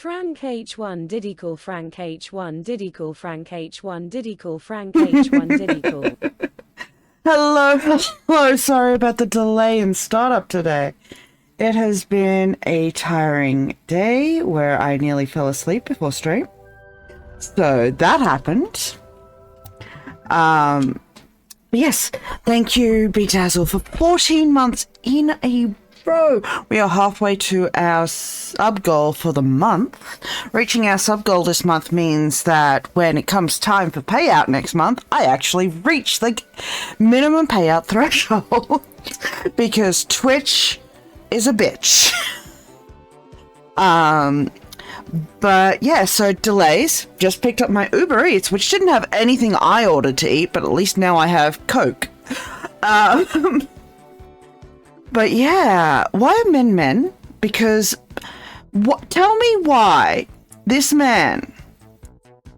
Frank H1 did he call Frank H1 did he call Frank H1 did he call Frank H1 did he call? Hello, sorry about the delay in startup today. It has been a tiring day where I nearly fell asleep before stream. So that happened. Yes, thank you, Bedazzle, for 14 months in a row. We are halfway to our sub goal for the month. Reaching our sub goal this month means that when it comes time for payout next month, I actually reach the minimum payout threshold because Twitch is a bitch. But yeah, so delays. Just picked up my Uber Eats, which didn't have anything I ordered to eat, but at least now I have Coke. But yeah, why are men? Because tell me why this man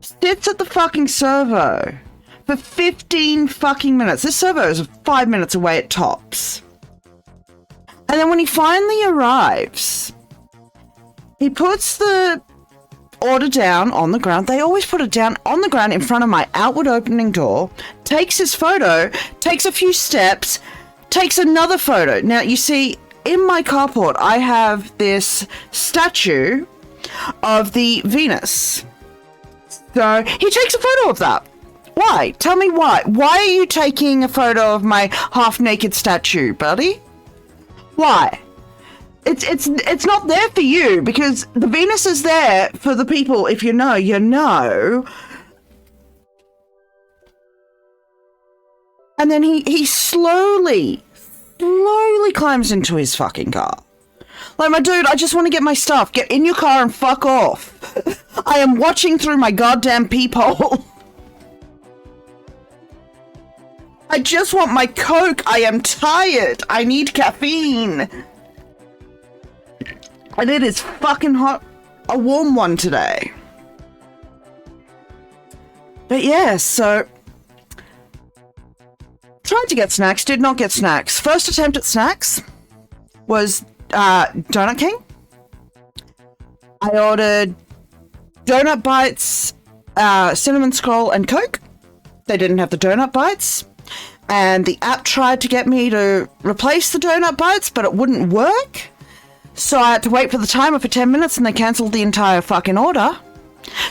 sits at the fucking servo for 15 fucking minutes. This servo is 5 minutes away at tops. And then when he finally arrives, he puts the order down on the ground. They always put it down on the ground in front of my outward opening door, takes his photo, takes a few steps, takes another photo. Now, you see, in my carport, I have this statue of the Venus. So he takes a photo of that. Why? Tell me why. Why are you taking a photo of my half-naked statue, buddy? Why? It's not there for you, because the Venus is there for the people. If you know, you know. And then he slowly climbs into his fucking car. Like, my dude, I just want to get my stuff. Get in your car and fuck off. I am watching through my goddamn peephole. I just want my Coke. I am tired. I need caffeine. And it is fucking hot. A warm one today. But yeah, so tried to get snacks, did not get snacks. First attempt at snacks was Donut King. I ordered donut bites, cinnamon scroll, and Coke. They didn't have the donut bites. And the app tried to get me to replace the donut bites, but it wouldn't work. So I had to wait for the timer for 10 minutes and they cancelled the entire fucking order.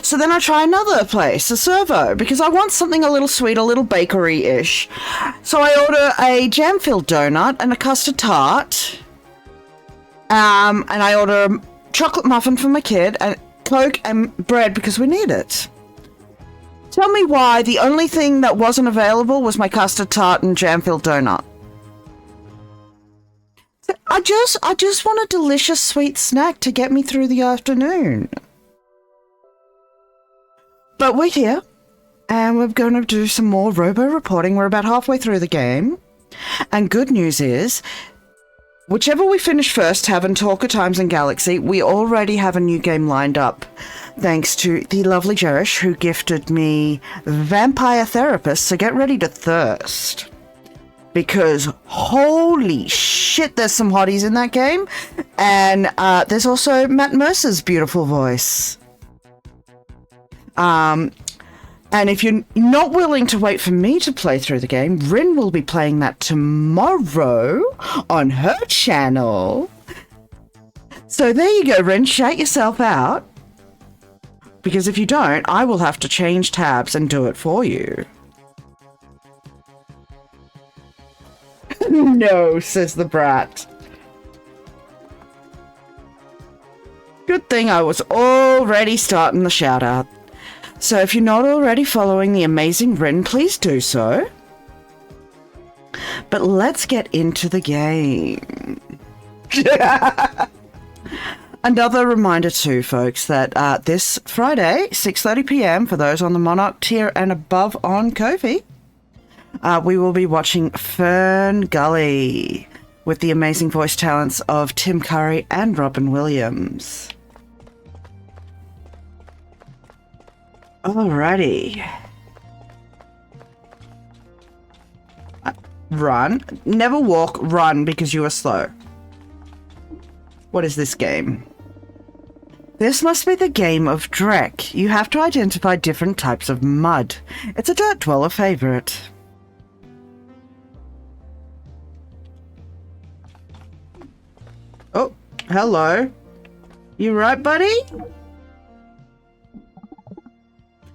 So then I try another place, a servo, because I want something a little sweet, a little bakery-ish. So I order a jam-filled donut and a custard tart. And I order a chocolate muffin for my kid, and Coke and bread because we need it. Tell me why the only thing that wasn't available was my custard tart and jam-filled donut. I just want a delicious sweet snack to get me through the afternoon. But we're here, and we're going to do some more robo-reporting. We're about halfway through the game. And good news is, whichever we finish first, having Talker Times and Galaxy, we already have a new game lined up. Thanks to the lovely Jerish, who gifted me Vampire Therapist, so get ready to thirst. Because holy shit, there's some hotties in that game. And there's also Matt Mercer's beautiful voice. And if you're not willing to wait for me to play through the game, Rin will be playing that tomorrow on her channel. So there you go, Rin, shout yourself out. Because if you don't, I will have to change tabs and do it for you. No, says the brat. Good thing I was already starting the shout out. So if you're not already following the amazing Rin, please do so. But let's get into the game. Another reminder too, folks, that this Friday, 6:30 PM, for those on the Monarch tier and above on Ko-fi, we will be watching Fern Gully with the amazing voice talents of Tim Curry and Robin Williams. Alrighty. Run. Never walk, run because you are slow. What is this game? This must be the game of Drek. You have to identify different types of mud. It's a Dirt Dweller favorite. Oh, hello. You right, buddy?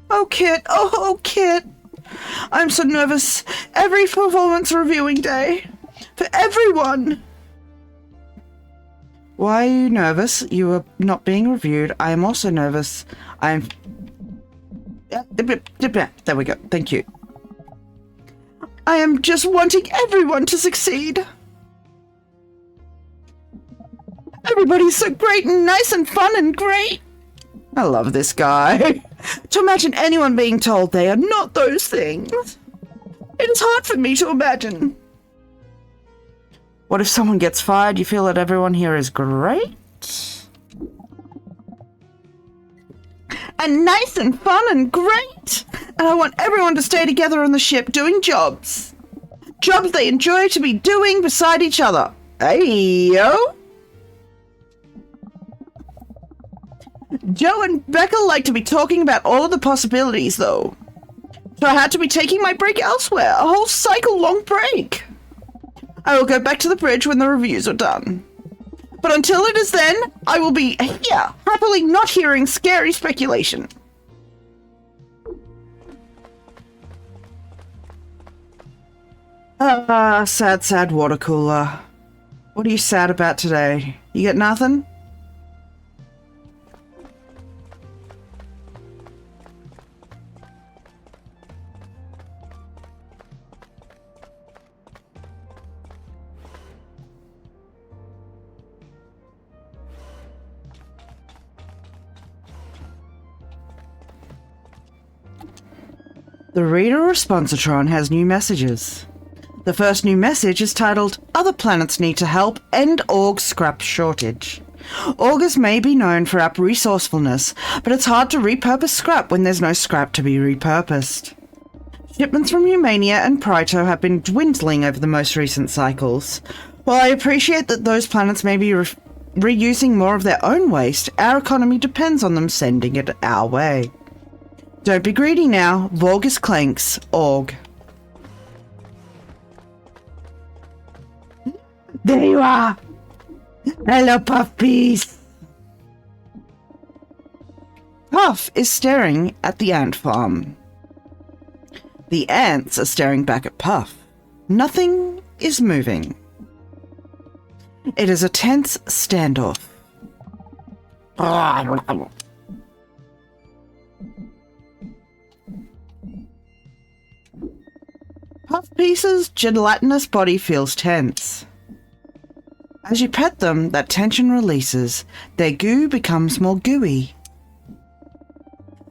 Oh, Kit. Oh, Kit. I'm so nervous. Every performance reviewing day. For everyone. Why are you nervous? You are not being reviewed. I am also nervous. There we go. Thank you. I am just wanting everyone to succeed. Everybody's so great and nice and fun and great. I love this guy. To imagine anyone being told they are not those things. It is hard for me to imagine. What if someone gets fired? You feel that everyone here is great? And nice and fun and great. And I want everyone to stay together on the ship doing jobs. Jobs they enjoy to be doing beside each other. Hey, yo. Joe and Becca like to be talking about all of the possibilities, though. So I had to be taking my break elsewhere. A whole cycle-long break. I will go back to the bridge when the reviews are done. But until it is then, I will be here, happily not hearing scary speculation. Sad, sad water cooler. What are you sad about today? You get nothing? The reader responsitron has new messages. The first new message is titled, Other Planets Need to Help End Org Scrap Shortage. Augurs may be known for app resourcefulness, but it's hard to repurpose scrap when there's no scrap to be repurposed. Shipments from Humania and Pryto have been dwindling over the most recent cycles. While I appreciate that those planets may be reusing more of their own waste, our economy depends on them sending it our way. Don't be greedy now. Vorgus Clanks, Org. There you are! Hello, Puffies! Puff is staring at the ant farm. The ants are staring back at Puff. Nothing is moving. It is a tense standoff. Puff Piece's gelatinous body feels tense. As you pet them, that tension releases. Their goo becomes more gooey.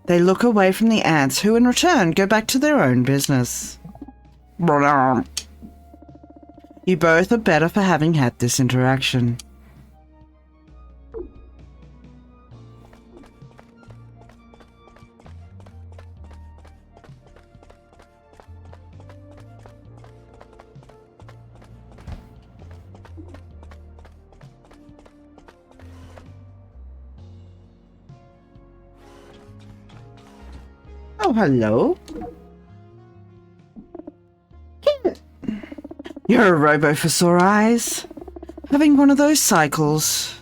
They look away from the ants, who in return go back to their own business. You both are better for having had this interaction. Oh, hello. You're a robo for sore eyes. Having one of those cycles.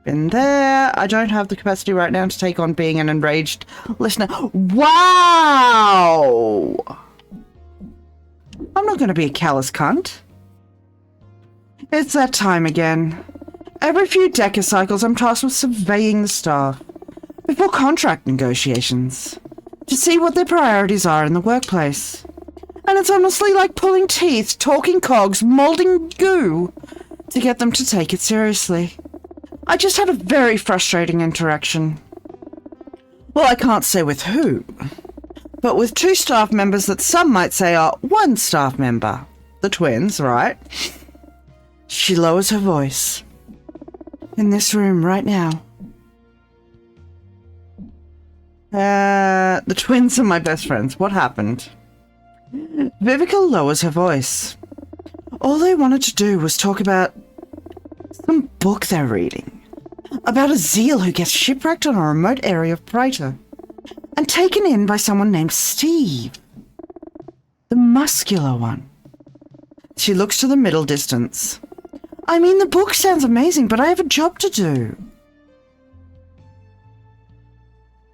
Been there. I don't have the capacity right now to take on being an enraged listener. Wow! I'm not going to be a callous cunt. It's that time again. Every few decacycles, I'm tasked with surveying the staff before contract negotiations to see what their priorities are in the workplace. And it's honestly like pulling teeth, talking cogs, molding goo to get them to take it seriously. I just had a very frustrating interaction. Well, I can't say with who, but with two staff members that some might say are one staff member. The twins, right? She lowers her voice. In this room right now. The twins are my best friends. What happened? Vivica lowers her voice. All they wanted to do was talk about some book they're reading. about a Zeal who gets shipwrecked on a remote area of Praetor and taken in by someone named Steve. The muscular one. She looks to the middle distance. I mean, the book sounds amazing, but I have a job to do.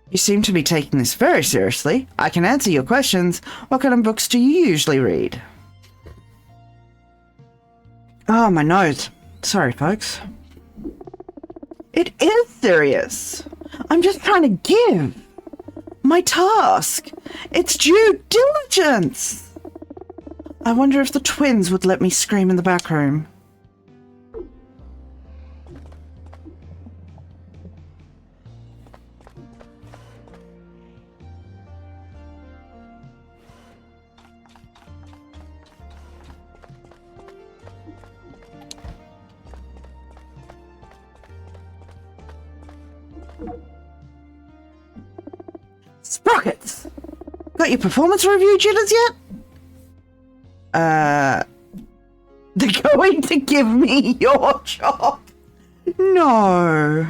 You seem to be taking this very seriously. I can answer your questions. What kind of books do you usually read? Oh, my nose. Sorry, folks. It is serious. I'm just trying to give. My task. It's due diligence. I wonder if the twins would let me scream in the back room. Sprockets! Got your performance review jitters yet? They're going to give me your job. No.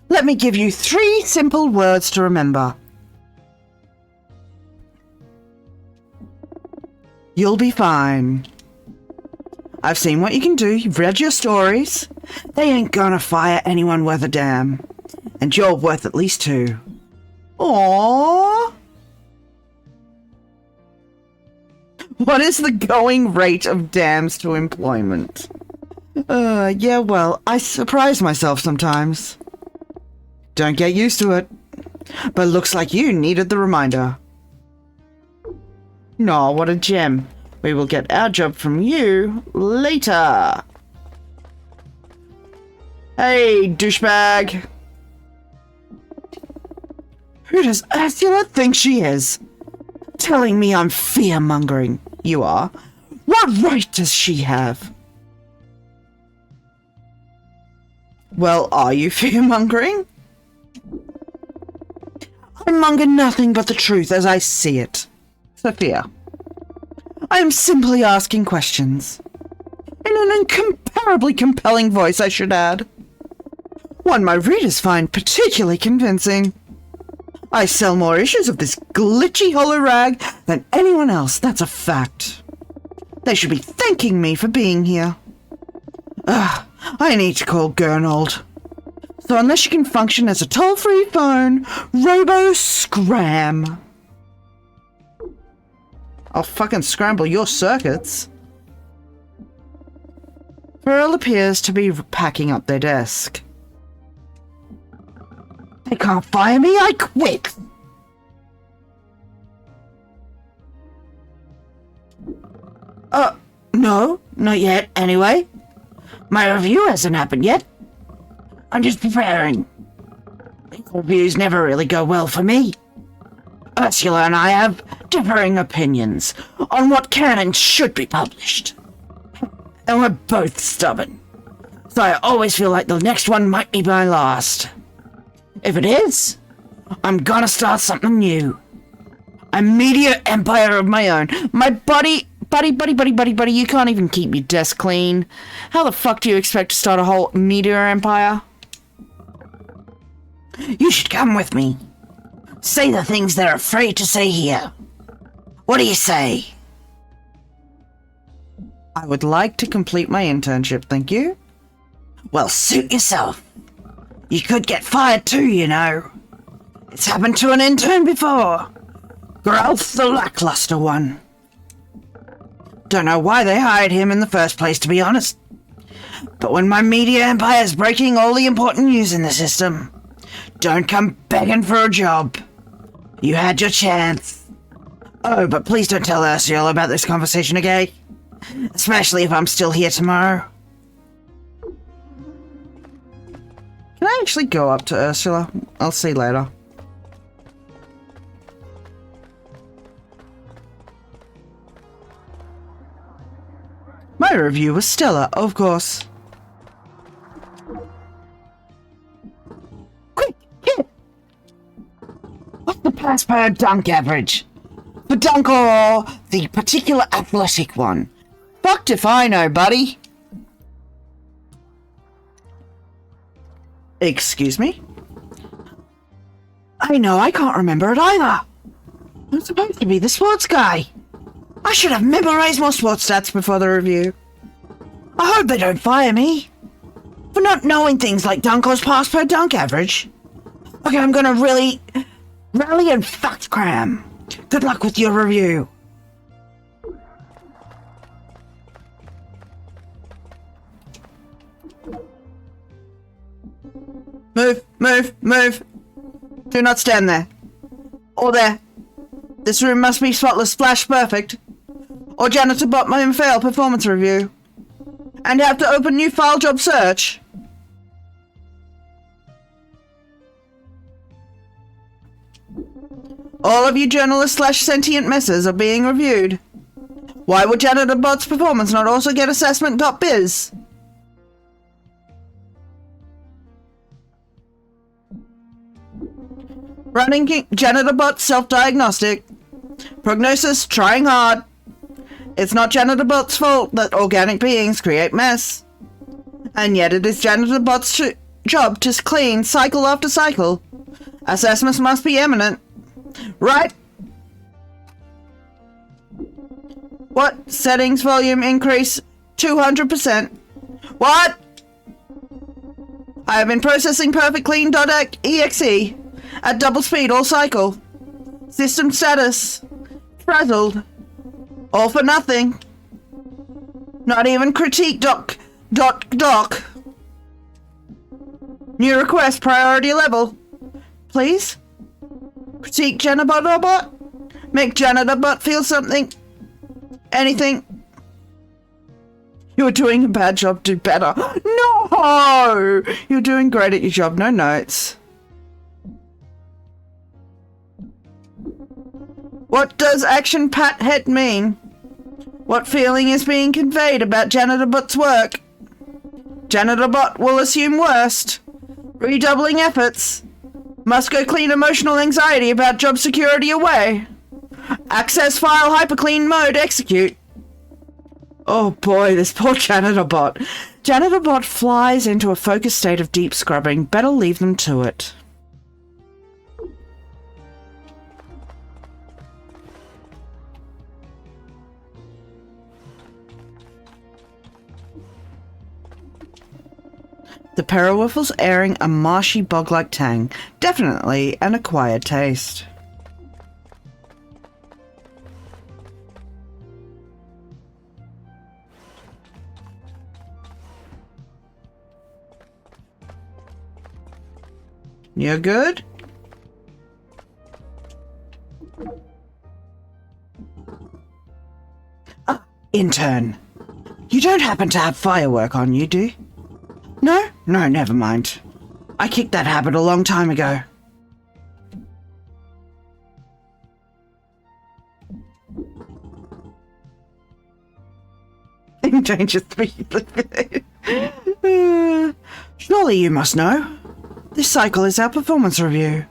Let me give you 3 simple words to remember. You'll be fine. I've seen what you can do. You've read your stories. They ain't gonna fire anyone worth a damn. And you're worth at least 2. Aww. What is the going rate of dams to employment? Yeah, well, I surprise myself sometimes. Don't get used to it. But looks like you needed the reminder. No, what a gem. We will get our job from you later. Hey, douchebag. Who does Ursula think she is? Telling me I'm fear-mongering. You are. What right does she have? Well, are you fear-mongering? I monger nothing but the truth as I see it. Sophia, I am simply asking questions. In an incomparably compelling voice, I should add. One my readers find particularly convincing. I sell more issues of this glitchy hollow rag than anyone else, that's a fact. They should be thanking me for being here. I need to call Gernald. So unless you can function as a toll-free phone, robo-scram. I'll fucking scramble your circuits. Pearl appears to be packing up their desk. They can't fire me, I quit! No, not yet, anyway. My review hasn't happened yet. I'm just preparing. Reviews never really go well for me. Ursula and I have differing opinions on what can and should be published. And we're both stubborn. So I always feel like the next one might be my last. If it is, I'm gonna start something new. A media empire of my own. My buddy, you can't even keep your desk clean. How the fuck do you expect to start a whole media empire? You should come with me. Say the things they're afraid to say here. What do you say? I would like to complete my internship, thank you. Well, suit yourself. You could get fired too, you know. It's happened to an intern before. Growth the lackluster one. Don't know why they hired him in the first place, to be honest. But when my media empire's breaking all the important news in the system, don't come begging for a job. You had your chance. Oh, but please don't tell Ursula about this conversation, okay? Especially if I'm still here tomorrow. Can I actually go up to Ursula? I'll see later. My review was stellar, of course. Quick, here! What's the pass per dunk average? For dunk or the particular athletic one? Fucked if I know, buddy. Excuse me? I know, I can't remember it either. I'm supposed to be the sports guy. I should have memorized more sports stats before the review. I hope they don't fire me for not knowing things like dunk or pass per dunk average. Okay, I'm gonna really rally and fact cram. Good luck with your review. Move, move, move. Do not stand there. Or there. This room must be spotless, splash perfect. Or Janitor Bot may fail performance review. And have to open new file job search. All of you journalists / sentient messes are being reviewed. Why would Janitor Bot's performance not also get assessment.biz? Running Janitor Bot self-diagnostic. Prognosis, trying hard. It's not Janitor Bot's fault that organic beings create mess. And yet it is Janitor Bot's job to clean cycle after cycle. Assessments must be eminent. Right? What? Settings volume increase 200%. What? I have been processing perfect clean.exe at double speed all cycle. System status. Frazzled. All for nothing. Not even critique doc. New request priority level. Please? Critique Janabot? Make Janabot feel something. Anything. You're doing a bad job, do better. No! You're doing great at your job, no notes. What does action pat head mean? What feeling is being conveyed about Janitor Bot's work? Janitor Bot will assume worst. Redoubling efforts. Must go clean emotional anxiety about job security away. Access file hyperclean mode execute. Oh boy, this poor Janitor Bot. Janitor Bot flies into a focused state of deep scrubbing. Better leave them to it. The Parawiffle's airing a marshy bog-like tang. Definitely an acquired taste. You're good? Ah, intern. You don't happen to have firework on you, do you? No? No, never mind. I kicked that habit a long time ago. Endangered species. Surely you must know. This cycle is our performance review.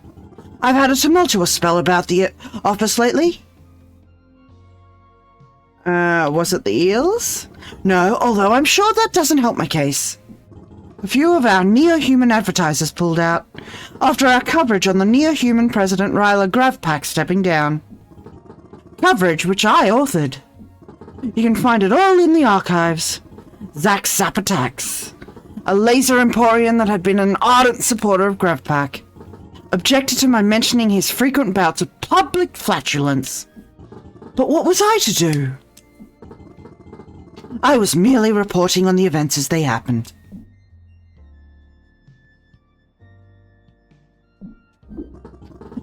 I've had a tumultuous spell about the office lately. Was it the eels? No, although I'm sure that doesn't help my case. A few of our neo-human advertisers pulled out after our coverage on the neo-human President Ryla Gravpak stepping down. Coverage which I authored. You can find it all in the archives. Zack Zapatax, a laser emporium that had been an ardent supporter of Gravpak, objected to my mentioning his frequent bouts of public flatulence. But what was I to do? I was merely reporting on the events as they happened.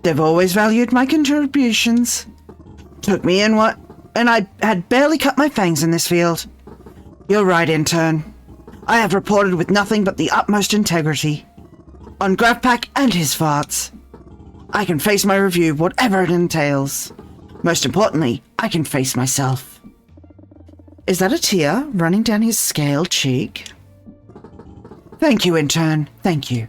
They've always valued my contributions. Took me in and I had barely cut my fangs in this field. You're right, intern. I have reported with nothing but the utmost integrity. On Gravpak and his farts. I can face my review, whatever it entails. Most importantly, I can face myself. Is that a tear running down his scaled cheek? Thank you, intern. Thank you.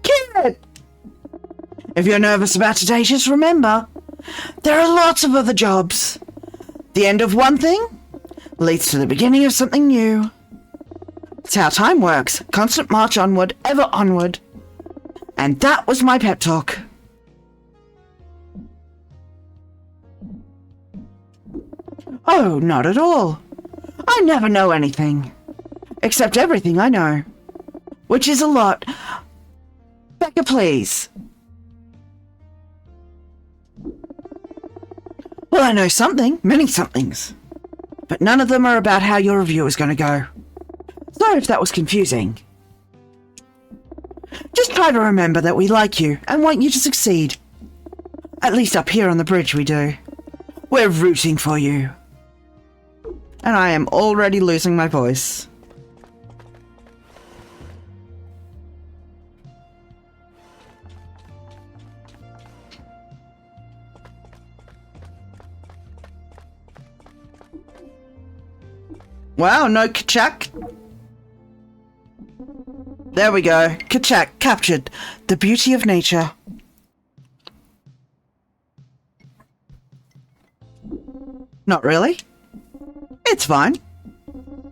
Kid! If you're nervous about today, just remember, There are lots of other jobs. The end of one thing leads to the beginning of something new. It's how time works. Constant march onward, ever onward. And that was my pep talk. Oh, not at all. I never know anything. Except everything I know. Which is a lot. Becca, please. Well, I know something, many somethings. But none of them are about how your review is going to go. Sorry if that was confusing. Just try to remember that we like you and want you to succeed. At least up here on the bridge we do. We're rooting for you. And I am already losing my voice. Wow, no Kachak. There we go. Kachak captured. The beauty of nature. Not really. It's fine.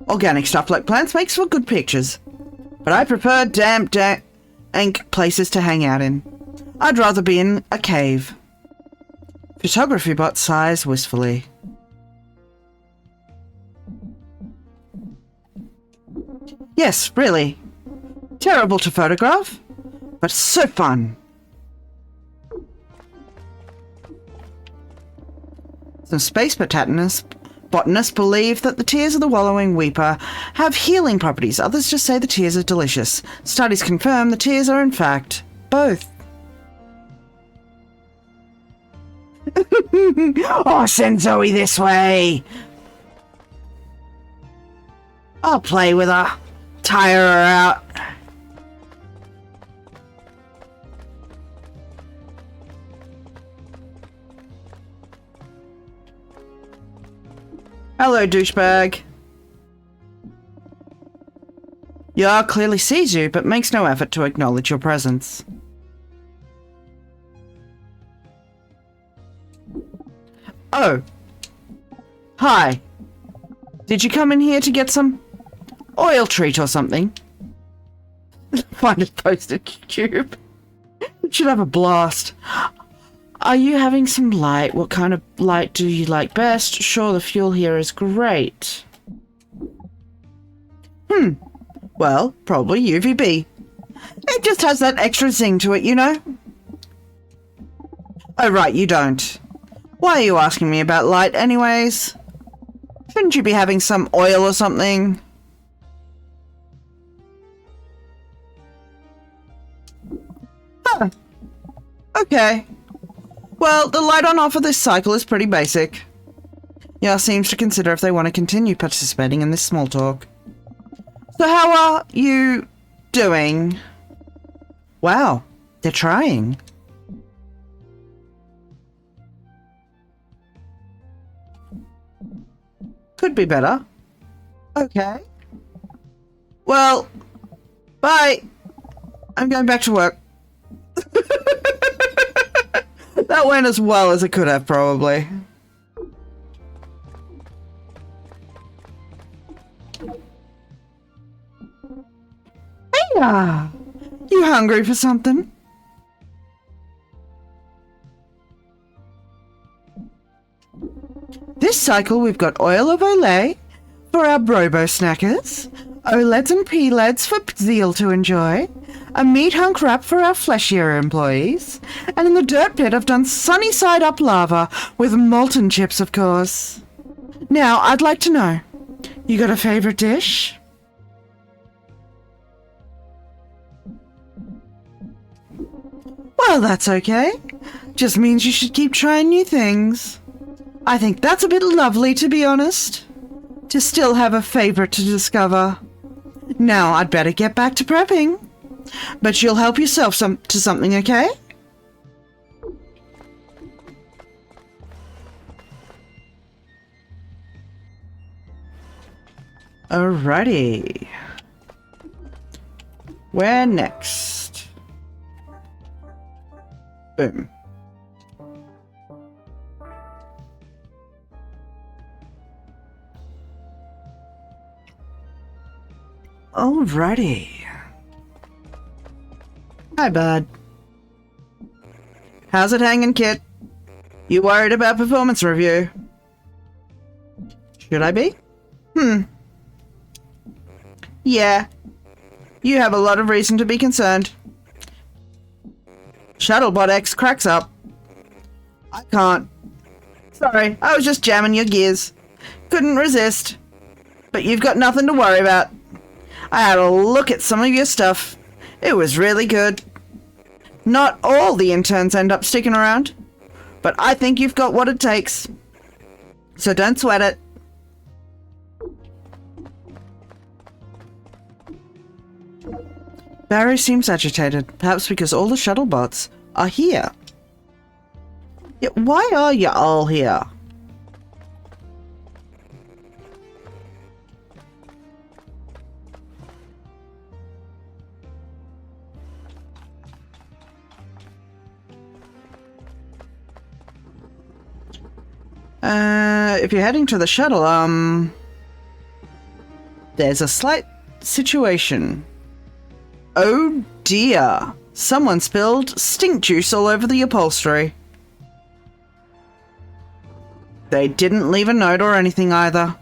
Organic stuff like plants makes for good pictures. But I prefer damp, dank places to hang out in. I'd rather be in a cave. Photography bot sighs wistfully. Yes, really. Terrible to photograph, but so fun. Some space botanists believe that the tears of the wallowing weeper have healing properties. Others just say the tears are delicious. Studies confirm the tears are in fact both. Oh, send Zoe this way. I'll play with her. Tire her out. Hello, douchebag. Yar clearly sees you, but makes no effort to acknowledge your presence. Oh. Hi. Did you come in here to get some oil treat or something? Find a postage tube. Should have a blast. Are you having some light? What kind of light do you like best? Sure, the fuel here is great. Well, probably UVB. It just has that extra zing to it, you know? Oh, right, you don't. Why are you asking me about light anyways? Shouldn't you be having some oil or something? Huh. Okay. Well, the light on off of this cycle is pretty basic. Yar seems to consider if they want to continue participating in this small talk. So how are you doing? Wow, they're trying. Could be better. Okay. Well, bye. I'm going back to work. That went as well as it could have, probably. Hey, you hungry for something? This cycle we've got oil of Olay for our Brobo snackers, OLEDs and PLEDs for Zeal to enjoy, a meat hunk wrap for our fleshier employees, and in the dirt pit I've done sunny side up lava with molten chips, of course. Now, I'd like to know, you got a favorite dish? Well, that's okay. Just means you should keep trying new things. I think that's a bit lovely, to be honest. To still have a favorite to discover. Now, I'd better get back to prepping. But you'll help yourself to something, okay? Alrighty. Where next? Boom. Alrighty. Hi, bud. How's it hanging, Kit? You worried about performance review? Should I be? Yeah. You have a lot of reason to be concerned. Shuttlebot X cracks up. I can't. Sorry, I was just jamming your gears. Couldn't resist. But you've got nothing to worry about. I had a look at some of your stuff. It was really good. Not all the interns end up sticking around, but I think you've got what it takes. So don't sweat it. Barry seems agitated, perhaps because all the shuttlebots are here. Yet why are you all here? If you're heading to the shuttle, there's a slight situation. Oh dear. Someone spilled stink juice all over the upholstery. They didn't leave a note or anything either.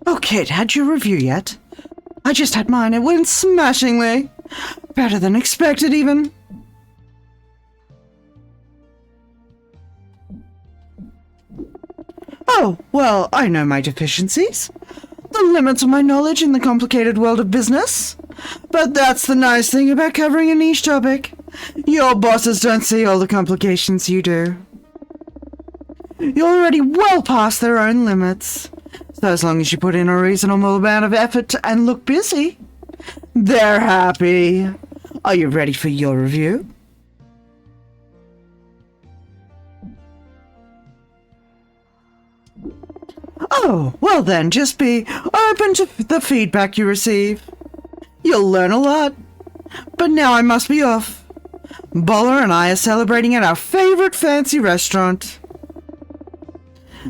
Oh, Kit, had your review yet? I just had mine. It went smashingly. Better than expected, even. Oh, well, I know my deficiencies. The limits of my knowledge in the complicated world of business. But that's the nice thing about covering a niche topic. Your bosses don't see all the complications you do. You're already well past their own limits. So as long as you put in a reasonable amount of effort and look busy, they're happy. Are you ready for your review? Oh, well then, just be open to the feedback you receive. You'll learn a lot. But now I must be off. Bowler and I are celebrating at our favorite fancy restaurant.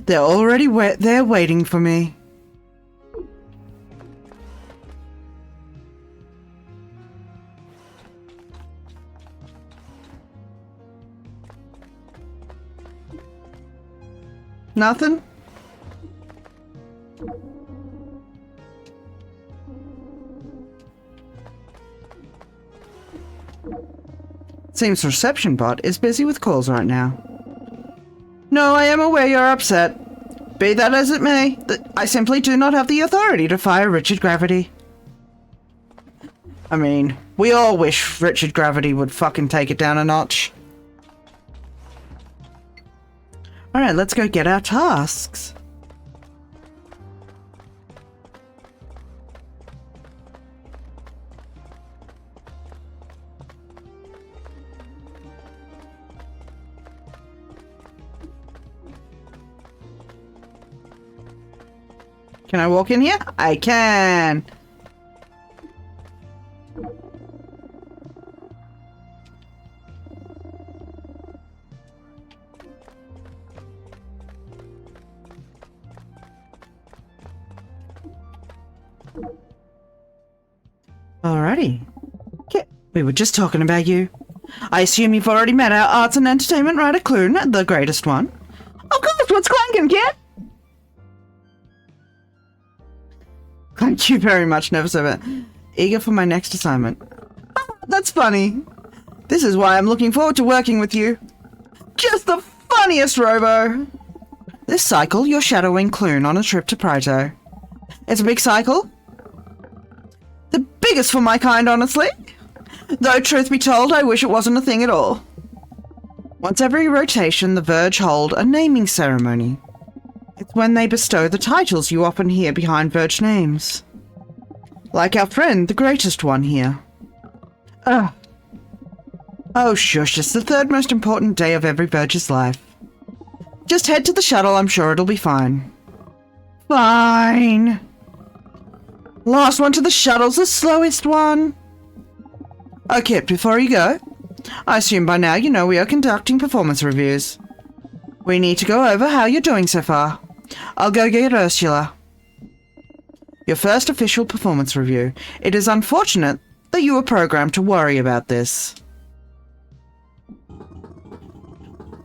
They're already there waiting for me. Nothing? Seems reception bot is busy with calls right now. No, I am aware you're upset. Be that as it may, I simply do not have the authority to fire Richard Gravity. I mean, we all wish Richard Gravity would fucking take it down a notch. Alright, let's go get our tasks. Can I walk in here? I can! Alrighty. Okay, we were just talking about you. I assume you've already met our arts and entertainment writer Clune, the greatest one. Of course, what's clanking, kid? Thank you very much, Never Servant. Eager for my next assignment. That's funny. This is why I'm looking forward to working with you. Just the funniest robo. This cycle, you're shadowing Clune on a trip to Prito. It's a big cycle. The biggest for my kind, honestly. Though, truth be told, I wish it wasn't a thing at all. Once every rotation, the Verge hold a naming ceremony. It's when they bestow the titles you often hear behind Verge names. Like our friend, the greatest one here. Oh shush, it's the third most important day of every Verge's life. Just head to the shuttle, I'm sure it'll be fine. Fine. Last one to the shuttle's the slowest one. Okay, before you go, I assume by now you know we are conducting performance reviews. We need to go over how you're doing so far. I'll go get Ursula. Your first official performance review. It is unfortunate that you were programmed to worry about this.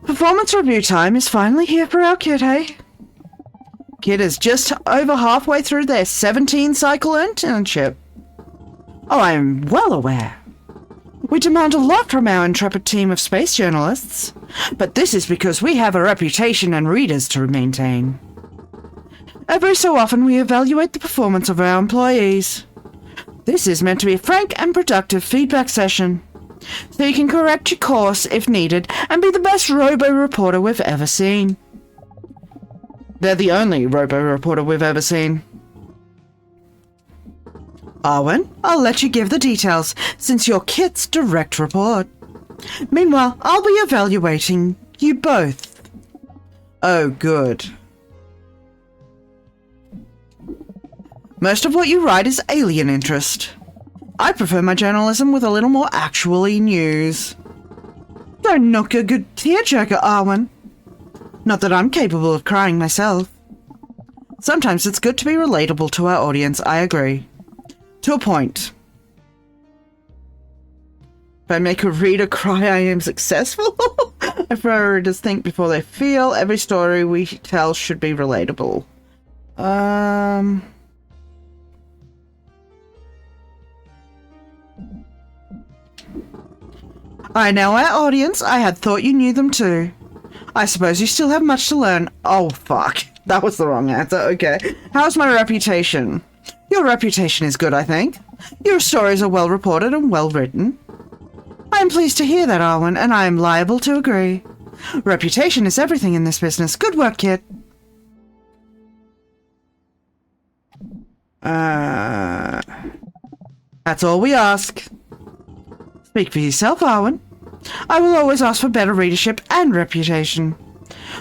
Performance review time is finally here for our kid, hey? Kid is just over halfway through their 17-cycle internship. Oh, I am well aware. We demand a lot from our intrepid team of space journalists, but this is because we have a reputation and readers to maintain. Every so often we evaluate the performance of our employees. This is meant to be a frank and productive feedback session, so you can correct your course if needed and be the best robo-reporter we've ever seen. They're the only robo-reporter we've ever seen. Arwen, I'll let you give the details, since you're Kit's direct report. Meanwhile, I'll be evaluating you both. Oh, good. Most of what you write is alien interest. I prefer my journalism with a little more actually news. Don't knock a good tearjerker, Arwen. Not that I'm capable of crying myself. Sometimes it's good to be relatable to our audience, I agree. To a point. If I make a reader cry, I am successful. I prefer readers think before they feel. Every story we tell should be relatable. Alright, now our audience, I had thought you knew them too. I suppose you still have much to learn. Oh, fuck. That was the wrong answer. Okay. How's my reputation? Your reputation is good, I think. Your stories are well reported and well written. I am pleased to hear that, Arwen, and I am liable to agree. Reputation is everything in this business. Good work, Kit. That's all we ask. Speak for yourself, Arwen. I will always ask for better readership and reputation.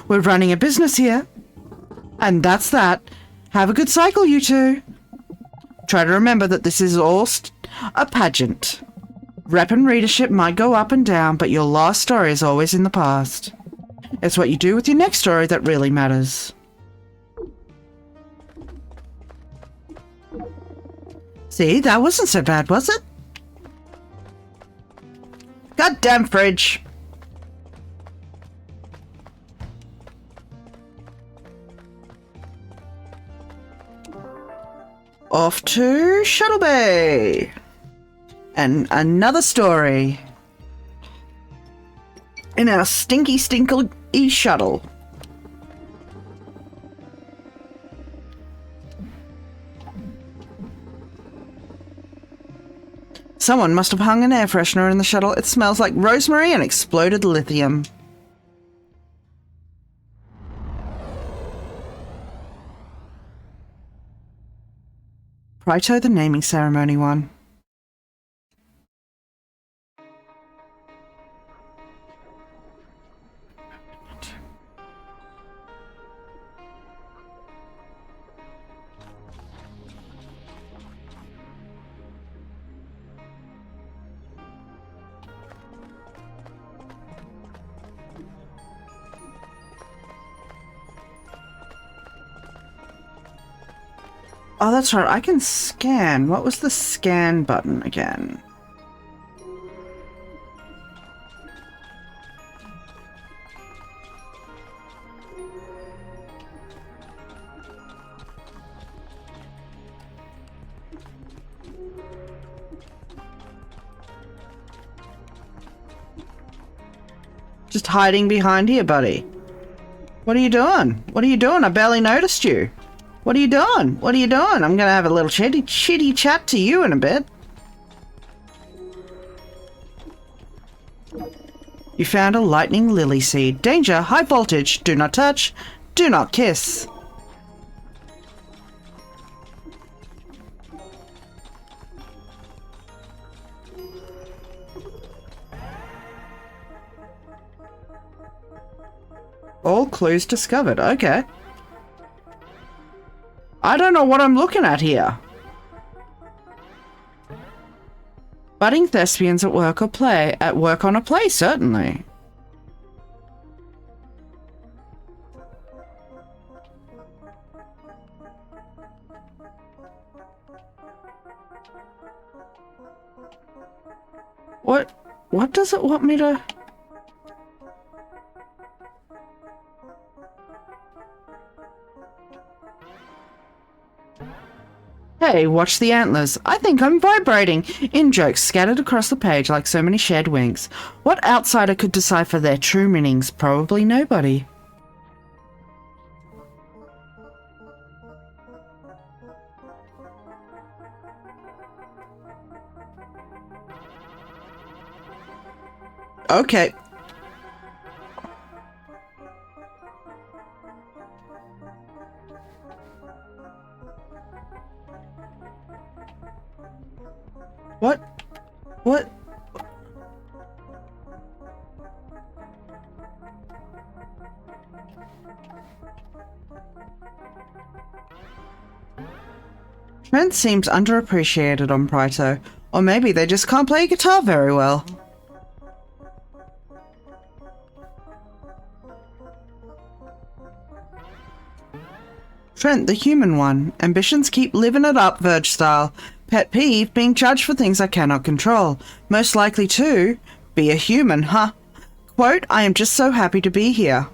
We're running a business here. And that's that. Have a good cycle, you two. Try to remember that this is all a pageant. Rep and readership might go up and down, but your last story is always in the past. It's what you do with your next story that really matters. See, that wasn't so bad, was it? Goddamn fridge. Off to Shuttle Bay. And another story. In our stinky shuttle. Someone must have hung an air freshener in the shuttle. It smells like rosemary and exploded lithium. Righto, the naming ceremony one. Oh, that's right. I can scan. What was the scan button again? Just hiding behind here, buddy. What are you doing? What are you doing? I barely noticed you. What are you doing? What are you doing? I'm gonna have a little chitty chat to you in a bit. You found a lightning lily seed. Danger, high voltage, do not touch, do not kiss. All clues discovered, okay. I don't know what I'm looking at here. Budding thespians at work or play. At work on a play, certainly. What does it want me to... Hey, watch the antlers. I think I'm vibrating. In-jokes scattered across the page like so many shared wings. What outsider could decipher their true meanings? Probably nobody. Okay. What? Trent seems underappreciated on Pryto. Or maybe they just can't play guitar very well. Trent, the human one. Ambitions keep living it up, Verge style. Pet peeve, being judged for things I cannot control. Most likely to be a human, huh? Quote, I am just so happy to be here.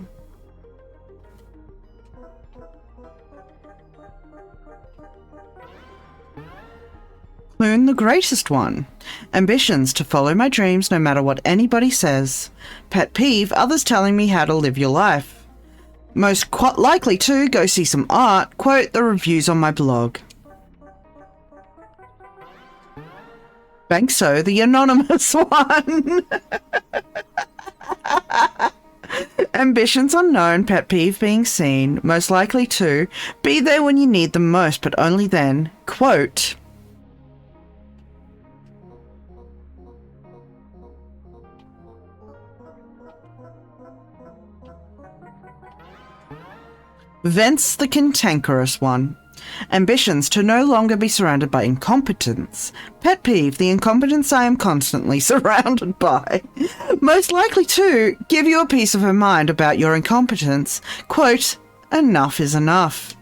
Clune, the greatest one. Ambitions, to follow my dreams no matter what anybody says. Pet peeve, others telling me how to live your life. Most likely to go see some art. Quote, the reviews on my blog. Bankso, the anonymous one. Ambitions unknown, pet peeve being seen. Most likely to be there when you need them most, but only then. Quote, Vents, the cantankerous one. Ambitions, to no longer be surrounded by incompetence. Pet peeve, the incompetence I am constantly surrounded by. Most likely to give you a piece of her mind about your incompetence. Quote, enough is enough.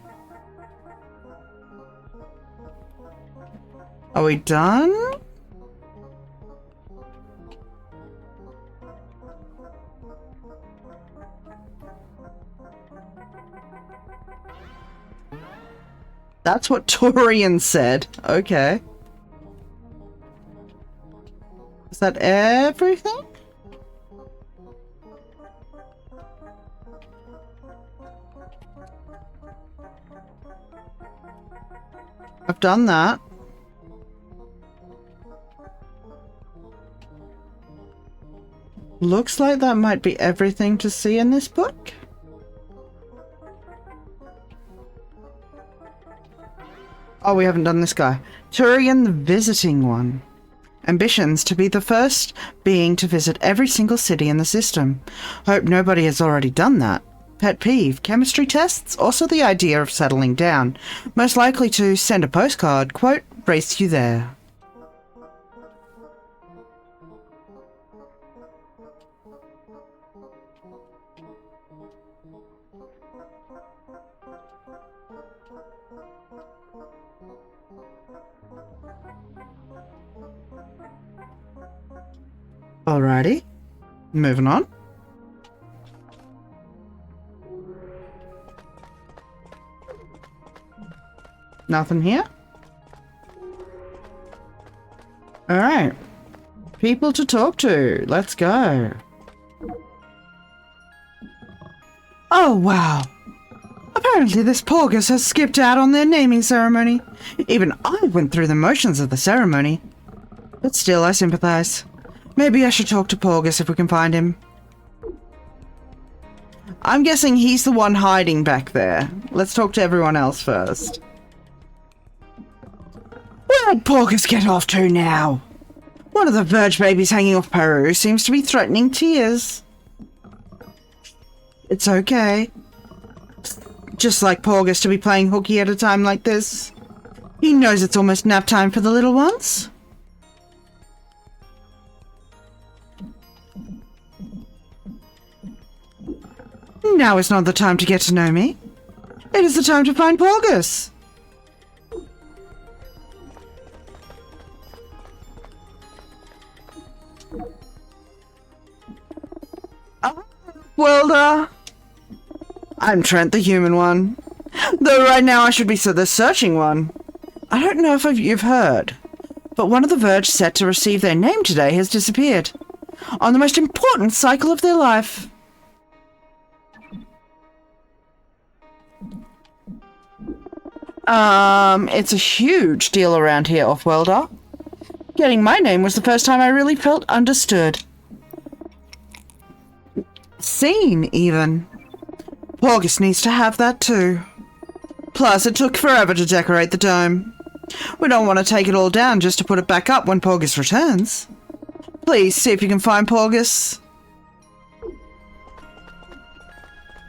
Are we done? That's what Torian said. Okay. Is that everything? I've done that. Looks like that might be everything to see in this book. Oh, we haven't done this guy. Turian, the visiting one. Ambitions, to be the first being to visit every single city in the system. Hope nobody has already done that. Pet peeve, chemistry tests, also the idea of settling down. Most likely to send a postcard, quote, race you there. Alrighty, moving on. Nothing here? Alright. People to talk to. Let's go. Oh, wow. Apparently this Porgus has skipped out on their naming ceremony. Even I went through the motions of the ceremony. But still, I sympathize. Maybe I should talk to Porgus if we can find him. I'm guessing he's the one hiding back there. Let's talk to everyone else first. Where'd Porgus get off to now? One of the Verge babies hanging off Peru seems to be threatening tears. It's okay. Just like Porgus to be playing hooky at a time like this. He knows it's almost nap time for the little ones. Now is not the time to get to know me. It is the time to find Porgus. Welder. I'm Trent, the human one. Though right now I should be the searching one. I don't know if you've heard, but one of the Verge set to receive their name today has disappeared. On the most important cycle of their life. It's a huge deal around here, Offworlder. Getting my name was the first time I really felt understood. Seen, even. Porgus needs to have that too. Plus, it took forever to decorate the dome. We don't want to take it all down just to put it back up when Porgus returns. Please, see if you can find Porgus.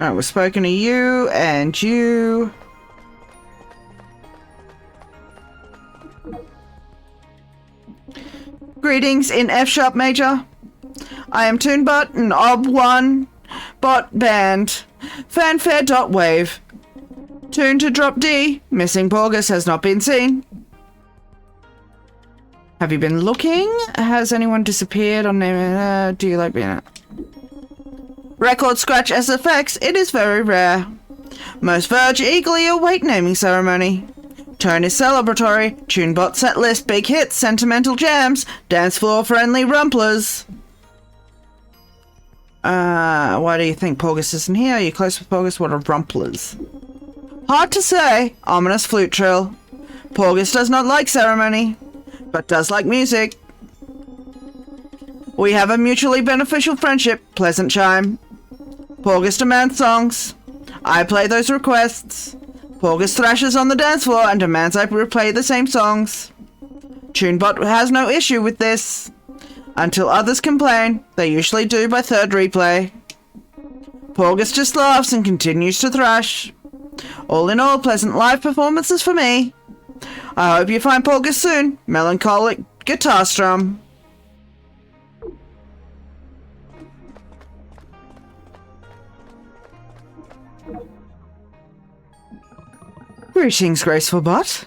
Alright, we've spoken to you and you. Greetings in F-sharp major. I am Toonbot and Ob1 bot band. Fanfare.wave. Tune to drop D. Missing Porgus has not been seen. Have you been looking? Has anyone disappeared on name? Do you like being it? Record scratch SFX. It is very rare. Most Verge eagerly await naming ceremony. Tone is celebratory. Tunebot set list. Big hits. Sentimental jams. Dance floor friendly rumplers. Why do you think Porgus isn't here? Are you close with Porgus? What are rumplers? Hard to say. Ominous flute trill. Porgus does not like ceremony, but does like music. We have a mutually beneficial friendship. Pleasant chime. Porgus demands songs. I play those requests. Porgus thrashes on the dance floor and demands I replay the same songs. Tunebot has no issue with this. Until others complain, they usually do by third replay. Porgus just laughs and continues to thrash. All in all, pleasant live performances for me. I hope you find Porgus soon. Melancholic guitar strum. Greetings, graceful bot.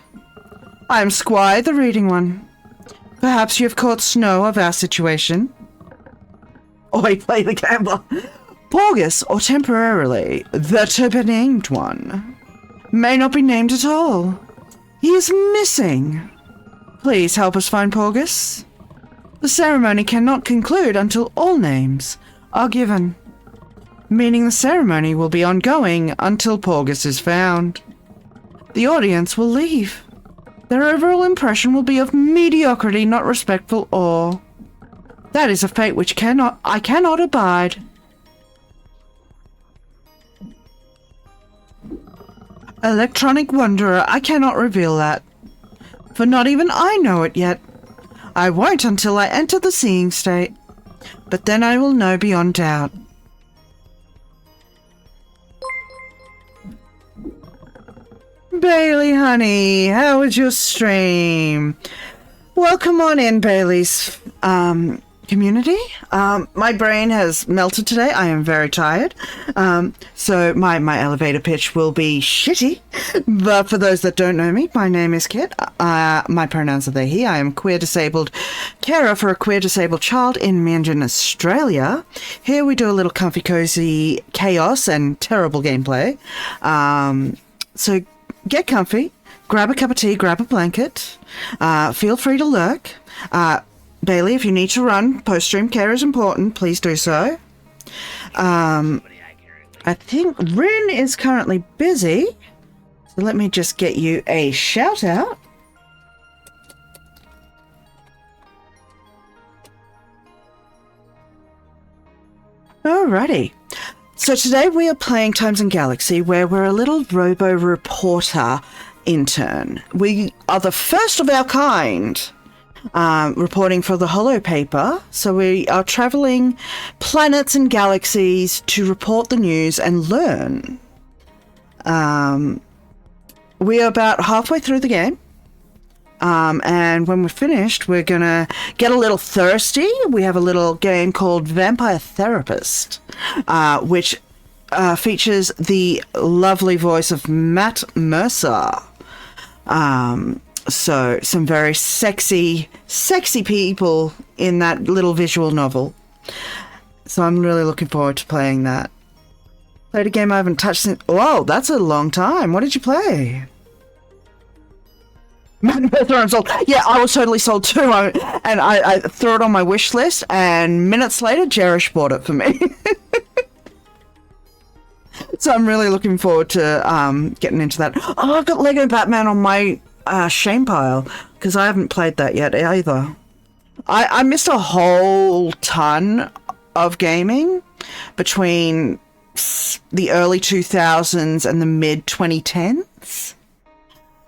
I am Squire, the reading one. Perhaps you have caught snow of our situation. Oi, play the gambler. Porgus, or temporarily, the to-be-named one, may not be named at all. He is missing. Please help us find Porgus. The ceremony cannot conclude until all names are given, meaning the ceremony will be ongoing until Porgus is found. The audience will leave. Their overall impression will be of mediocrity, not respectful awe. That is a fate which I cannot abide. Electronic Wanderer, I cannot reveal that. For not even I know it yet. I won't until I enter the seeing state. But then I will know beyond doubt. Bailey, honey, how was your stream? Welcome on in, Bailey's community. My brain has melted today. I am very tired. So my elevator pitch will be shitty. But for those that don't know me, my name is Kit. My pronouns are they, he. I am queer disabled carer for a queer disabled child in Mandarin, Australia. Here we do a little comfy cozy chaos and terrible gameplay. So get comfy, grab a cup of tea, grab a blanket, feel free to lurk. Bailey, if you need to run, post-stream care is important, please do so. I think Rin is currently busy, so let me just get you a shout out. Alrighty. So today we are playing Times and Galaxy, where we're a little robo-reporter intern. We are the first of our kind reporting for the Holo paper. So we are traveling planets and galaxies to report the news and learn. We are about halfway through the game. And when we're finished, we're gonna get a little thirsty. We have a little game called Vampire Therapist, which features the lovely voice of Matt Mercer. So some very sexy people in that little visual novel. So I'm really looking forward to playing that. Played a game I haven't touched since... Whoa, that's a long time. What did you play? Matt Mercer, I'm sold. Yeah, I was totally sold too. I threw it on my wish list, and minutes later, Jerish bought it for me. So I'm really looking forward to getting into that. Oh, I've got Lego Batman on my shame pile, because I haven't played that yet either. I missed a whole ton of gaming between the early 2000s and the mid 2010s.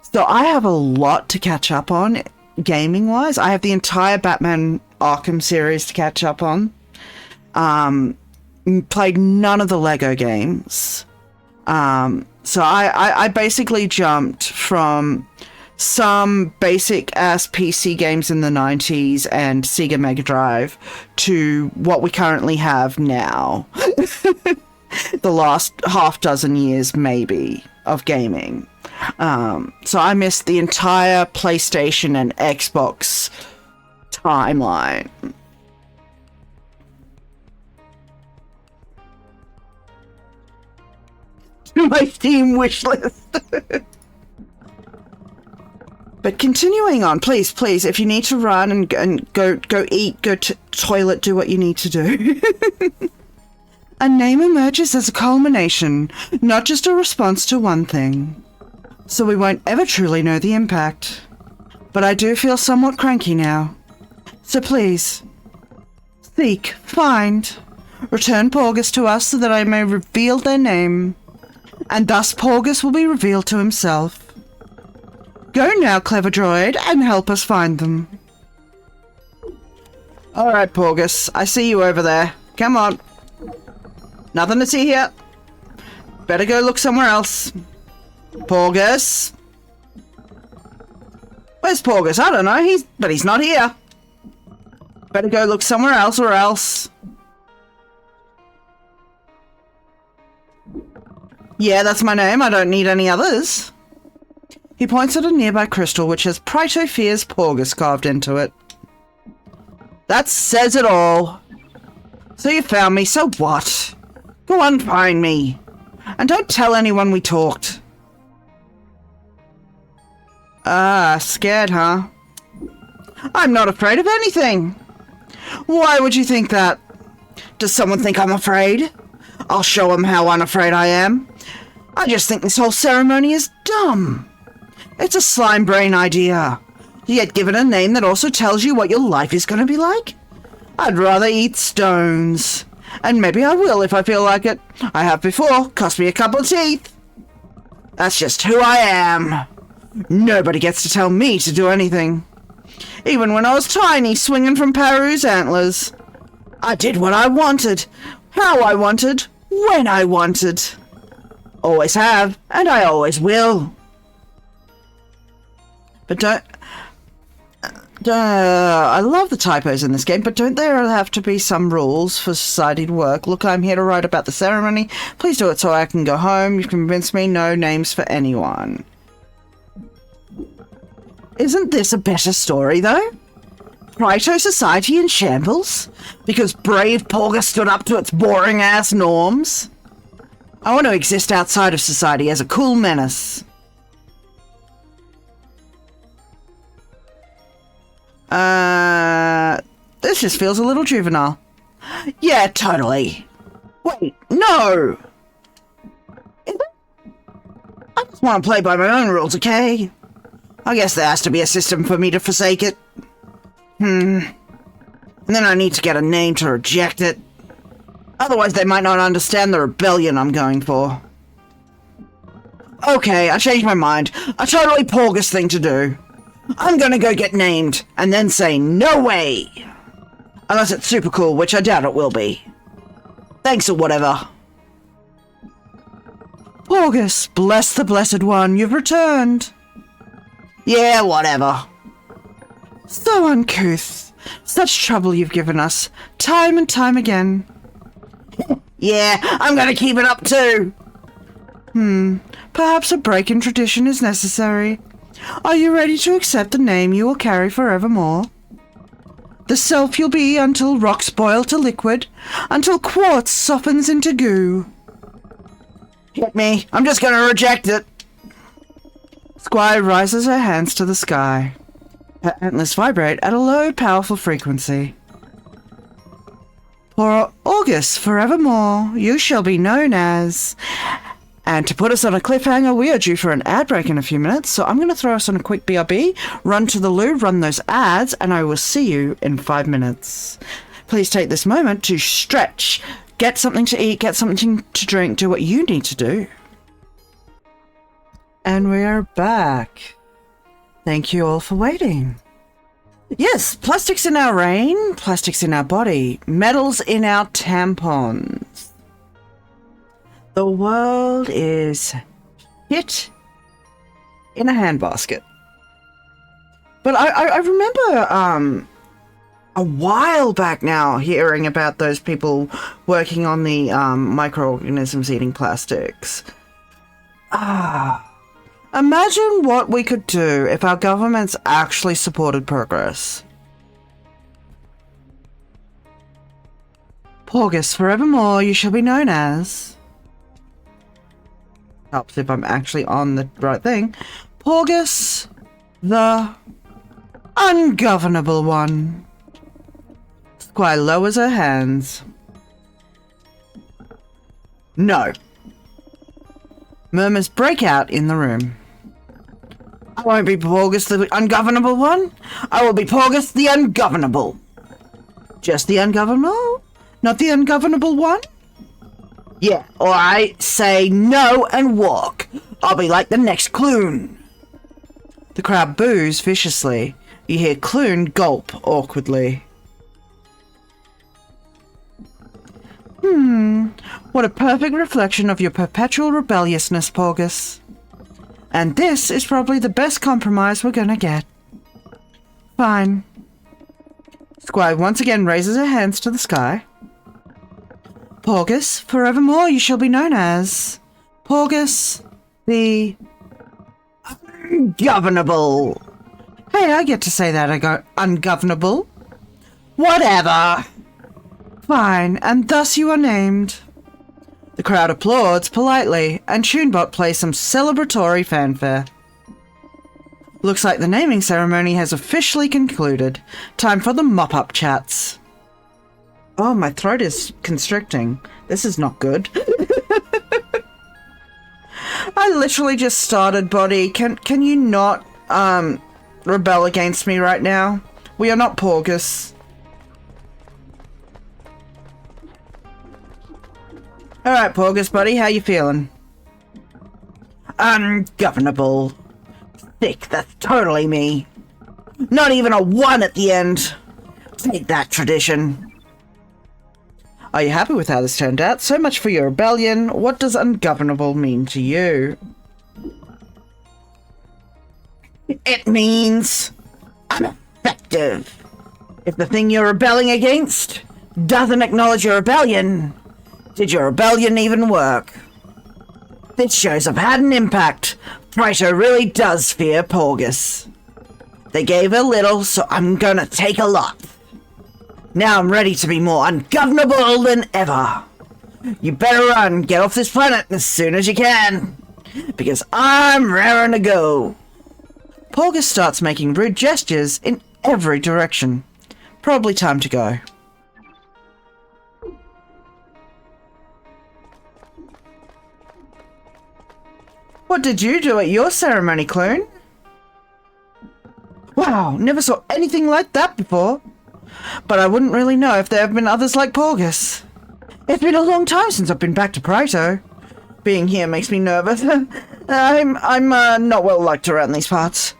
So I have a lot to catch up on gaming wise. I have the entire Batman Arkham series to catch up on. Played none of the Lego games. So I basically jumped from some basic ass PC games in the 90s and Sega Mega Drive to what we currently have now. The last half dozen years, maybe, of gaming. So I missed the entire PlayStation and Xbox timeline. To my Steam wish list. But continuing on, please, if you need to run and go eat, go to toilet, do what you need to do. A name emerges as a culmination, not just a response to one thing. So we won't ever truly know the impact. But I do feel somewhat cranky now. So please, seek, find, return Porgus to us so that I may reveal their name. And thus Porgus will be revealed to himself. Go now, clever droid, and help us find them. Alright, Porgus, I see you over there. Come on. Nothing to see here. Better go look somewhere else. Porgus? Where's Porgus? I don't know, but he's not here. Better go look somewhere else or else. Yeah, that's my name. I don't need any others. He points at a nearby crystal which has Pryto Fear's Porgus carved into it. That says it all. So you found me, so what? Go on, find me. And don't tell anyone we talked. Ah, scared, huh? I'm not afraid of anything. Why would you think that? Does someone think I'm afraid? I'll show them how unafraid I am. I just think this whole ceremony is dumb. It's a slime brain idea. You get given a name that also tells you what your life is going to be like? I'd rather eat stones. And maybe I will if I feel like it. I have before. Cost me a couple of teeth. That's just who I am. Nobody gets to tell me to do anything. Even when I was tiny, swinging from Paru's antlers. I did what I wanted. How I wanted. When I wanted. Always have, and I always will. But I love the typos in this game, but don't there have to be some rules for society to work? Look, I'm here to write about the ceremony. Please do it so I can go home. You've convinced me, no names for anyone. Isn't this a better story, though? Pryto society in shambles? Because brave Porgus stood up to its boring-ass norms? I want to exist outside of society as a cool menace. This just feels a little juvenile. Yeah, totally. Wait, no! Is it? I just want to play by my own rules, okay? I guess there has to be a system for me to forsake it. And then I need to get a name to reject it. Otherwise they might not understand the rebellion I'm going for. Okay, I changed my mind. A totally Porgus thing to do. I'm gonna go get named, and then say no way! Unless it's super cool, which I doubt it will be. Thanks or whatever. Porgus, bless the Blessed One, you've returned. Yeah, whatever. So uncouth. Such trouble you've given us, time and time again. Yeah, I'm gonna keep it up too. Perhaps a break in tradition is necessary. Are you ready to accept the name you will carry forevermore? The self you'll be until rocks boil to liquid, until quartz softens into goo. Hit me. I'm just gonna reject it. Squire rises her hands to the sky. Her antlers vibrate at a low, powerful frequency. For August, forevermore, you shall be known as... And to put us on a cliffhanger, we are due for an ad break in a few minutes, so I'm going to throw us on a quick BRB, run to the loo, run those ads, and I will see you in 5 minutes. Please take this moment to stretch, get something to eat, get something to drink, do what you need to do. And we are back. Thank you all for waiting. Yes, plastics in our rain, plastics in our body, metals in our tampons. The world is hit in a handbasket. But I remember a while back now hearing about those people working on the microorganisms eating plastics. Imagine what we could do if our governments actually supported progress. Porgus, forevermore you shall be known as... Helps if I'm actually on the right thing. Porgus, the ungovernable one. Squire lowers her hands. No. Murmurs break out in the room. I won't be Porgus the ungovernable one. I will be Porgus the ungovernable. Just the ungovernable? Not the ungovernable one? Yeah, alright, say no and walk. I'll be like the next Clune. The crowd boos viciously. You hear Clune gulp awkwardly. What a perfect reflection of your perpetual rebelliousness, Porgus. And this is probably the best compromise we're gonna get. Fine. Squire once again raises her hands to the sky. Porgus, forevermore you shall be known as... Porgus, the... ungovernable. Hey, I get to say that, I go ungovernable. Whatever. Fine, and thus you are named. The crowd applauds politely, and Tunebot plays some celebratory fanfare. Looks like the naming ceremony has officially concluded. Time for the mop-up chats. Oh, my throat is constricting. This is not good. I literally just started, Body. Can you not, rebel against me right now? We are not Porgus. Alright, Porgus, buddy, how you feeling? Ungovernable. Thick, that's totally me. Not even a 1 at the end. Take that, tradition. Are you happy with how this turned out? So much for your rebellion. What does ungovernable mean to you? It means ineffective. If the thing you're rebelling against doesn't acknowledge your rebellion, did your rebellion even work? This shows I've had an impact. Praetor really does fear Porgus. They gave a little, so I'm gonna take a lot. Now I'm ready to be more ungovernable than ever. You better run, get off this planet as soon as you can, because I'm raring to go. Porgus starts making rude gestures in every direction. Probably time to go. What did you do at your ceremony, Clune? Wow, never saw anything like that before. But I wouldn't really know if there have been others like Porgus. It's been a long time since I've been back to Praetor. Being here makes me nervous. I'm not well liked around these parts.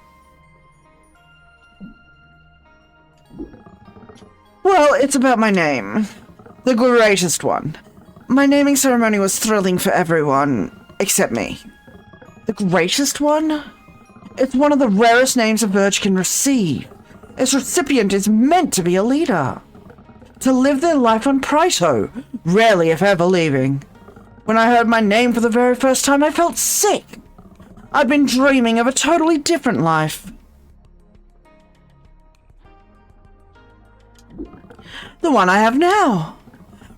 Well, it's about my name. The greatest one. My naming ceremony was thrilling for everyone, except me. The greatest one? It's one of the rarest names a Verge can receive. Its recipient is meant to be a leader. to live their life on Pryto, rarely if ever leaving. When I heard my name for the very first time, I felt sick. I'd been dreaming of a totally different life. The one I have now.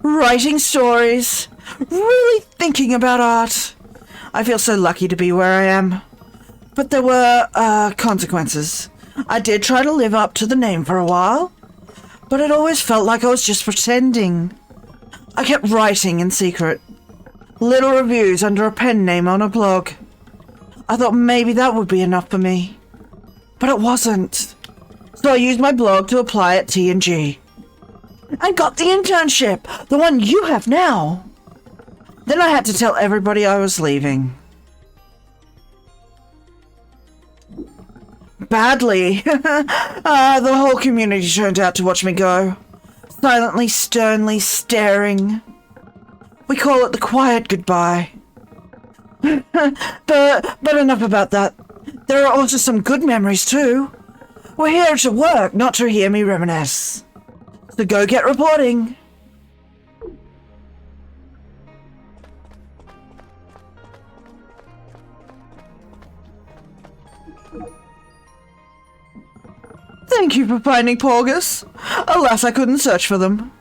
Writing stories. Really thinking about art. I feel so lucky to be where I am. But there were, consequences. I did try to live up to the name for a while, but it always felt like I was just pretending. I kept writing in secret. Little reviews under a pen name on a blog. I thought maybe that would be enough for me. But it wasn't. So I used my blog to apply at T&G. And got the internship, the one you have now. Then I had to tell everybody I was leaving. Badly. The whole community turned out to watch me go. Silently, sternly staring. We call it the quiet goodbye. But enough about that. There are also some good memories too. We're here to work, not to hear me reminisce. So go get reporting. Thank you for finding Porgus. Alas, I couldn't search for them.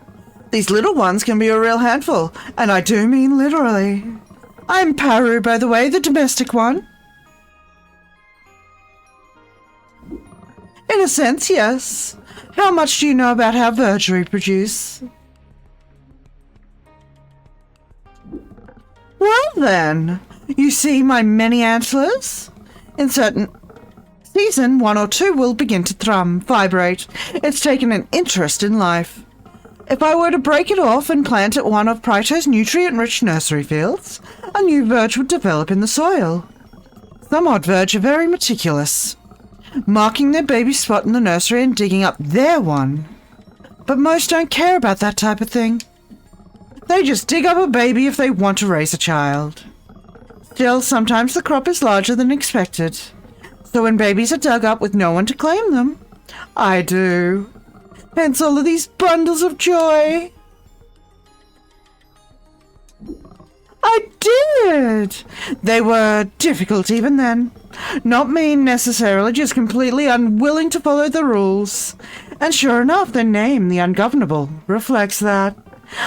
These little ones can be a real handful, and I do mean literally. I'm Paru, by the way, the domestic one. In a sense, yes. How much do you know about how Verge reproduce? Well then, you see my many antlers? In certain season, 1 or 2 will begin to thrum, vibrate. It's taken an interest in life. If I were to break it off and plant it one of Pryto's nutrient-rich nursery fields, a new verge would develop in the soil. Some odd verge are very meticulous, marking their baby spot in the nursery and digging up their one. But most don't care about that type of thing. They just dig up a baby if they want to raise a child. Still, sometimes the crop is larger than expected. So when babies are dug up with no one to claim them, I do. Hence all of these bundles of joy. I did! They were difficult even then. Not mean necessarily, just completely unwilling to follow the rules. And sure enough, their name, the Ungovernable, reflects that.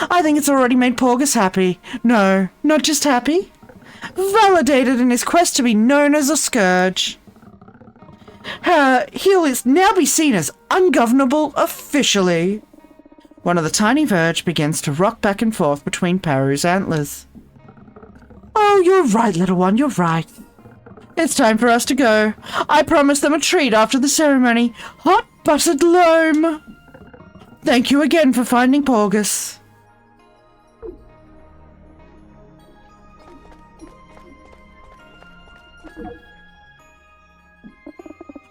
I think it's already made Porgus happy. No, not just happy. Validated in his quest to be known as a scourge. He'll now be seen as ungovernable officially. One of the tiny verge begins to rock back and forth between Paru's antlers. Oh, you're right, little one, you're right. It's time for us to go. I promised them a treat after the ceremony. Hot buttered loam. Thank you again for finding Porgus.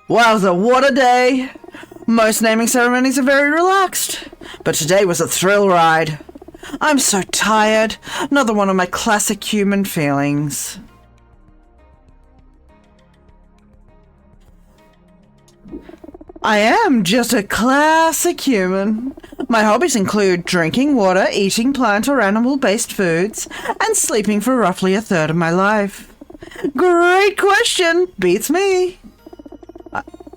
Wowza, what a day! Most naming ceremonies are very relaxed, but today was a thrill ride. I'm so tired. Another one of my classic human feelings. I am just a classic human. My hobbies include drinking water, eating plant or animal-based foods, and sleeping for roughly a third of my life. Great question! Beats me.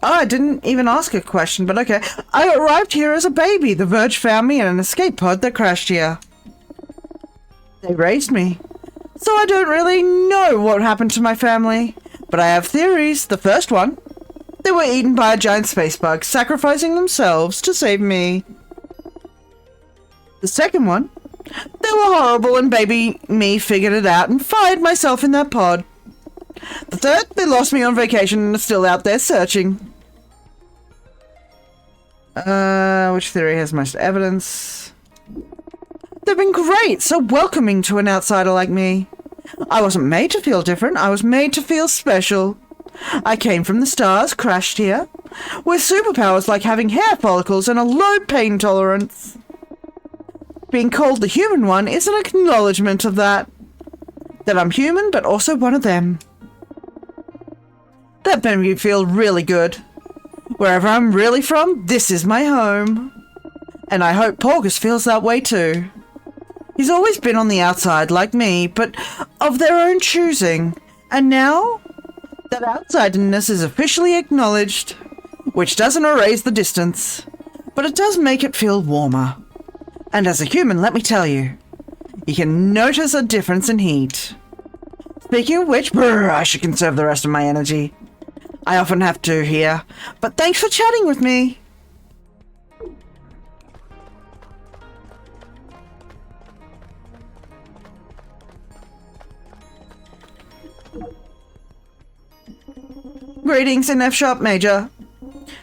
I didn't even ask a question, but okay. I arrived here as a baby. The Verge found me in an escape pod that crashed here. They raised me. So I don't really know what happened to my family. But I have theories. The first one, they were eaten by a giant space bug, sacrificing themselves to save me. The second one, they were horrible and baby me figured it out and fired myself in that pod. The third, they lost me on vacation and are still out there searching. Which theory has most evidence? They've been great, so welcoming to an outsider like me. I wasn't made to feel different, I was made to feel special. I came from the stars, crashed here, with superpowers like having hair follicles and a low pain tolerance. Being called the human one is an acknowledgement of that. That I'm human, but also one of them. That made me feel really good. Wherever I'm really from, this is my home. And I hope Porgus feels that way too. He's always been on the outside like me, but of their own choosing. And now that outsiderness is officially acknowledged, which doesn't erase the distance, but it does make it feel warmer. And as a human, let me tell you, you can notice a difference in heat. Speaking of which, I should conserve the rest of my energy. I often have to here, but thanks for chatting with me. Greetings in F-sharp major.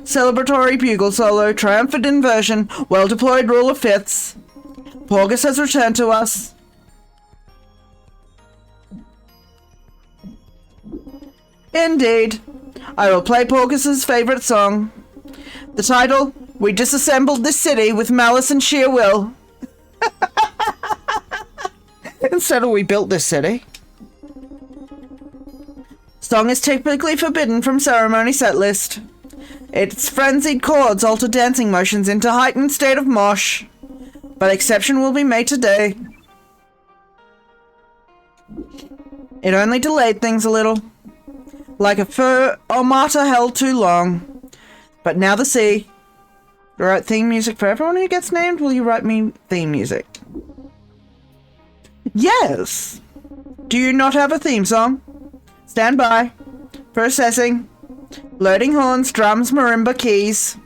Celebratory bugle solo, triumphant inversion, well-deployed rule of fifths. Porgus has returned to us. Indeed. I will play Porgus's favorite song. The title, We Disassembled This City with Malice and Sheer Will. Instead of We Built This City. Song is typically forbidden from ceremony setlist. Its frenzied chords alter dancing motions into heightened state of mosh. But exception will be made today. It only delayed things a little. Like a fur or martyr held too long. But now the sea. Write theme music for everyone who gets named? Will you write me theme music? Yes! Do you not have a theme song? Stand by. Processing. Loading horns, drums, marimba, keys.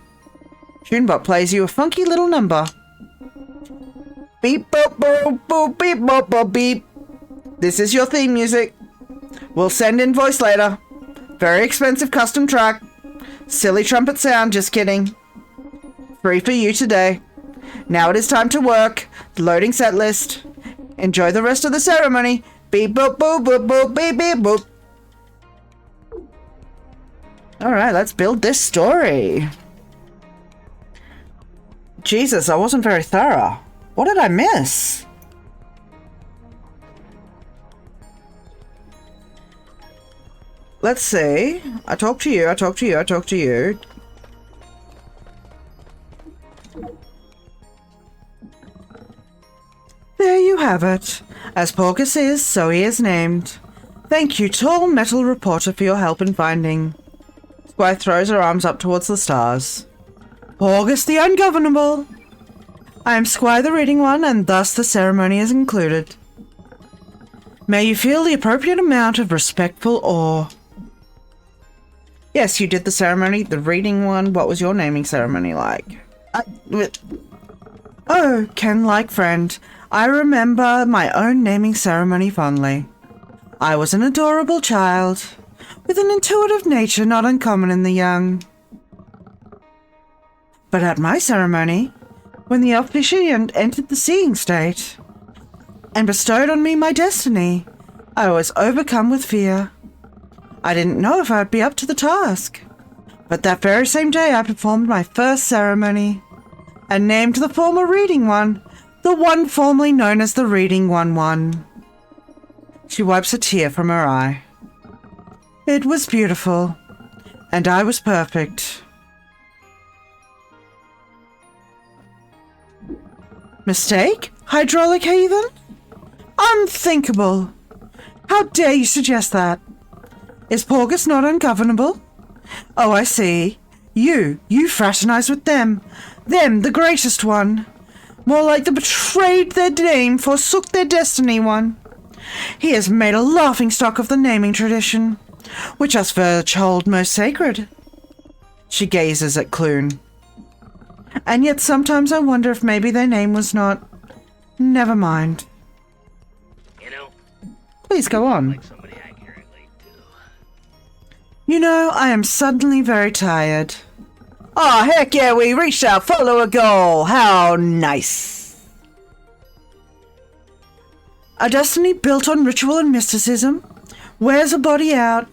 TuneBot plays you a funky little number. Beep boop boop boop beep boop boop beep. This is your theme music. We'll send in voice later. Very expensive custom track. Silly trumpet sound, just kidding. Free for you today. Now it is time to work. Loading set list. Enjoy the rest of the ceremony. Beep boop boop boop boop beep beep boop. Alright, let's build this story. Jesus, I wasn't very thorough. What did I miss? Let's see. I talk to you, I talk to you, I talk to you. There you have it. As Porgus is, so he is named. Thank you, tall metal reporter, for your help in finding. Squire throws her arms up towards the stars. Porgus the Ungovernable! I am Squire the Reading One, and thus the ceremony is concluded. May you feel the appropriate amount of respectful awe. Yes, you did the ceremony, the Reading One. What was your naming ceremony like? Oh, Ken-like friend, I remember my own naming ceremony fondly. I was an adorable child, with an intuitive nature not uncommon in the young. But at my ceremony, when the officiant entered the seeing state, and bestowed on me my destiny, I was overcome with fear. I didn't know if I would be up to the task. But that very same day I performed my first ceremony, and named the former Reading One, the one formerly known as the Reading One. She wipes a tear from her eye. It was beautiful, and I was perfect. Mistake? Hydraulic heathen? Unthinkable! How dare you suggest that? Is Porgus not ungovernable? Oh, I see. You fraternize with them. Them, the greatest one. More like the betrayed their name, forsook their destiny one. He has made a laughingstock of the naming tradition, which us Verge hold most sacred. She gazes at Clune. And yet sometimes I wonder if maybe their name was not... Never mind. You know, Please go on. like somebody I can relate to. You know, I am suddenly very tired. Aw, heck yeah, we reached our follower goal. How nice. A destiny built on ritual and mysticism. Wears a body out.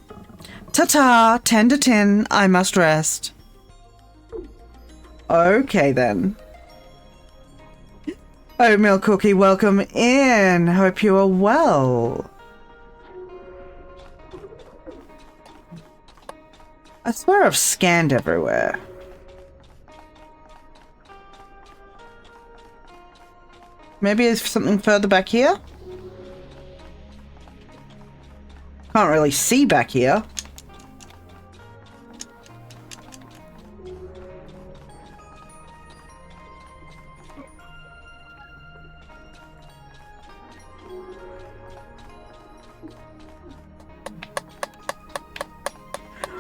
Ta-ta, 10 to 10, I must rest. Okay then. Oatmeal Cookie, welcome in. Hope you are well. I swear I've scanned everywhere. Maybe there's something further back here? Can't really see back here.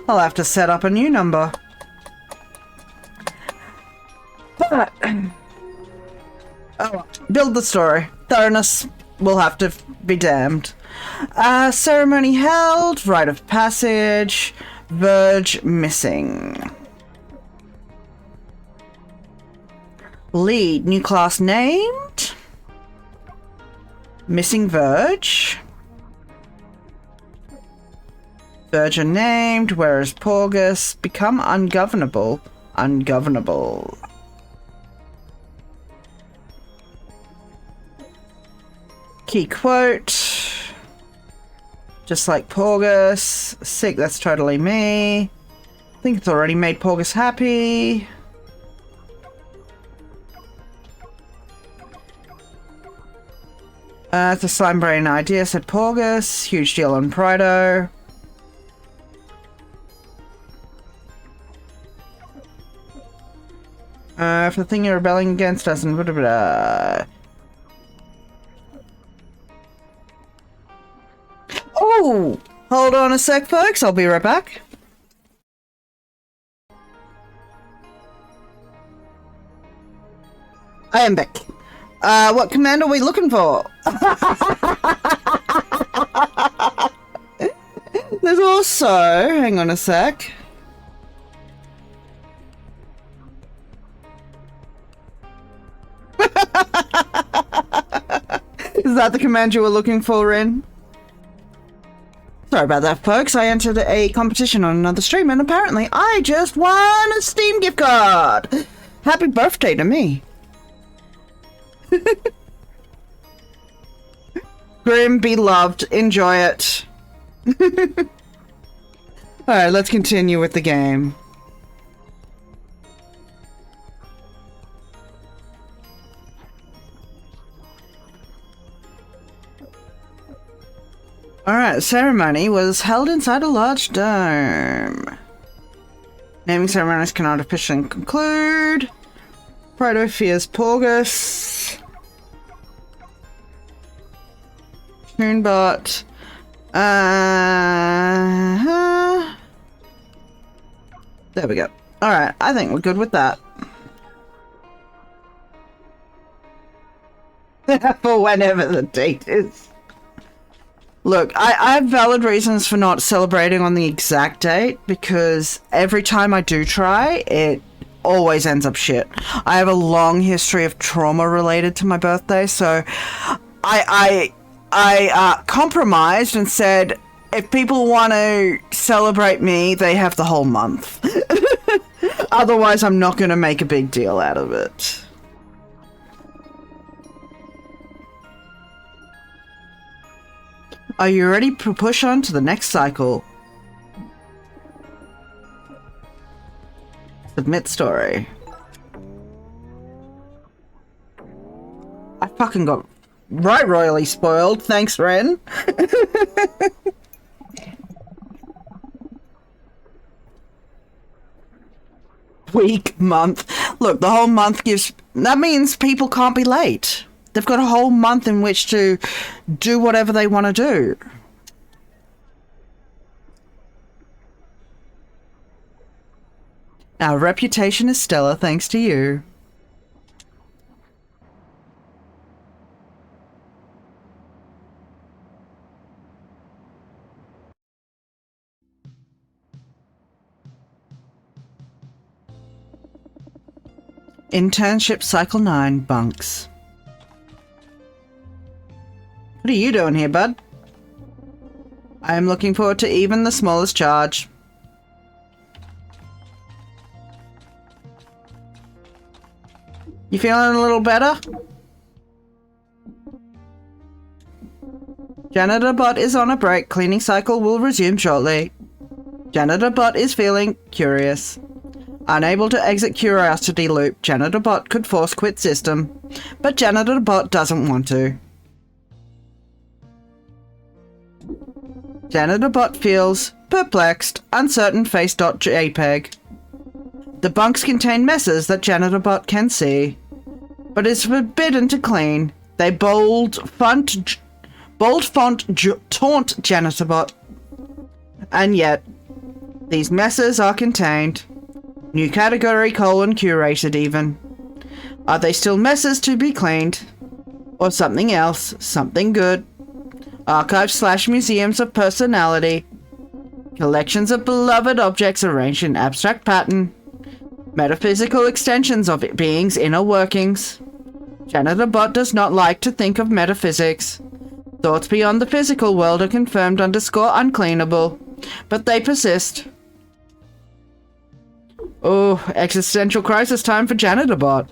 I'll have to set up a new number. But... oh, build the story. Thoroughness will have to be damned. Ceremony held, rite of passage, verge missing. Lead, new class named. Missing verge. Verge named, where is Porgus? Become ungovernable. Ungovernable. Key quote. Just like Porgus. Sick, that's totally me. I think it's already made Porgus happy. It's a slime brain idea, said Porgus. Huge deal on Prido. If the thing you're rebelling against doesn't... blah, blah, blah. Oh! Hold on a sec, folks. I'll be right back. I am back. What command are we looking for? There's also... hang on a sec. Is that the command you were looking for, Ren? Sorry about that, folks. I entered a competition on another stream and apparently I just won a Steam gift card! Happy birthday to me. Grim, be loved. Enjoy it. Alright, let's continue with the game. Alright, ceremony was held inside a large dome. Naming ceremonies cannot officially conclude. Prido fears Porgus. Moonbot. There we go. Alright, I think we're good with that. For whenever the date is. Look, I have valid reasons for not celebrating on the exact date, because every time I do try, it always ends up shit. I have a long history of trauma related to my birthday, so I compromised and said, if people want to celebrate me, they have the whole month. Otherwise, I'm not going to make a big deal out of it. Are you ready to push on to the next cycle? Submit story. I fucking got right royally spoiled. Thanks, Ren. Week, month. Look, the whole month gives... that means people can't be late. They've got a whole month in which to do whatever they want to do. Our reputation is stellar thanks to you. Internship Cycle 9, Bunks. What are you doing here, bud? I am looking forward to even the smallest charge. You feeling a little better? Janitor Bot is on a break. Cleaning cycle will resume shortly. Janitor Bot is feeling curious. Unable to exit Curiosity Loop, JanitorBot could force quit system, but JanitorBot doesn't want to. JanitorBot feels perplexed, uncertain face.jpg. The bunks contain messes that JanitorBot can see, but is forbidden to clean. They bold font taunt JanitorBot, and yet these messes are contained. New category : curated even. Are they still messes to be cleaned? Or something else, something good? Archives/museums of personality. Collections of beloved objects arranged in abstract pattern. Metaphysical extensions of beings' inner workings. JanitorBot does not like to think of metaphysics. Thoughts beyond the physical world are confirmed _uncleanable, but they persist. Oh, existential crisis time for JanitorBot.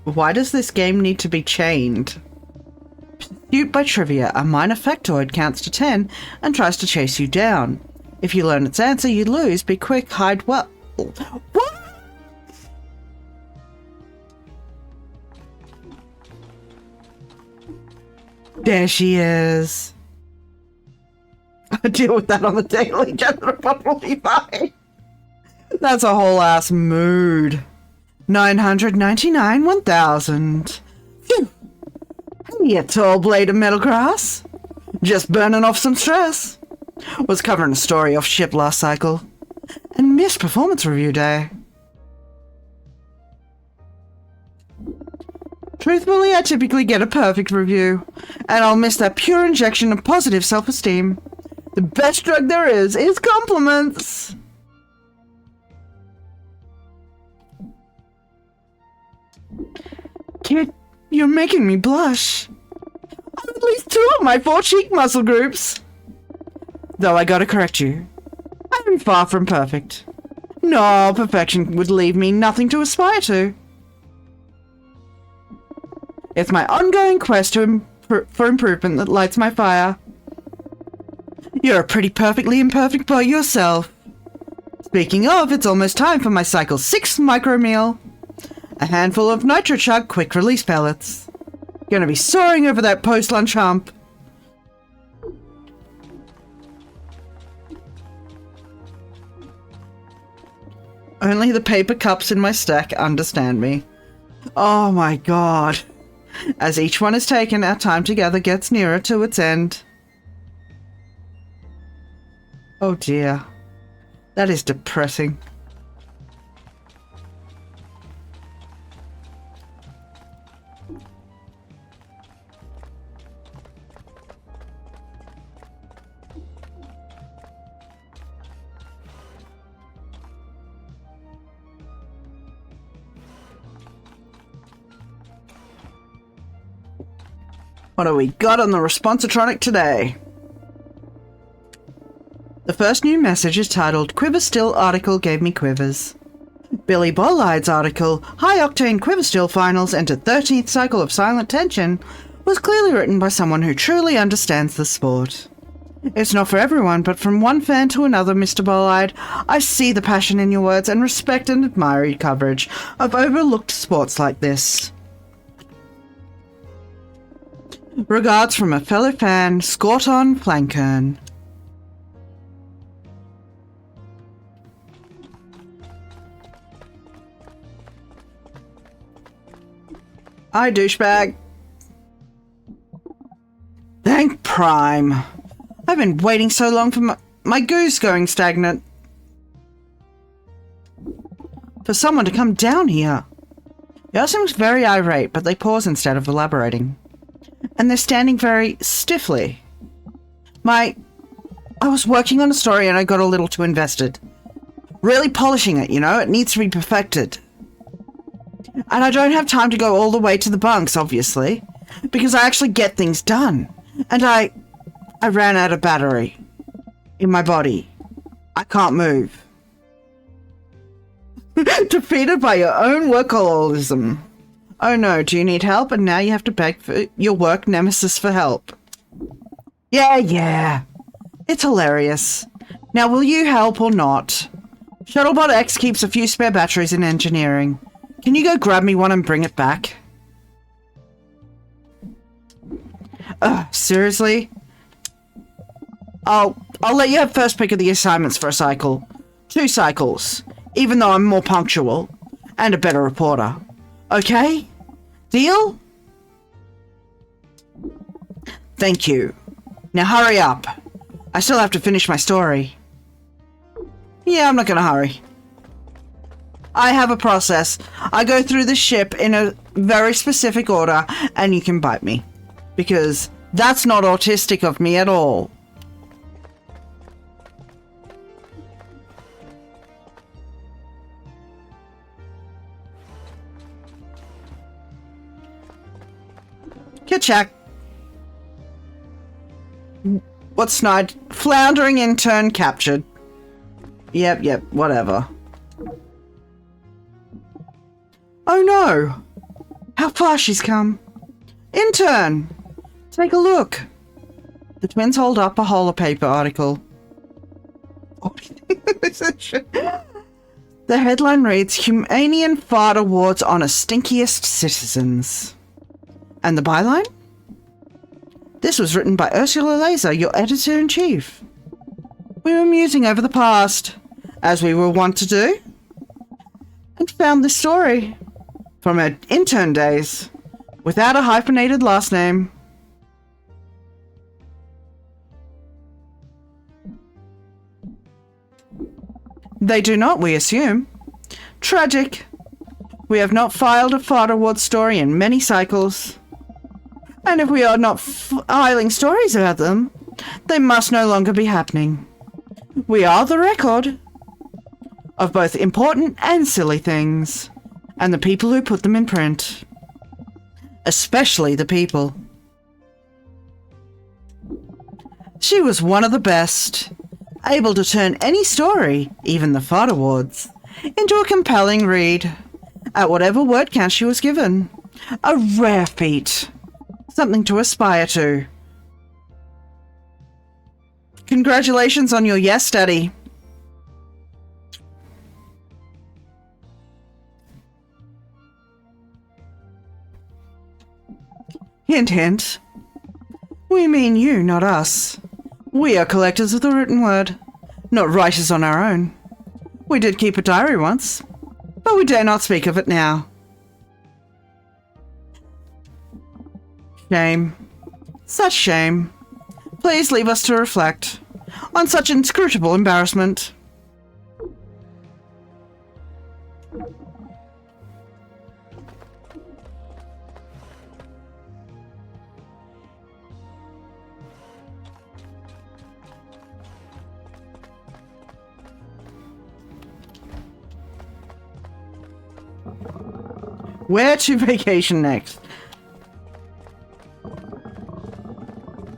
Why does this game need to be chained? Pursued by Trivia, a minor factoid counts to 10 and tries to chase you down. If you learn its answer, you lose. Be quick, hide well. What? There she is. I deal with that on the daily. JanitorBot will be fine. That's a whole ass mood. 999 1000. Phew. Hey, you tall blade of metal grass. Just burning off some stress. Was covering a story off ship last cycle. And missed performance review day. Truthfully, I typically get a perfect review. And I'll miss that pure injection of positive self-esteem. The best drug there is compliments. Kid, you're making me blush. At least 2 of my 4 cheek muscle groups. Though I gotta correct you. I'm far from perfect. No, perfection would leave me nothing to aspire to. It's my ongoing quest for improvement that lights my fire. You're a pretty perfectly imperfect boy yourself. Speaking of, it's almost time for my cycle 6 micro meal. A handful of NitroChug quick release pellets. Gonna be soaring over that post-lunch hump. Only the paper cups in my stack understand me. Oh my god. As each one is taken, our time together gets nearer to its end. Oh dear. That is depressing. What do we got on the Responsitronic today? The first new message is titled, Quiver Still article gave me quivers. Billy Bollide's article, High Octane Quiver Still Finals enter 13th cycle of Silent Tension, was clearly written by someone who truly understands the sport. It's not for everyone, but from one fan to another, Mr. Bollide, I see the passion in your words and respect and admire your coverage of overlooked sports like this. Regards from a fellow fan, Scorton Flankern. Hi, douchebag. Thank Prime. I've been waiting so long for my goose going stagnant. For someone to come down here. Yours seems very irate, but they pause instead of elaborating. And they're standing very stiffly. I was working on a story and I got a little too invested. Really polishing it, you know? It needs to be perfected. And I don't have time to go all the way to the bunks, obviously. Because I actually get things done. And I ran out of battery. In my body. I can't move. Defeated by your own workaholism. Oh no, do you need help? And now you have to beg for your work nemesis for help. Yeah. It's hilarious. Now will you help or not? Shuttlebot X keeps a few spare batteries in engineering. Can you go grab me one and bring it back? Seriously? I'll let you have first pick of the assignments for a cycle. 2 cycles. Even though I'm more punctual. And a better reporter. Okay? Deal? Thank you. Now hurry up. I still have to finish my story. Yeah, I'm not gonna hurry. I have a process. I go through the ship in a very specific order, and you can bite me. Because that's not autistic of me at all. Kitchak. What's snide? Floundering intern captured. Yep, whatever. Oh no! How far she's come. Intern! Take a look. The twins hold up a holopaper article. The headline reads, Humanian Fart Awards Honor Stinkiest Citizens. And the byline? This was written by Ursula Laser, your editor-in-chief. We were musing over the past, as we were wont to do, and found this story from our intern days, without a hyphenated last name. They do not, we assume. Tragic. We have not filed a fart award story in many cycles. And if we are not filing stories about them, they must no longer be happening. We are the record of both important and silly things, and the people who put them in print. Especially the people. She was one of the best, able to turn any story, even the fart awards, into a compelling read, at whatever word count she was given. A rare feat. Something to aspire to. Congratulations on your yes, Daddy. Hint, hint. We mean you, not us. We are collectors of the written word, not writers on our own. We did keep a diary once, but we dare not speak of it now. Shame. Such shame. Please leave us to reflect on such inscrutable embarrassment. Where to vacation next?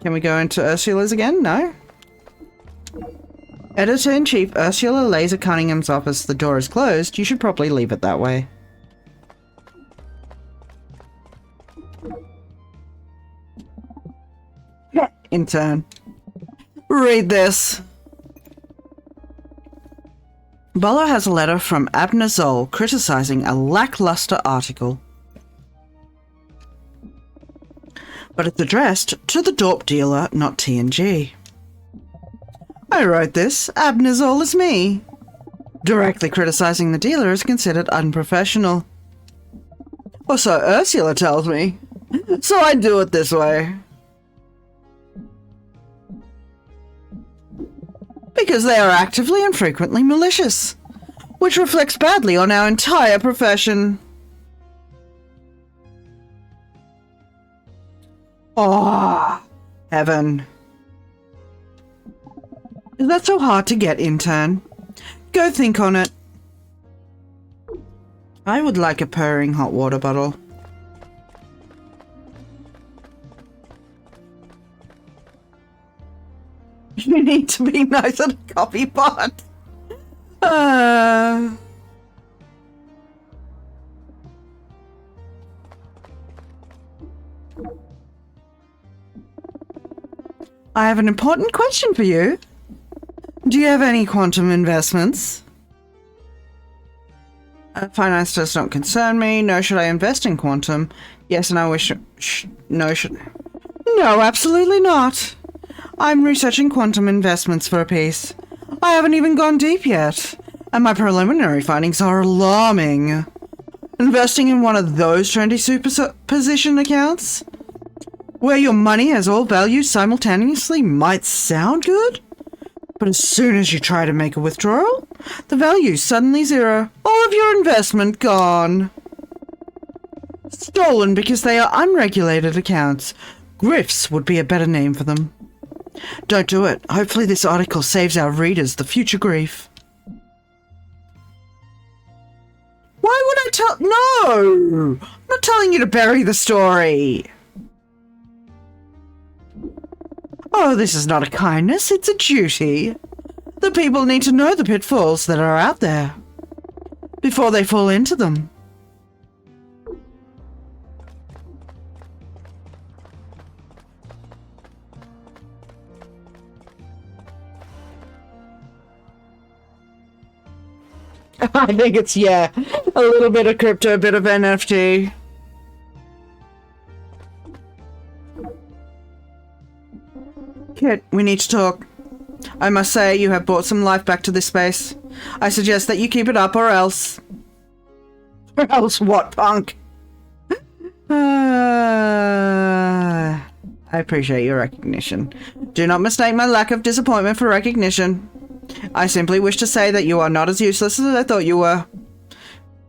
Can we go into Ursula's again? No? Editor-in-Chief Ursula Laser Cunningham's office. The door is closed. You should probably leave it that way. Intern. Read this. Bolo has a letter from Abner Zoll criticizing a lackluster article. But it's addressed to the Dorp dealer, not TNG. I wrote this. Abner Zoll is me. Directly criticizing the dealer is considered unprofessional. Or so Ursula tells me. So I do it this way. Because they are actively and frequently malicious, which reflects badly on our entire profession. Oh, heaven. Is that so hard to get, intern? Go think on it. I would like a purring hot water bottle. You need to be nice at a coffee pot. I have an important question for you. Do you have any quantum investments? Finance does not concern me. No, should I invest in quantum? Yes, and I wish... no, should... No, absolutely not. I'm researching quantum investments for a piece. I haven't even gone deep yet, and my preliminary findings are alarming. Investing in one of those trendy superposition accounts, where your money has all values simultaneously, might sound good, but as soon as you try to make a withdrawal, the value's suddenly zero. All of your investment gone. Stolen because they are unregulated accounts. Grifts would be a better name for them. Don't do it. Hopefully this article saves our readers the future grief. Why would I tell... No! I'm not telling you to bury the story. Oh, this is not a kindness, it's a duty. The people need to know the pitfalls that are out there before they fall into them. I think it's, yeah, a little bit of crypto, a bit of NFT. Kit, we need to talk. I must say, you have brought some life back to this space. I suggest that you keep it up, or else... Or else what, punk? I appreciate your recognition. Do not mistake my lack of disappointment for recognition. I simply wish to say that you are not as useless as I thought you were.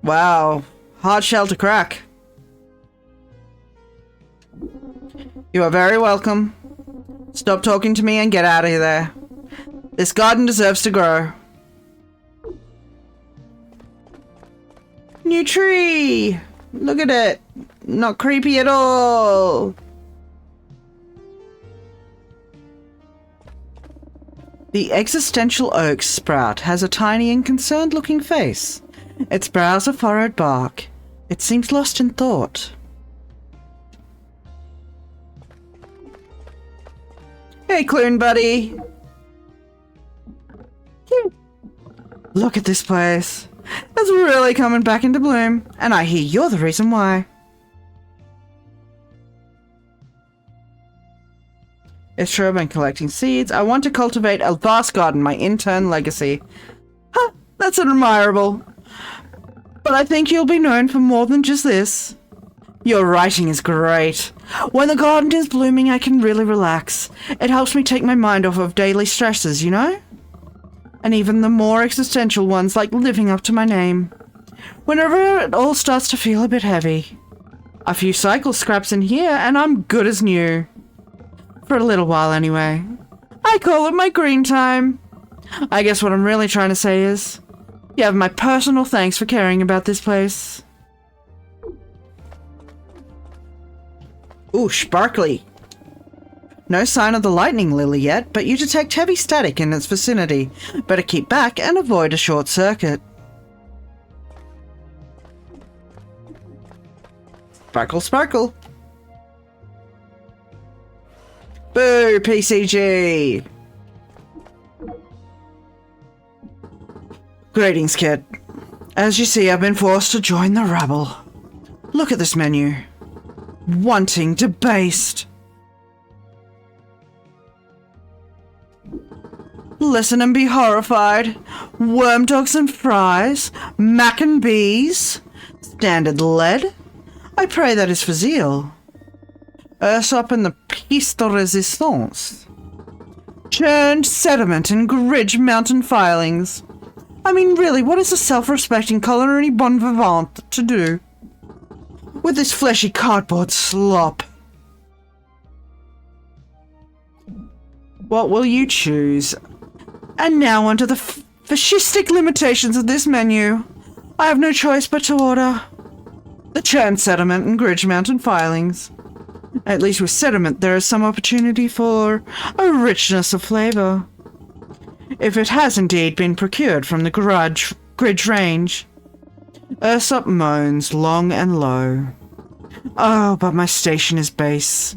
Wow, hard shell to crack. You are very welcome. Stop talking to me and get out of there. This garden deserves to grow. New tree! Look at it. Not creepy at all. The existential oak sprout has a tiny and concerned-looking face. Its brows are furrowed bark. It seems lost in thought. Hey, Clune buddy! Look at this place. It's really coming back into bloom, and I hear you're the reason why. It's true I've been collecting seeds. I want to cultivate a vast garden, my intern legacy. Huh, that's admirable. But I think you'll be known for more than just this. Your writing is great. When the garden is blooming, I can really relax. It helps me take my mind off of daily stresses, you know? And even the more existential ones, like living up to my name. Whenever it all starts to feel a bit heavy. A few cycle scraps in here, and I'm good as new. For a little while, anyway. I call it my green time. I guess what I'm really trying to say is, you have my personal thanks for caring about this place. Ooh, sparkly. No sign of the lightning lily yet, but you detect heavy static in its vicinity. Better keep back and avoid a short circuit. Sparkle, sparkle. Boo, PCG! Greetings, kid. As you see, I've been forced to join the rabble. Look at this menu. Wanting, debased. Listen and be horrified. Worm dogs and fries. Mac and bees. Standard lead. I pray that is for zeal. Ursop and the Piece de Resistance. Churned sediment and Gridge mountain filings. I mean, really, what is a self-respecting culinary bon vivant to do with this fleshy cardboard slop? What will you choose? And now onto the fascistic limitations of this menu. I have no choice but to order the churned sediment and Gridge mountain filings. At least with sediment, there is some opportunity for a richness of flavor. If it has indeed been procured from the Gridge range. Ursop moans long and low. Oh, but my station is base.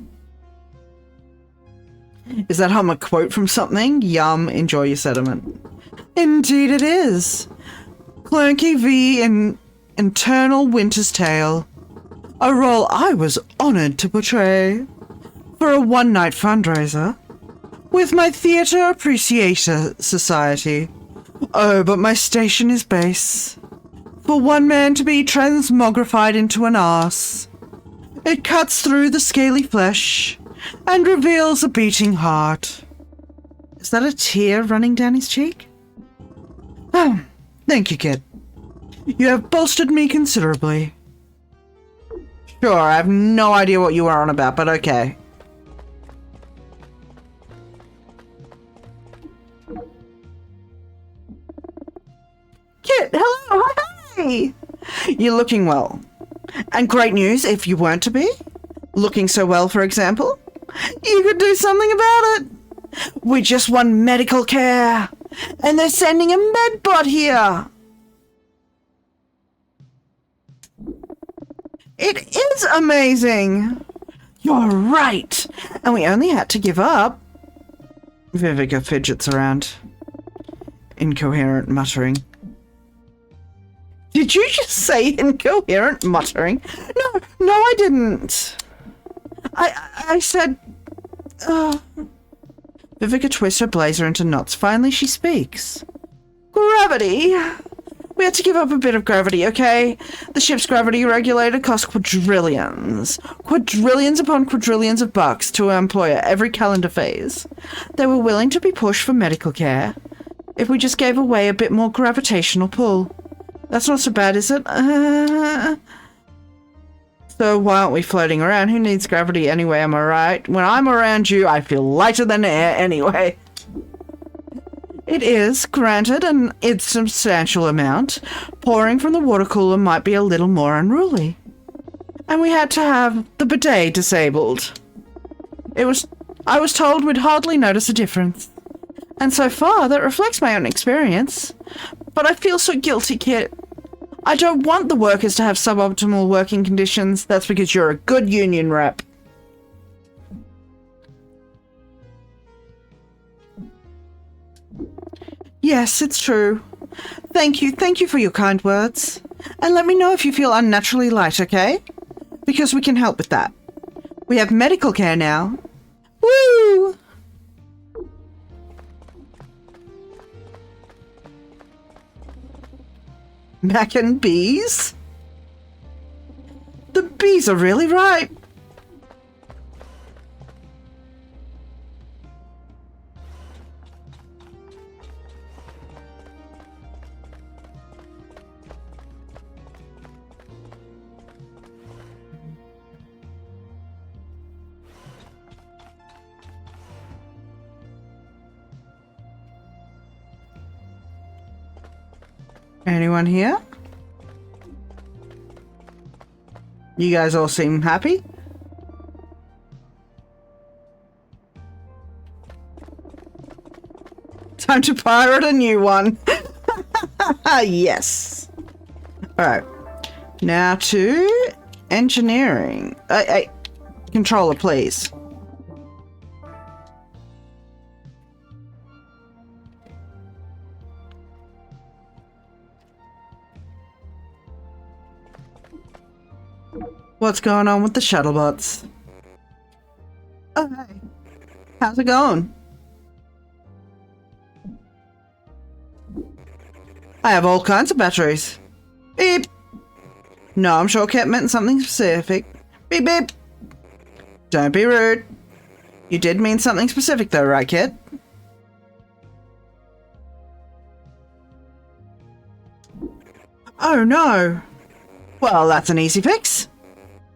Is that a quote from something? Yum, enjoy your sediment. Indeed it is. Clanky V in Eternal Winter's Tale. A role I was honoured to portray for a one-night fundraiser with my Theatre Appreciator Society. Oh, but my station is base. For one man to be transmogrified into an arse. It cuts through the scaly flesh and reveals a beating heart. Is that a tear running down his cheek? Oh, thank you, kid. You have bolstered me considerably. Sure, I have no idea what you are on about, but okay. Kit, hello, hi! You're looking well. And great news if you weren't to be. Looking so well, for example. You could do something about it. We just won medical care. And they're sending a medbot here. It is amazing. You're right. And we only had to give up. Vivica fidgets around. Incoherent muttering. Did you just say incoherent muttering? No, I didn't. I said... Vivica twists her blazer into knots. Finally, she speaks. Gravity. We had to give up a bit of gravity, okay? The ship's gravity regulator cost quadrillions. Quadrillions upon quadrillions of bucks to our employer every calendar phase. They were willing to be pushed for medical care if we just gave away a bit more gravitational pull. That's not so bad, is it? So why aren't we floating around? Who needs gravity anyway, am I right? When I'm around you, I feel lighter than air anyway. It is, granted, an insubstantial amount. Pouring from the water cooler might be a little more unruly. And we had to have the bidet disabled. I was told we'd hardly notice a difference. And so far, that reflects my own experience. But I feel so guilty, Kit. I don't want the workers to have suboptimal working conditions. That's because you're a good union rep. Yes, it's true. Thank you for your kind words. And let me know if you feel unnaturally light, okay? Because we can help with that. We have medical care now. Woo! Mac and bees? The bees are really ripe. Anyone here? You guys all seem happy? Time to pirate a new one. Yes. Alright. Now to engineering. Controller, please. What's going on with the shuttlebots? Oh, hey. How's it going? I have all kinds of batteries. Beep. No, I'm sure Kit meant something specific. Beep beep. Don't be rude. You did mean something specific though, right, Kit? Oh no. Well, that's an easy fix.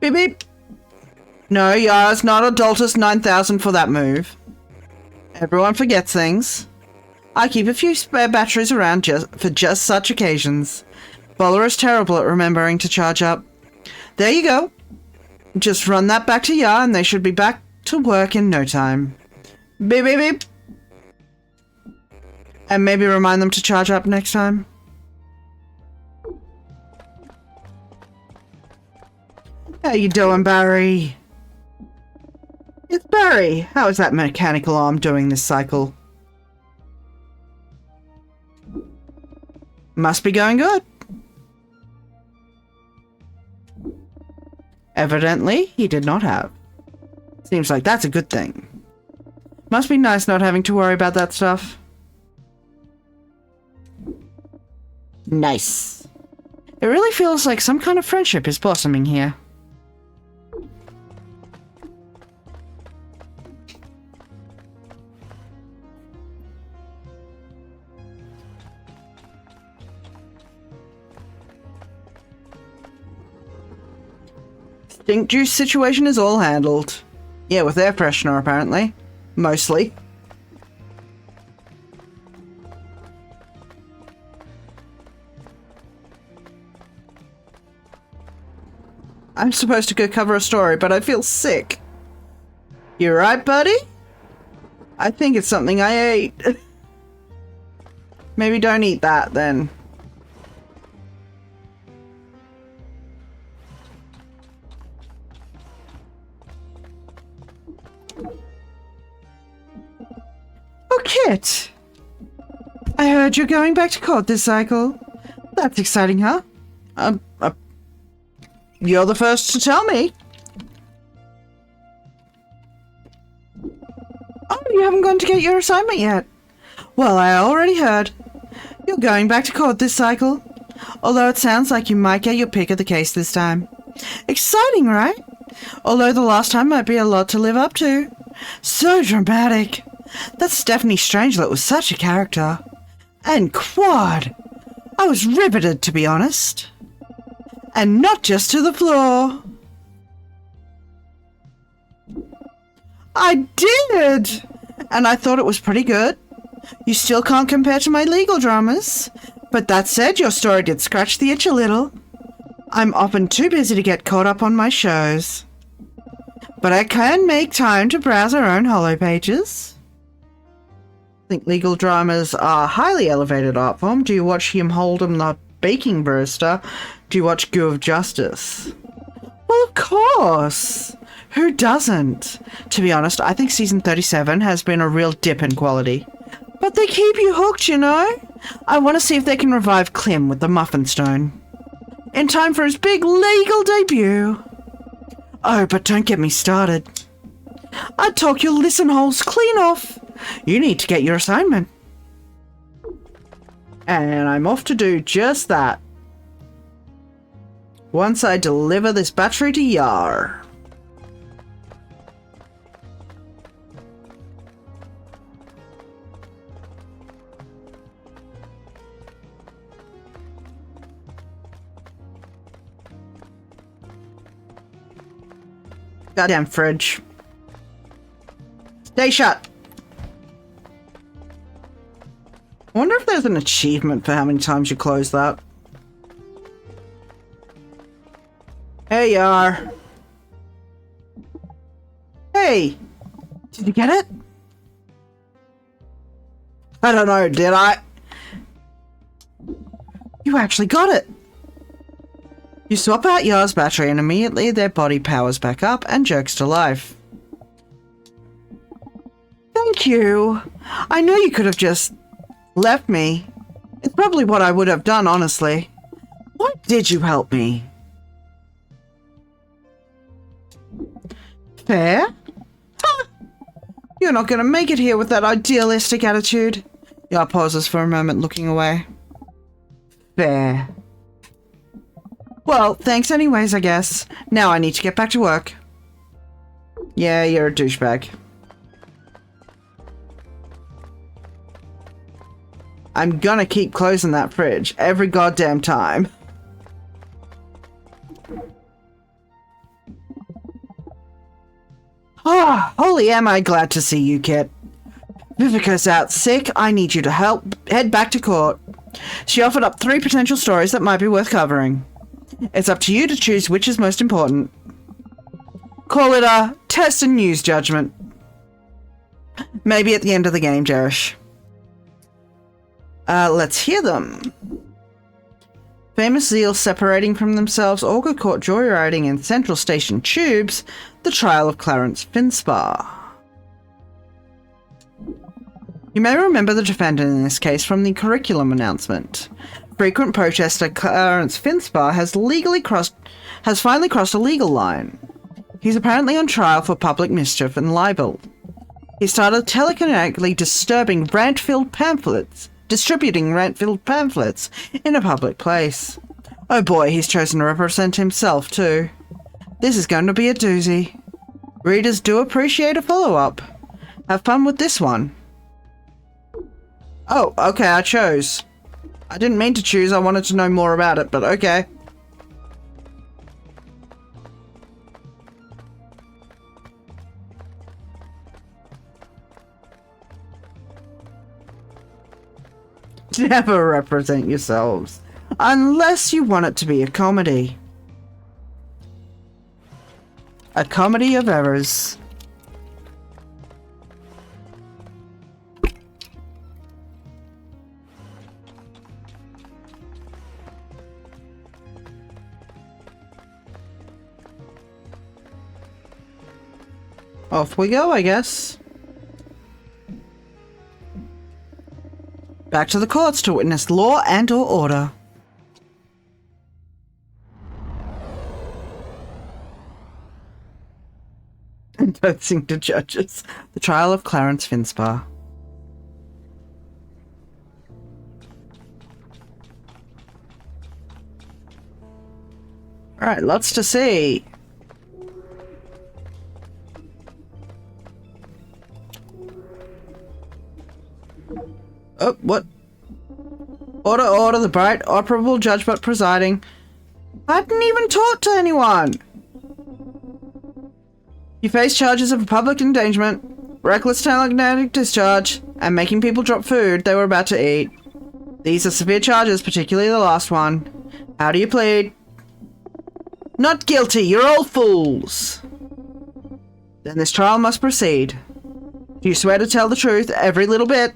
Beep beep. No, Yara's not Adultus 9000 for that move. Everyone forgets things. I keep a few spare batteries around for just such occasions. Bowler is terrible at remembering to charge up. There you go. Just run that back to Yar and they should be back to work in no time. Beep beep beep. And maybe remind them to charge up next time. How you doing, Barry? It's Barry. How is that mechanical arm doing this cycle? Must be going good. Evidently, he did not have. Seems like that's a good thing. Must be nice not having to worry about that stuff. Nice. It really feels like some kind of friendship is blossoming here. Stink juice situation is all handled. Yeah, with air freshener apparently. Mostly. I'm supposed to go cover a story, but I feel sick. You right, buddy? I think it's something I ate. Maybe don't eat that, then. Oh, Kit! I heard you're going back to court this cycle. That's exciting, huh? You're the first to tell me. Oh, you haven't gone to get your assignment yet. Well, I already heard. You're going back to court this cycle. Although it sounds like you might get your pick of the case this time. Exciting, right? Although the last time might be a lot to live up to. So dramatic. That Stephanie Strangelet was such a character. And Quad. I was riveted, to be honest. And not just to the floor. I did! And I thought it was pretty good. You still can't compare to my legal dramas. But that said, your story did scratch the itch a little. I'm often too busy to get caught up on my shows. But I can make time to browse our own holo pages. I think legal dramas are a highly elevated art form. Do you watch Him Hold'em the Baking Barista? Do you watch Goo of Justice? Well, of course! Who doesn't? To be honest, I think season 37 has been a real dip in quality. But they keep you hooked, you know? I want to see if they can revive Clem with the Muffin Stone. In time for his big legal debut. Oh, but don't get me started. I'd talk your listen holes clean off. You need to get your assignment. And I'm off to do just that. Once I deliver this battery to Yar. Goddamn fridge. Stay shut. I wonder if there's an achievement for how many times you close that. Hey, Yar. Hey! Did you get it? I don't know, did I? You actually got it! You swap out Yar's battery and immediately their body powers back up and jerks to life. Thank you. I know you could have just left me. It's probably what I would have done, honestly. Why did you help me? Fair? Huh. You're not going to make it here with that idealistic attitude. Yar pauses for a moment, looking away. Fair. Well, thanks anyways, I guess. Now I need to get back to work. Yeah, you're a douchebag. I'm gonna keep closing that fridge every goddamn time. Ah, holy am I glad to see you, Kit. Vivica's out sick. I need you to help head back to court. She offered up 3 potential stories that might be worth covering. It's up to you to choose which is most important. Call it a test and news judgment. Maybe at the end of the game, Jerish. Let's hear them. Famous eels separating from themselves or got caught joyriding in Central Station tubes, the trial of Clarence Finspar. You may remember the defendant in this case from the curriculum announcement. Frequent protester Clarence Finspar has finally crossed a legal line. He's apparently on trial for public mischief and libel. He started telekinetically distributing rant-filled pamphlets in a public place. Oh boy, he's chosen to represent himself too. This is going to be a doozy. Readers do appreciate a follow-up. Have fun with this one. Oh, okay, I chose. I didn't mean to choose, I wanted to know more about it, but okay. Never represent yourselves, unless you want it to be a comedy. A comedy of errors. Off we go, I guess. Back to the courts to witness law and or order. Endorsing to judges. The trial of Clarence Finspar. Alright, lots to see. Oh, what? Order, the bright, operable judge but presiding. I hadn't even talked to anyone! You face charges of public endangerment, reckless telekinetic discharge, and making people drop food they were about to eat. These are severe charges, particularly the last one. How do you plead? Not guilty, you're all fools! Then this trial must proceed. Do you swear to tell the truth, every little bit?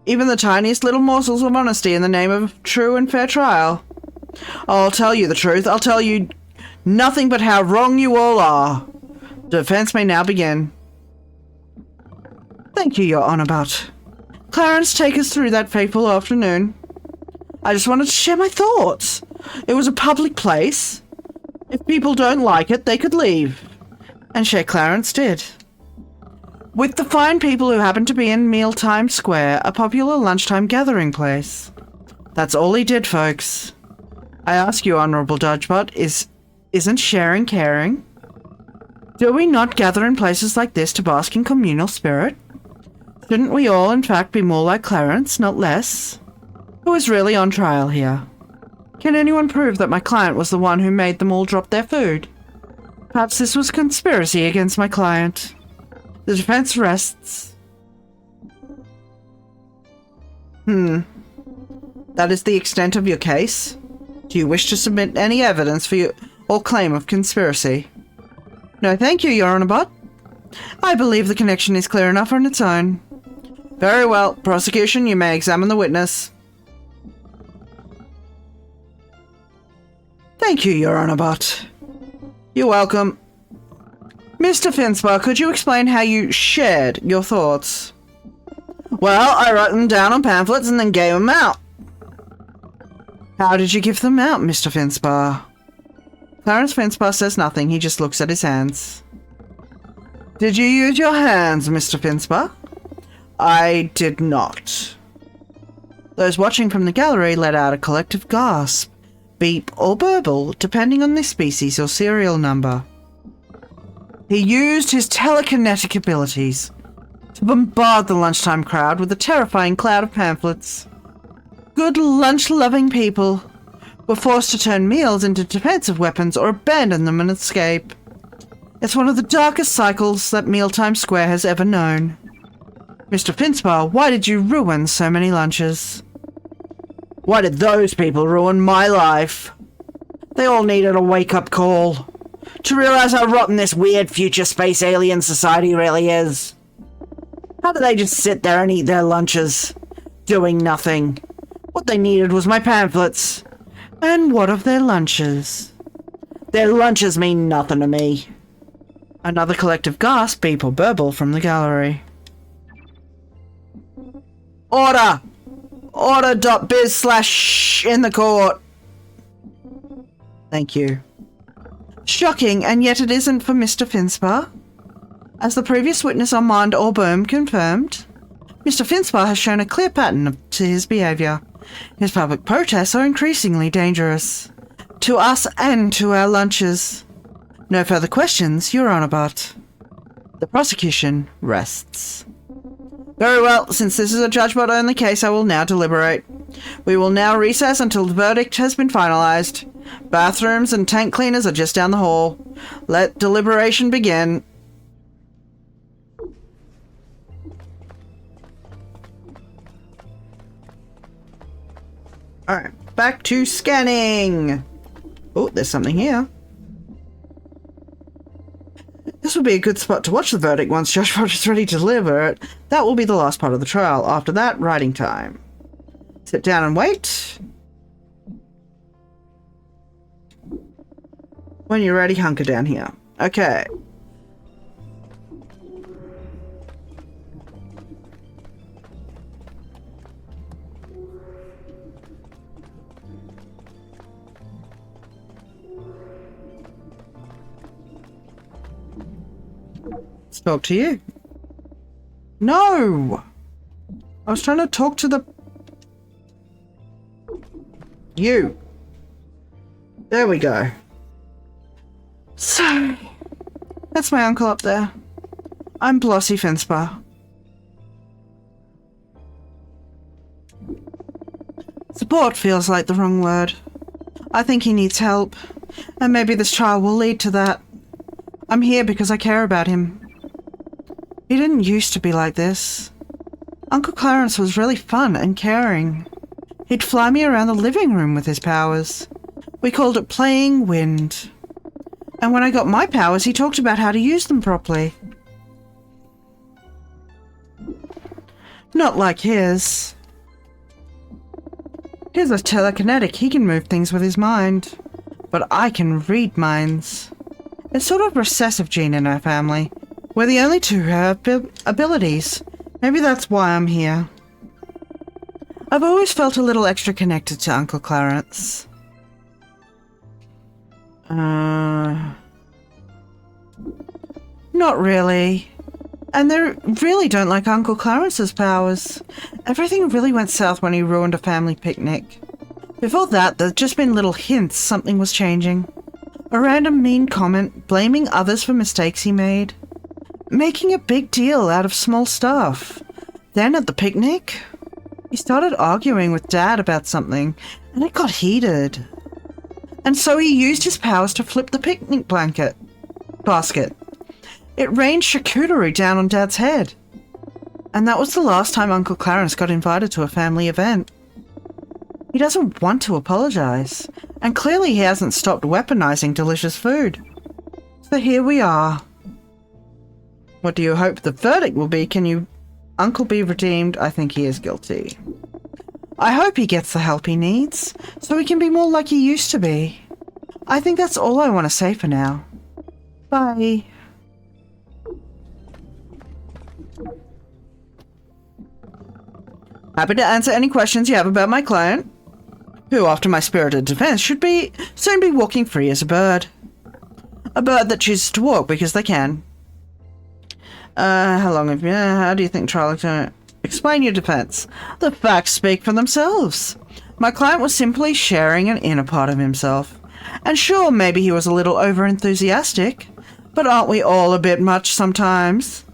Even the tiniest little morsels of honesty in the name of true and fair trial? I'll tell you the truth. I'll tell you nothing but how wrong you all are. The defense may now begin. Thank you, Your Honor, but Clarence, take us through that fateful afternoon. I just wanted to share my thoughts. It was a public place. If people don't like it, they could leave. And Sir Clarence did. With the fine people who happened to be in Mealtime Square, a popular lunchtime gathering place. That's all he did, folks. I ask you, Honourable Judge, but isn't sharing caring? Do we not gather in places like this to bask in communal spirit? Shouldn't we all, in fact, be more like Clarence, not less? Who is really on trial here? Can anyone prove that my client was the one who made them all drop their food? Perhaps this was a conspiracy against my client. The defense rests. That is the extent of your case? Do you wish to submit any evidence for your or claim of conspiracy? No, thank you, Your Honor, but I believe the connection is clear enough on its own. Very well, prosecution, you may examine the witness. Thank you, Your Honor, but you're welcome. Mr. Finspar, could you explain how you shared your thoughts? Well, I wrote them down on pamphlets and then gave them out. How did you give them out, Mr. Finspar? Clarence Finspar says nothing, he just looks at his hands. Did you use your hands, Mr. Finspar? I did not. Those watching from the gallery let out a collective gasp, beep or burble, depending on the species or serial number. He used his telekinetic abilities to bombard the lunchtime crowd with a terrifying cloud of pamphlets. Good lunch-loving people were forced to turn meals into defensive weapons or abandon them and escape. It's one of the darkest cycles that Mealtime Square has ever known. Mr. Finspar, why did you ruin so many lunches? Why did those people ruin my life? They all needed a wake-up call. To realize how rotten this weird future space alien society really is. How do they just sit there and eat their lunches, doing nothing? What they needed was my pamphlets. And what of their lunches? Their lunches mean nothing to me. Another collective gasp, beep or burble from the gallery. Order! Order.biz/ in the court. Thank you. Shocking, and yet it isn't for Mr. Finspar. As the previous witness Armand Auboom confirmed, Mr. Finspar has shown a clear pattern to his behaviour. His public protests are increasingly dangerous. To us and to our lunches. No further questions, Your Honour, but the prosecution rests. Very well, since this is a judgment-only case, I will now deliberate. We will now recess until the verdict has been finalised. Bathrooms and tank cleaners are just down the hall. Let deliberation begin. Alright, back to scanning. Oh, there's something here. This will be a good spot to watch the verdict once Judge Rogers is ready to deliver it. That will be the last part of the trial. After that, writing time. Sit down and wait. When you're ready, hunker down here. Okay. Let's talk to you. No! I was trying to talk to the... You. There we go. So, that's my uncle up there. I'm Blossy Finspar. Support feels like the wrong word. I think he needs help, and maybe this trial will lead to that. I'm here because I care about him. He didn't used to be like this. Uncle Clarence was really fun and caring. He'd fly me around the living room with his powers. We called it playing wind. And when I got my powers, he talked about how to use them properly. Not like his. His is telekinetic. He can move things with his mind. But I can read minds. It's sort of recessive gene in our family. We're the only two who have abilities. Maybe that's why I'm here. I've always felt a little extra connected to Uncle Clarence. Not really. And they really don't like Uncle Clarence's powers. Everything really went south when he ruined a family picnic. Before that, there'd just been little hints something was changing. A random mean comment, blaming others for mistakes he made. Making a big deal out of small stuff. Then at the picnic, he started arguing with Dad about something, and it got heated. And so he used his powers to flip the picnic basket. It rained charcuterie down on Dad's head. And that was the last time Uncle Clarence got invited to a family event. He doesn't want to apologize, and clearly he hasn't stopped weaponizing delicious food. So here we are. What do you hope the verdict will be? Can you Uncle be redeemed? I think he is guilty. I hope he gets the help he needs, so he can be more like he used to be. I think that's all I want to say for now. Bye. Happy to answer any questions you have about my client, who, after my spirited defense, should soon be walking free as a bird. A bird that chooses to walk because they can. How do you think trial is going to explain your defense? The facts speak for themselves. My client was simply sharing an inner part of himself. And sure, maybe he was a little over-enthusiastic, but aren't we all a bit much sometimes?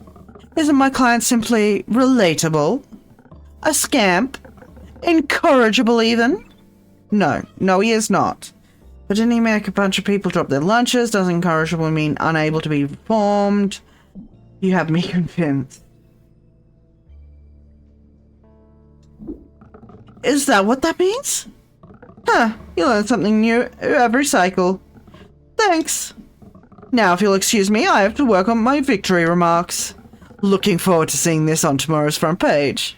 Isn't my client simply relatable? A scamp? Incorrigible even? No, he is not. But didn't he make a bunch of people drop their lunches? Does incorrigible mean unable to be reformed? You have me convinced. Is that what that means? Huh, you learn something new every cycle. Thanks. Now, if you'll excuse me, I have to work on my victory remarks. Looking forward to seeing this on tomorrow's front page.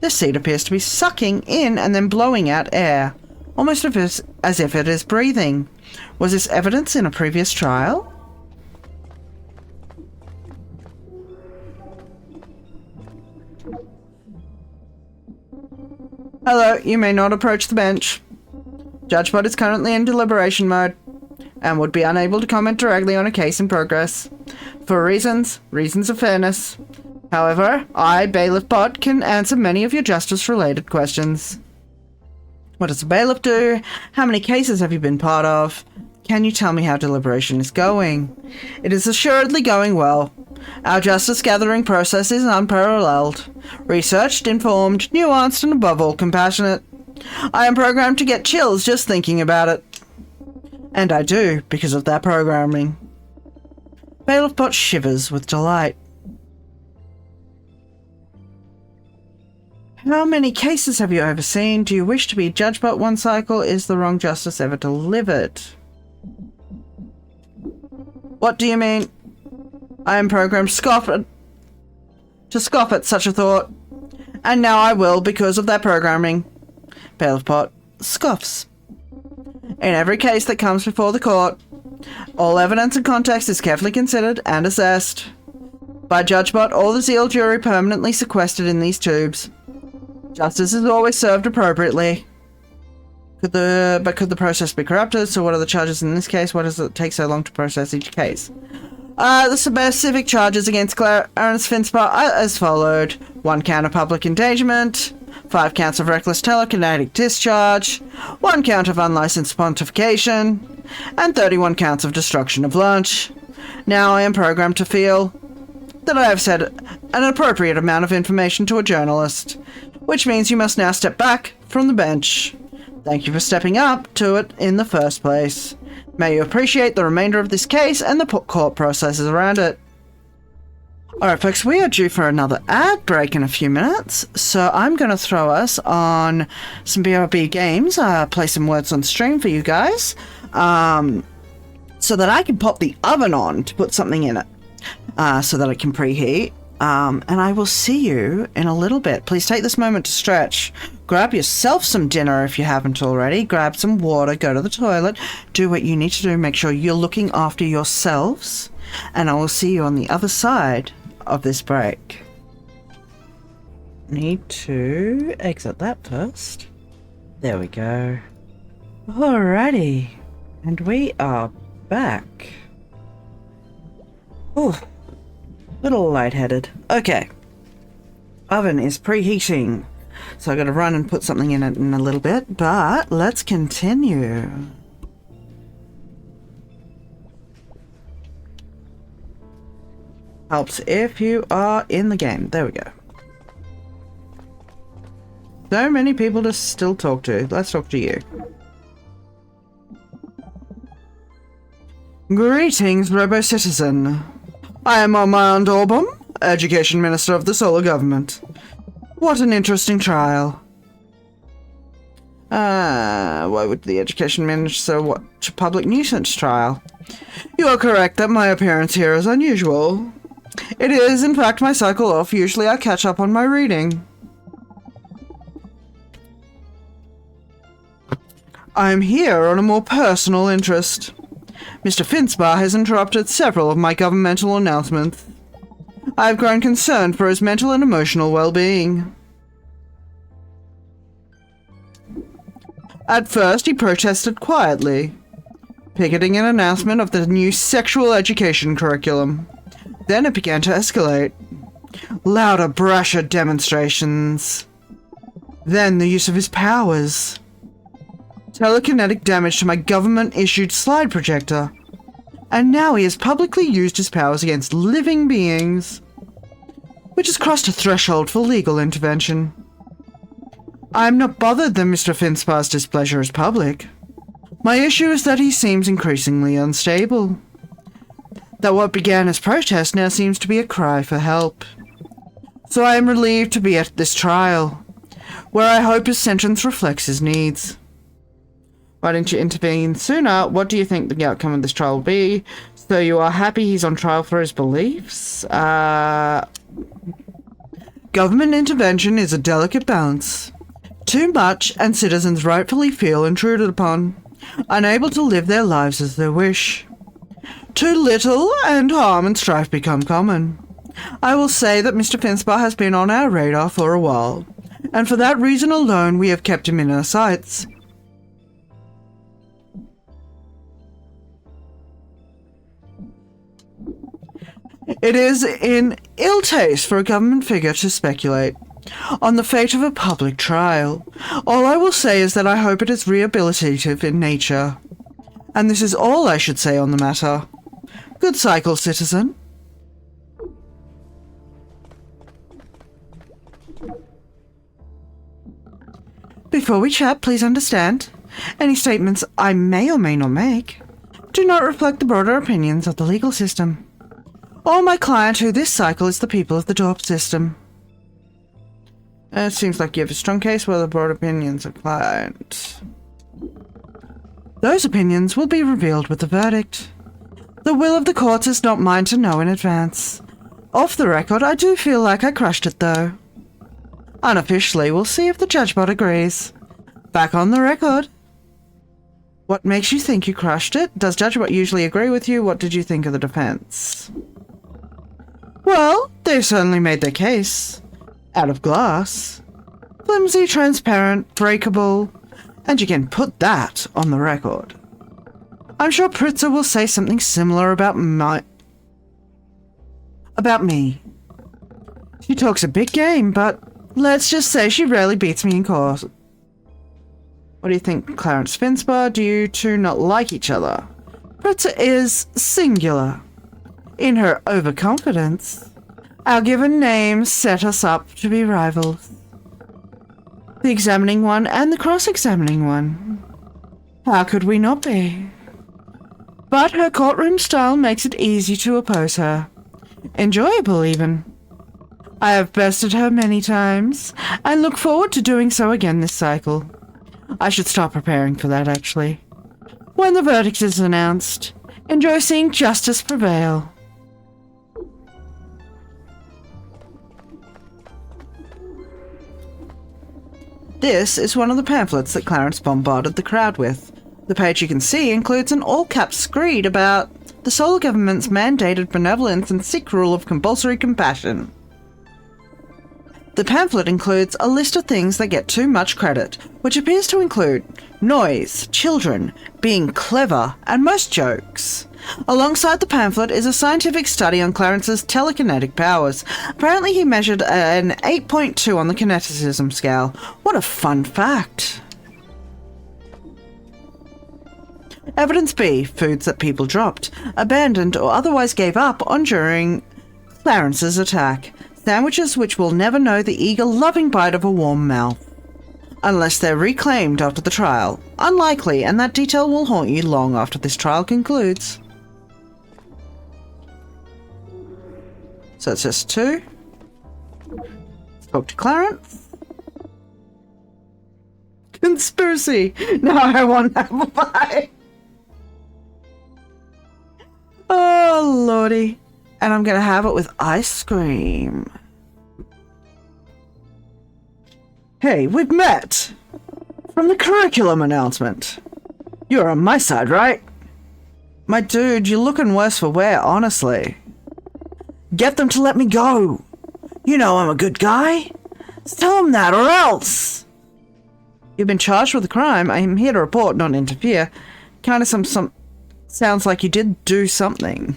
This seat appears to be sucking in and then blowing out air, almost as if it is breathing. Was this evidence in a previous trial? Hello, you may not approach the bench. Judge Bot is currently in deliberation mode and would be unable to comment directly on a case in progress. For reasons of fairness. However, I, Bailiff Bot, can answer many of your justice-related questions. What does a bailiff do? How many cases have you been part of? Can you tell me how deliberation is going? It is assuredly going well. Our justice-gathering process is unparalleled. Researched, informed, nuanced, and above all compassionate. I am programmed to get chills just thinking about it. And I do, because of that programming. Bailiff Bot shivers with delight. How many cases have you overseen? Do you wish to be Judge Bot one cycle? Is the wrong justice ever delivered? What do you mean? I am programmed to scoff at such a thought. And now I will because of that programming. Bailiff Bot scoffs. In every case that comes before the court, all evidence and context is carefully considered and assessed. By Judge Bot, all the Zeal jury permanently sequestered in these tubes. Justice is always served appropriately. Could the process be corrupted? So what are the charges in this case? Why does it take so long to process each case? The specific charges against Clarence Finspar are as followed. 1 count of public endangerment, 5 counts of reckless telekinetic discharge, 1 count of unlicensed pontification, and 31 counts of destruction of lunch. Now I am programmed to feel that I have said an appropriate amount of information to a journalist, which means you must now step back from the bench. Thank you for stepping up to it in the first place. May you appreciate the remainder of this case and the court processes around it. Alright folks, we are due for another ad break in a few minutes, so I'm going to throw us on some BRB games, play some words on stream for you guys, so that I can pop the oven on to put something in it, so that it can preheat. And I will see you in a little bit. Please take this moment to stretch. Grab yourself some dinner if you haven't already. Grab some water, go to the toilet, do what you need to do. Make sure you're looking after yourselves. And I will see you on the other side of this break. Need to exit that first. There we go. Alrighty. And we are back. Oh. Little lightheaded. Okay. Oven is preheating. So I gotta run and put something in it in a little bit, but let's continue. Helps if you are in the game. There we go. So many people to still talk to. Let's talk to you. Greetings, Robo-Citizen. I am Armand Orbom, Education Minister of the Solar Government. What an interesting trial. Why would the Education Minister watch a public nuisance trial? You are correct that my appearance here is unusual. It is, in fact, my cycle off. Usually I catch up on my reading. I am here on a more personal interest. Mr. Finspar has interrupted several of my governmental announcements. I have grown concerned for his mental and emotional well-being. At first, he protested quietly, picketing an announcement of the new sexual education curriculum. Then it began to escalate. Louder, brasher demonstrations. Then the use of his powers. Telekinetic damage to my government-issued slide projector. And now he has publicly used his powers against living beings, which has crossed a threshold for legal intervention. I am not bothered that Mr. Finspar's displeasure is public. My issue is that he seems increasingly unstable. That what began as protest now seems to be a cry for help. So I am relieved to be at this trial, where I hope his sentence reflects his needs. Why didn't you intervene sooner? What do you think the outcome of this trial will be? So you are happy he's on trial for his beliefs? Government intervention is a delicate balance. Too much, and citizens rightfully feel intruded upon, unable to live their lives as they wish. Too little, and harm and strife become common. I will say that Mr. Finspar has been on our radar for a while, and for that reason alone we have kept him in our sights. It is in ill taste for a government figure to speculate on the fate of a public trial. All I will say is that I hope it is rehabilitative in nature. And this is all I should say on the matter. Good cycle, citizen. Before we chat, please understand, any statements I may or may not make do not reflect the broader opinions of the legal system, or my client, who this cycle is the people of the Dorp system. It seems like you have a strong case where the broad opinions of client. Those opinions will be revealed with the verdict. The will of the courts is not mine to know in advance. Off the record, I do feel like I crushed it, though. Unofficially, we'll see if the judge bot agrees. Back on the record. What makes you think you crushed it? Does Judge Bot usually agree with you? What did you think of the defense? Well, they certainly made their case. Out of glass. Flimsy, transparent, breakable, and you can put that on the record. I'm sure Pritzker will say something similar about me. She talks a big game, but let's just say she rarely beats me in court. What do you think, Clarence Finspar? Do you two not like each other? Pritzker is singular in her overconfidence. Our given names set us up to be rivals. The examining one and the cross-examining one. How could we not be? But her courtroom style makes it easy to oppose her. Enjoyable, even. I have bested her many times, and look forward to doing so again this cycle. I should start preparing for that, actually. When the verdict is announced, enjoy seeing justice prevail. This is one of the pamphlets that Clarence bombarded the crowd with. The page you can see includes an all-caps screed about the Solar Government's mandated benevolence and sick rule of compulsory compassion. The pamphlet includes a list of things that get too much credit, which appears to include noise, children, being clever, and most jokes. Alongside the pamphlet is a scientific study on Clarence's telekinetic powers. Apparently he measured an 8.2 on the kineticism scale. What a fun fact. Evidence B. Foods that people dropped, abandoned, or otherwise gave up on during Clarence's attack. Sandwiches which will never know the eager, loving bite of a warm mouth. Unless they're reclaimed after the trial. Unlikely, and that detail will haunt you long after this trial concludes. So it's just 2. Spoke to Clarence. Conspiracy! Now I want apple pie! Oh, lordy. And I'm gonna have it with ice cream. Hey, we've met! From the curriculum announcement. You're on my side, right? My dude, you're looking worse for wear, honestly. Get them to let me go. You know I'm a good guy. Tell them that or else. You've been charged with a crime. I'm here to report, not interfere. Kind of some sounds like you did do something.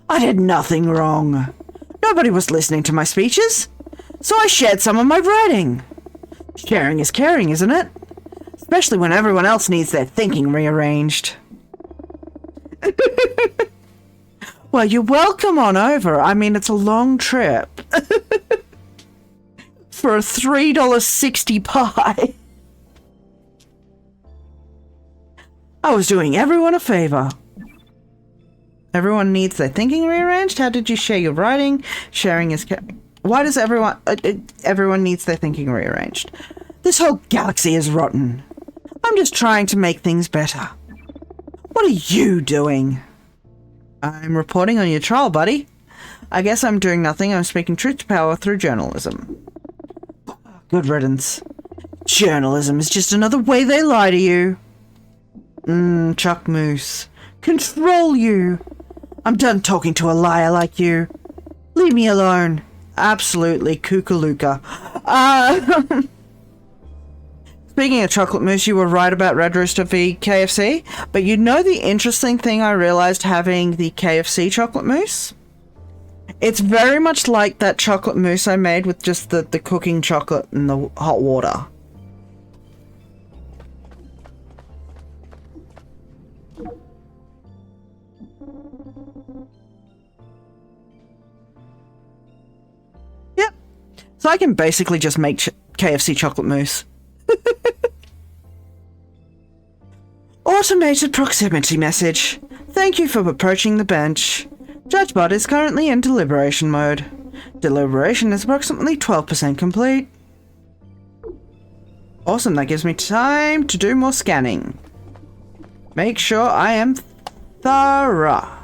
I did nothing wrong. Nobody was listening to my speeches, so I shared some of my writing. Sharing is caring, isn't it? Especially when everyone else needs their thinking rearranged. Well, you're welcome on over. I mean, it's a long trip. For a $3.60 pie. I was doing everyone a favor. Everyone needs their thinking rearranged? How did you share your writing? Sharing is caring. Why does everyone needs their thinking rearranged? This whole galaxy is rotten. I'm just trying to make things better. What are you doing? I'm reporting on your trial, buddy. I guess I'm doing nothing. I'm speaking truth to power through journalism. Good riddance. Journalism is just another way they lie to you. Chuck Moose. Control you. I'm done talking to a liar like you. Leave me alone. Absolutely kookalooka. Speaking of Chocolate Mousse, you were right about Red Rooster v KFC, but you know the interesting thing I realized having the KFC Chocolate Mousse? It's very much like that chocolate mousse I made with just the cooking chocolate and the hot water. Yep. So I can basically just make KFC chocolate mousse. Automated proximity message. Thank you for approaching the bench. JudgeBot is currently in deliberation mode. Deliberation is approximately 12% complete. Awesome, that gives me time to do more scanning. Make sure I am thorough.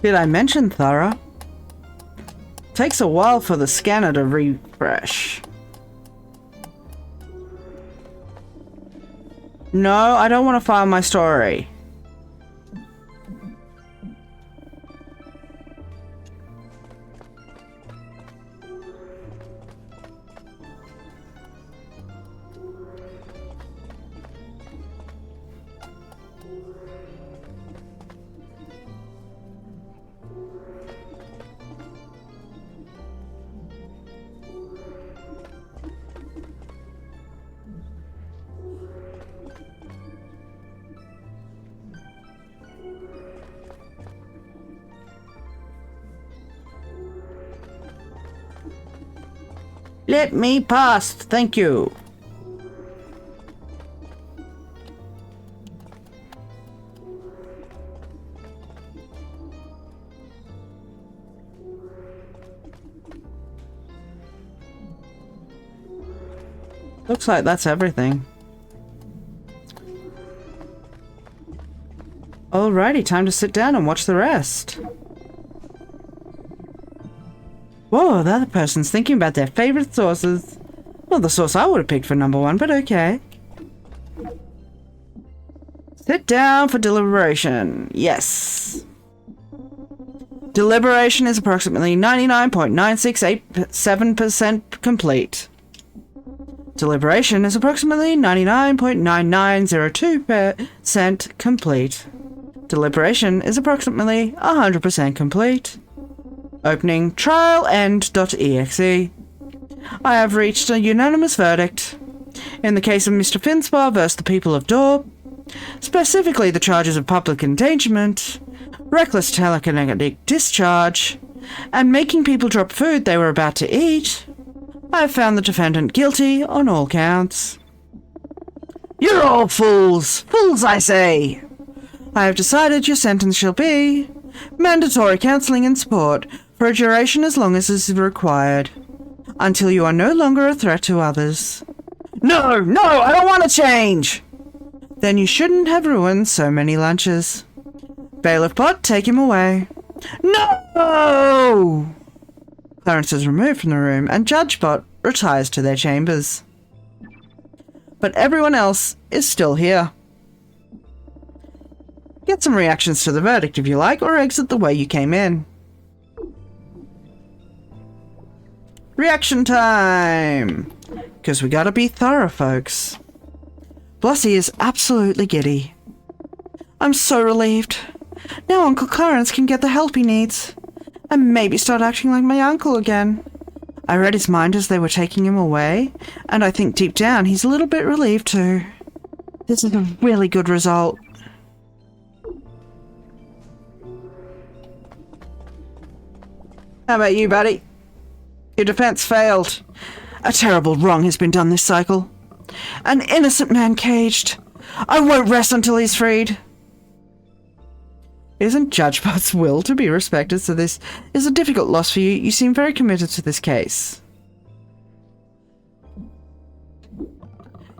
Did I mention thorough? Takes a while for the scanner to refresh. No, I don't want to file my story. Let me pass, thank you. Looks like that's everything. Alrighty, time to sit down and watch the rest. Whoa, the other person's thinking about their favorite sauces. Well, the sauce I would have picked for number one, but okay. Sit down for deliberation. Yes. Deliberation is approximately 99.9687% complete. Deliberation is approximately 99.9902% complete. Deliberation is approximately 100% complete. Opening trialend.exe. I have reached a unanimous verdict. In the case of Mr. Finspar versus the people of Dorp, specifically the charges of public endangerment, reckless telekinetic discharge, and making people drop food they were about to eat, I have found the defendant guilty on all counts. You're all fools! Fools, I say! I have decided your sentence shall be mandatory counselling and support for a duration as long as is required, until you are no longer a threat to others. No, I don't want to change! Then you shouldn't have ruined so many lunches. Bailiff Bot, take him away. No! Clarence is removed from the room, and Judge Bot retires to their chambers. But everyone else is still here. Get some reactions to the verdict if you like, or exit the way you came in. Reaction time! Because we gotta be thorough, folks. Blossy is absolutely giddy. I'm so relieved. Now Uncle Clarence can get the help he needs. And maybe start acting like my uncle again. I read his mind as they were taking him away, and I think deep down he's a little bit relieved too. This is a really good result. How about you, buddy? Your defense failed. A terrible wrong has been done this cycle. An innocent man caged. I won't rest until he's freed. Isn't Judge Butt's will to be respected, so this is a difficult loss for you. You seem very committed to this case.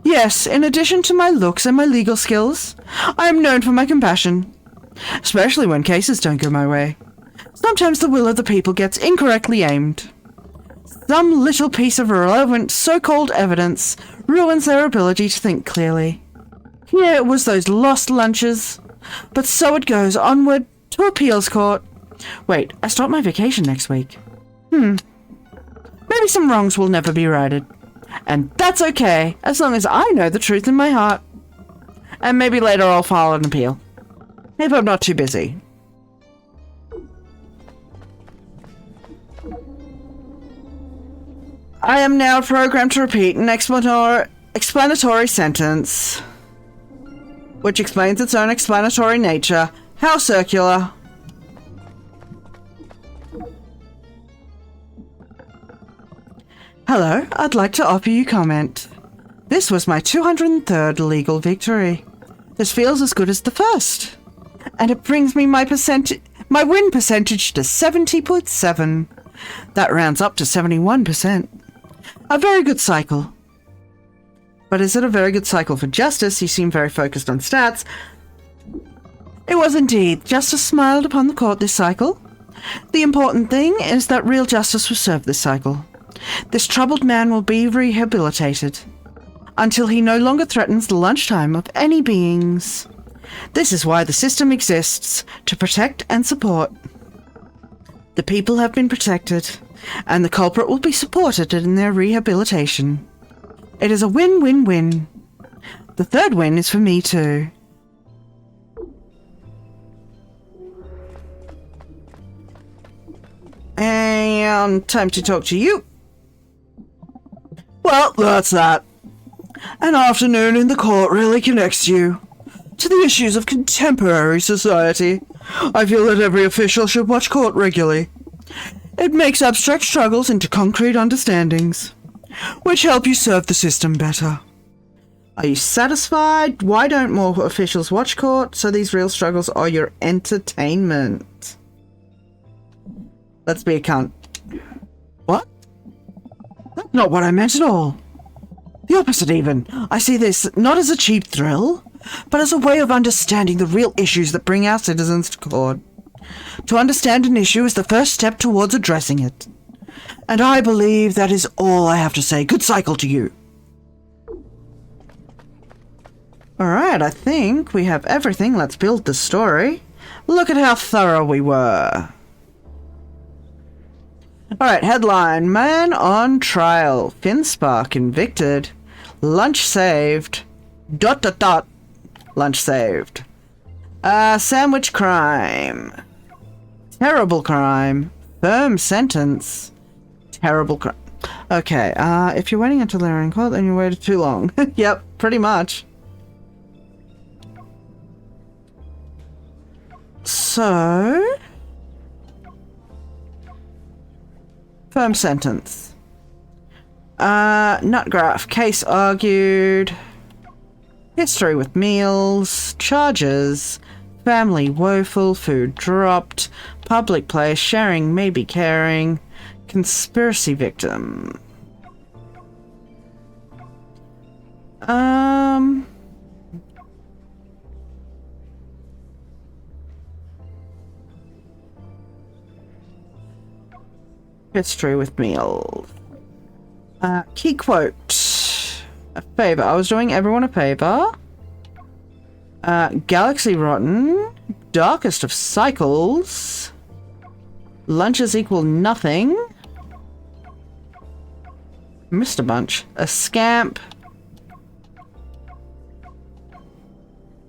Yes, in addition to my looks and my legal skills, I am known for my compassion, especially when cases don't go my way. Sometimes the will of the people gets incorrectly aimed. Some little piece of irrelevant so-called evidence ruins their ability to think clearly. Here it was those lost lunches, but so it goes onward to appeals court. Wait, I start my vacation next week. Maybe some wrongs will never be righted. And that's okay, as long as I know the truth in my heart. And maybe later I'll file an appeal. If I'm not too busy. I am now programmed to repeat an explanatory sentence, which explains its own explanatory nature. How circular. Hello, I'd like to offer you comment. This was my 203rd legal victory. This feels as good as the first. And it brings me my win percentage to 70.7. That rounds up to 71%. A very good cycle. But is it a very good cycle for justice? You seem very focused on stats. It was indeed. Justice smiled upon the court this cycle. The important thing is that real justice was served this cycle. This troubled man will be rehabilitated until he no longer threatens the lunchtime of any beings. This is why the system exists, to protect and support. The people have been protected, and the culprit will be supported in their rehabilitation. It is a win-win-win. The third win is for me too. And time to talk to you. Well, that's that. An afternoon in the court really connects you to the issues of contemporary society. I feel that every official should watch court regularly. It makes abstract struggles into concrete understandings, which help you serve the system better. Are you satisfied? Why don't more officials watch court? So these real struggles are your entertainment. Let's be a cunt. What? That's not what I meant at all. The opposite even. I see this not as a cheap thrill, but as a way of understanding the real issues that bring our citizens to court. To understand an issue is the first step towards addressing it. And I believe that is all I have to say. Good cycle to you. Alright, I think we have everything. Let's build the story. Look at how thorough we were. Alright, headline. Man on trial. Finspark convicted. Lunch saved. ... Lunch saved. Sandwich crime. Terrible crime. Firm sentence. Terrible crime. Okay, if you're waiting until they're in court, then you waited too long. Yep, pretty much. So... Firm sentence. Nutgraph. Case argued. History with meals. Charges. Family woeful. Food dropped. Public place. Sharing maybe caring. Conspiracy victim. History with meals. Key quote. A favor. I was doing everyone a favor. Galaxy rotten. Darkest of cycles. Lunches equal nothing. Mr. Bunch. A scamp.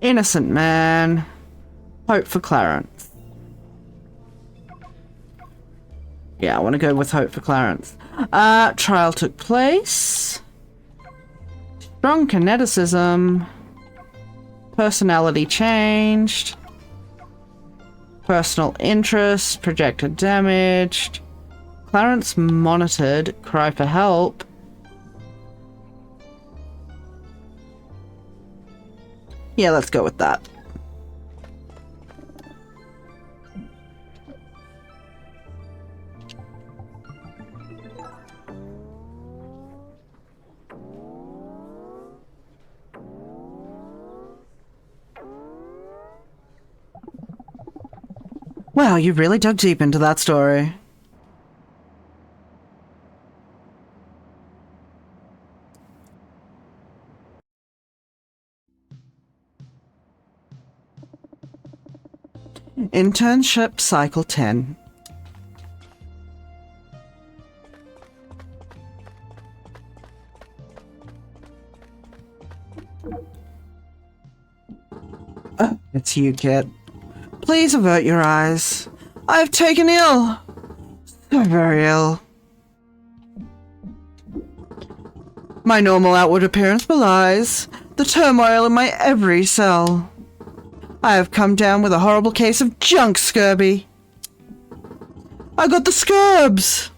Innocent man. Hope for Clarence. Yeah, I want to go with Hope for Clarence. Trial took place. Strong kineticism. Personality changed. Personal interest. Projected damaged. Clarence monitored. Cry for help. Yeah, let's go with that. Wow, you really dug deep into that story. Internship Cycle 10. It's you, kid. Please avert your eyes. I've taken ill. So very ill. My normal outward appearance belies the turmoil in my every cell. I have come down with a horrible case of junk scurvy. I got the scurbs.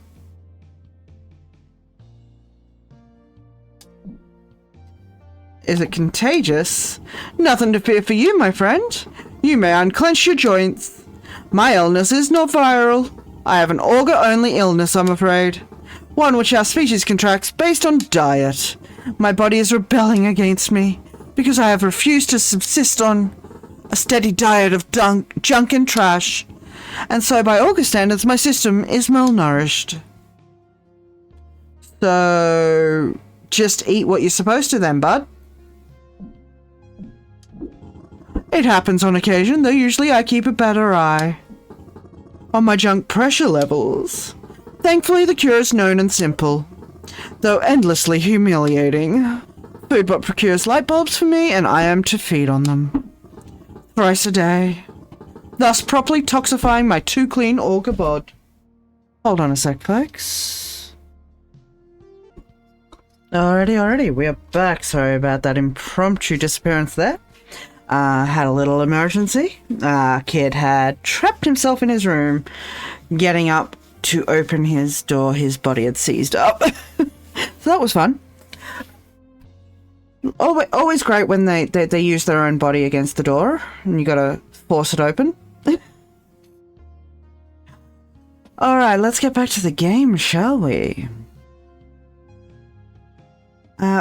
Is it contagious? Nothing to fear for you, my friend. You may unclench your joints. My illness is not viral. I have an auger-only illness, I'm afraid. One which our species contracts based on diet. My body is rebelling against me because I have refused to subsist on a steady diet of junk and trash. And so by auger standards, my system is malnourished. So just eat what you're supposed to then, bud. It happens on occasion, though usually I keep a better eye on my junk pressure levels. Thankfully, the cure is known and simple, though endlessly humiliating. Foodbot procures light bulbs for me, and I am to feed on them. Thrice a day, thus properly toxifying my too clean auger bod. Hold on a sec, folks. Alrighty, we are back. Sorry about that impromptu disappearance there. Had a little emergency. Kid had trapped himself in his room. Getting up to open his door, his body had seized up. So that was fun. Always great when they use their own body against the door, and you gotta force it open. Alright, let's get back to the game, shall we?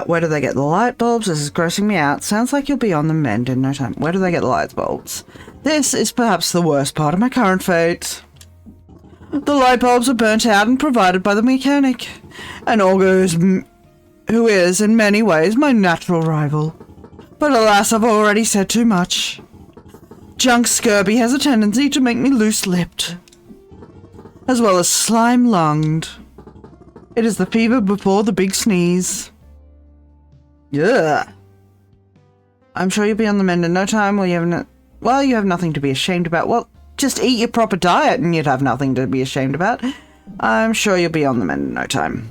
Where do they get the light bulbs? This is grossing me out. Sounds like you'll be on the mend in no time. Where do they get the light bulbs? This is perhaps the worst part of my current fate. The light bulbs are burnt out and provided by the mechanic. An auger who is, in many ways, my natural rival. But alas, I've already said too much. Junk scurvy has a tendency to make me loose-lipped, as well as slime-lunged. It is the fever before the big sneeze. Yeah. I'm sure you'll be on the mend in no time. You have nothing to be ashamed about. Well, just eat your proper diet and you'd have nothing to be ashamed about. I'm sure you'll be on the mend in no time.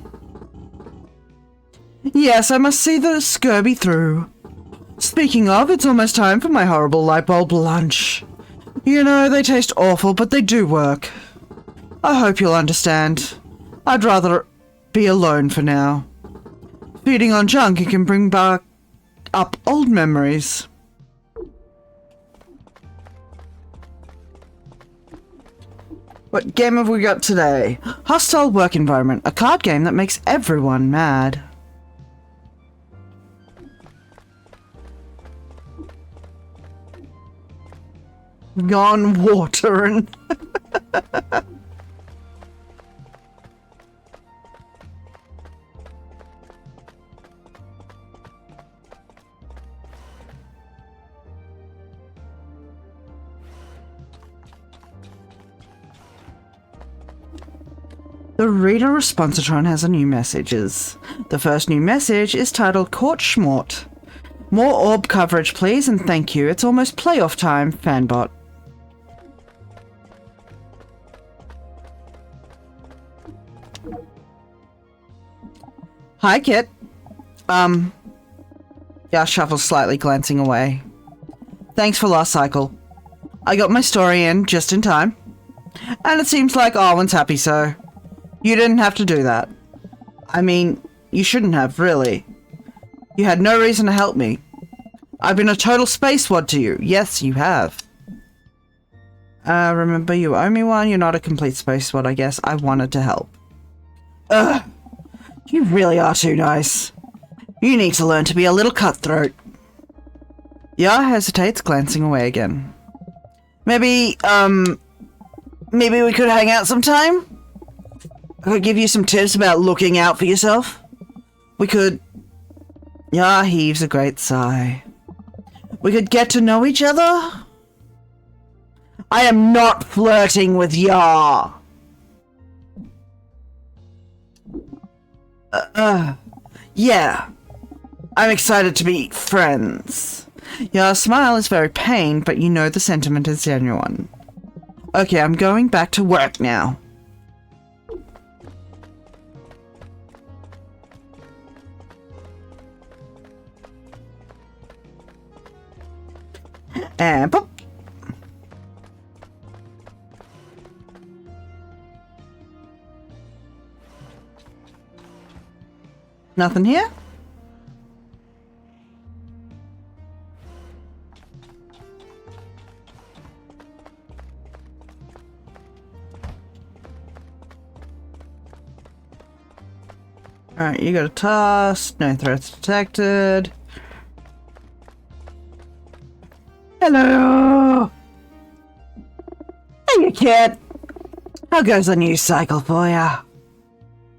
Yes, I must see the scurvy through. Speaking of, it's almost time for my horrible light bulb lunch. You know, they taste awful, but they do work. I hope you'll understand. I'd rather be alone for now. Feeding on junk, it can bring back up old memories. What game have we got today? Hostile Work Environment, a card game that makes everyone mad. Gone watering. The reader responsitron has a new messages. The first new message is titled Court Schmort. More orb coverage, please, and thank you. It's almost playoff time, Fanbot. Hi, Kit. Yeah, Shuffle's slightly glancing away. Thanks for last cycle. I got my story in just in time. And it seems like Arwen's happy, so You didn't have to do that. I mean, you shouldn't have, really. You had no reason to help me. I've been a total spacewad to you. Yes, you have. Remember, you owe me one. You're not a complete spacewad, I guess. I wanted to help. Ugh. You really are too nice. You need to learn to be a little cutthroat. Yar hesitates, glancing away again. Maybe we could hang out sometime? I could give you some tips about looking out for yourself. We could... Yar heaves a great sigh. We could get to know each other? I am not flirting with Yar. Yeah. I'm excited to be friends. Your smile is very pained, but you know the sentiment is genuine. Okay, I'm going back to work now. And pop. Nothing here? Alright, you got a task. No threats detected. Hello! Hey, kid! How goes the news cycle for ya?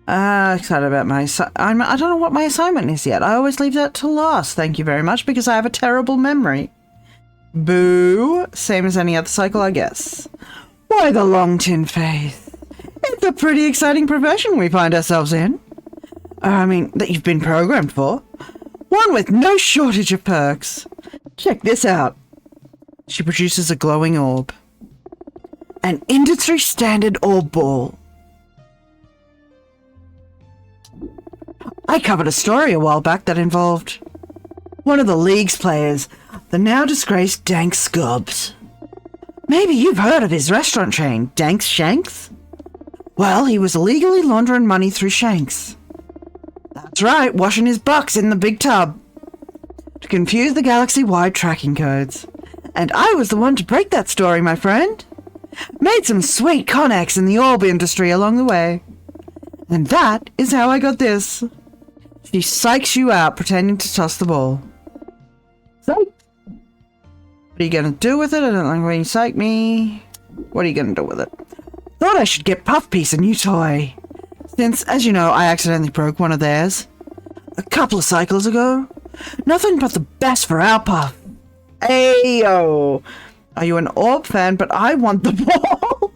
Excited about my I don't know what my assignment is yet. I always leave that till last, thank you very much, because I have a terrible memory. Boo! Same as any other cycle, I guess. Why the long tin faith? It's a pretty exciting profession we find ourselves in. I mean, that you've been programmed for. One with no shortage of perks. Check this out. She produces a glowing orb. An industry standard orb ball. I covered a story a while back that involved one of the League's players, the now disgraced Dank Scubbs. Maybe you've heard of his restaurant chain, Dank's Shanks? Well, he was illegally laundering money through Shanks. That's right, washing his bucks in the big tub. To confuse the galaxy-wide tracking codes. And I was the one to break that story, my friend. Made some sweet connects in the orb industry along the way. And that is how I got this. She psychs you out pretending to toss the ball. Psych! What are you gonna do with it? I don't like when you psych me. What are you gonna do with it? Thought I should get Puff Piece a new toy. Since, as you know, I accidentally broke one of theirs. A couple of cycles ago. Nothing but the best for our Puff. Ayo! Are you an orb fan? But I want the ball!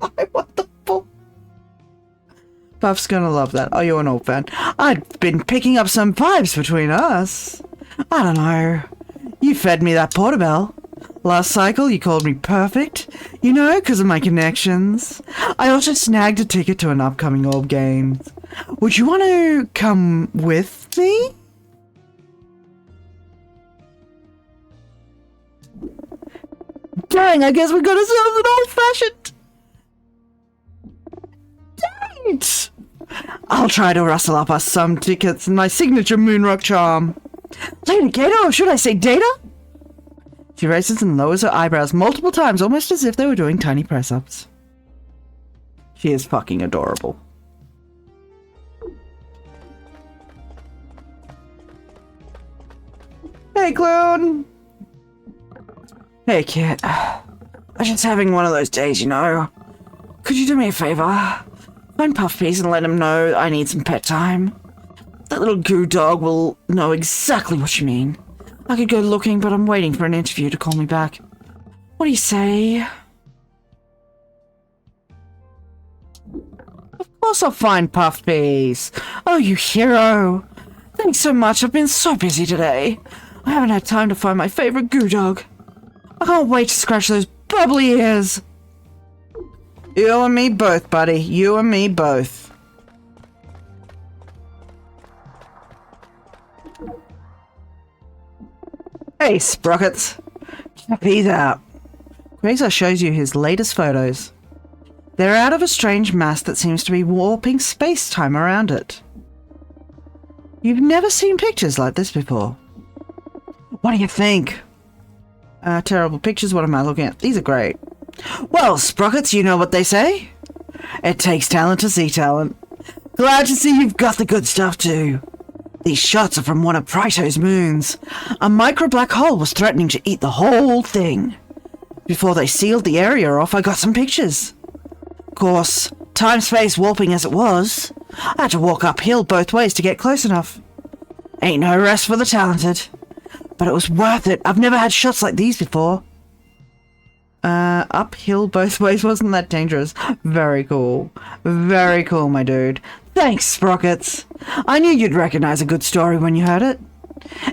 I want the ball! Puff's gonna love that. Are you an orb fan? I've been picking up some vibes between us. I don't know. You fed me that portabell. Last cycle, you called me perfect. You know, because of my connections. I also snagged a ticket to an upcoming orb game. Would you want to come with me? Dang, I guess we got ourselves an old-fashioned date! I'll try to rustle up us some tickets and my signature Moonrock charm. Lady Gator, or should I say Data? She raises and lowers her eyebrows multiple times, almost as if they were doing tiny press-ups. She is fucking adorable. Hey, clown! Hey, kid. I'm just having one of those days, you know. Could you do me a favor? Find Puff Piece and let him know I need some pet time. That little goo dog will know exactly what you mean. I could go looking, but I'm waiting for an interview to call me back. What do you say? Of course I'll find Puff Piece. Oh, you hero. Thanks so much. I've been so busy today. I haven't had time to find my favorite goo dog. I can't wait to scratch those bubbly ears. You and me both, buddy. You and me both. Hey, Sprockets. Check these out. Quasar shows you his latest photos. They're out of a strange mass that seems to be warping space-time around it. You've never seen pictures like this before. What do you think? Terrible pictures, what am I looking at? These are great. Well, Sprockets, you know what they say. It takes talent to see talent. Glad to see you've got the good stuff too. These shots are from one of Pryto's moons. A micro-black hole was threatening to eat the whole thing. Before they sealed the area off, I got some pictures. Of course, time-space warping as it was, I had to walk uphill both ways to get close enough. Ain't no rest for the talented. But it was worth it. I've never had shots like these before. Uphill both ways wasn't that dangerous. Very cool. Very cool, my dude. Thanks, Sprockets. I knew you'd recognize a good story when you heard it.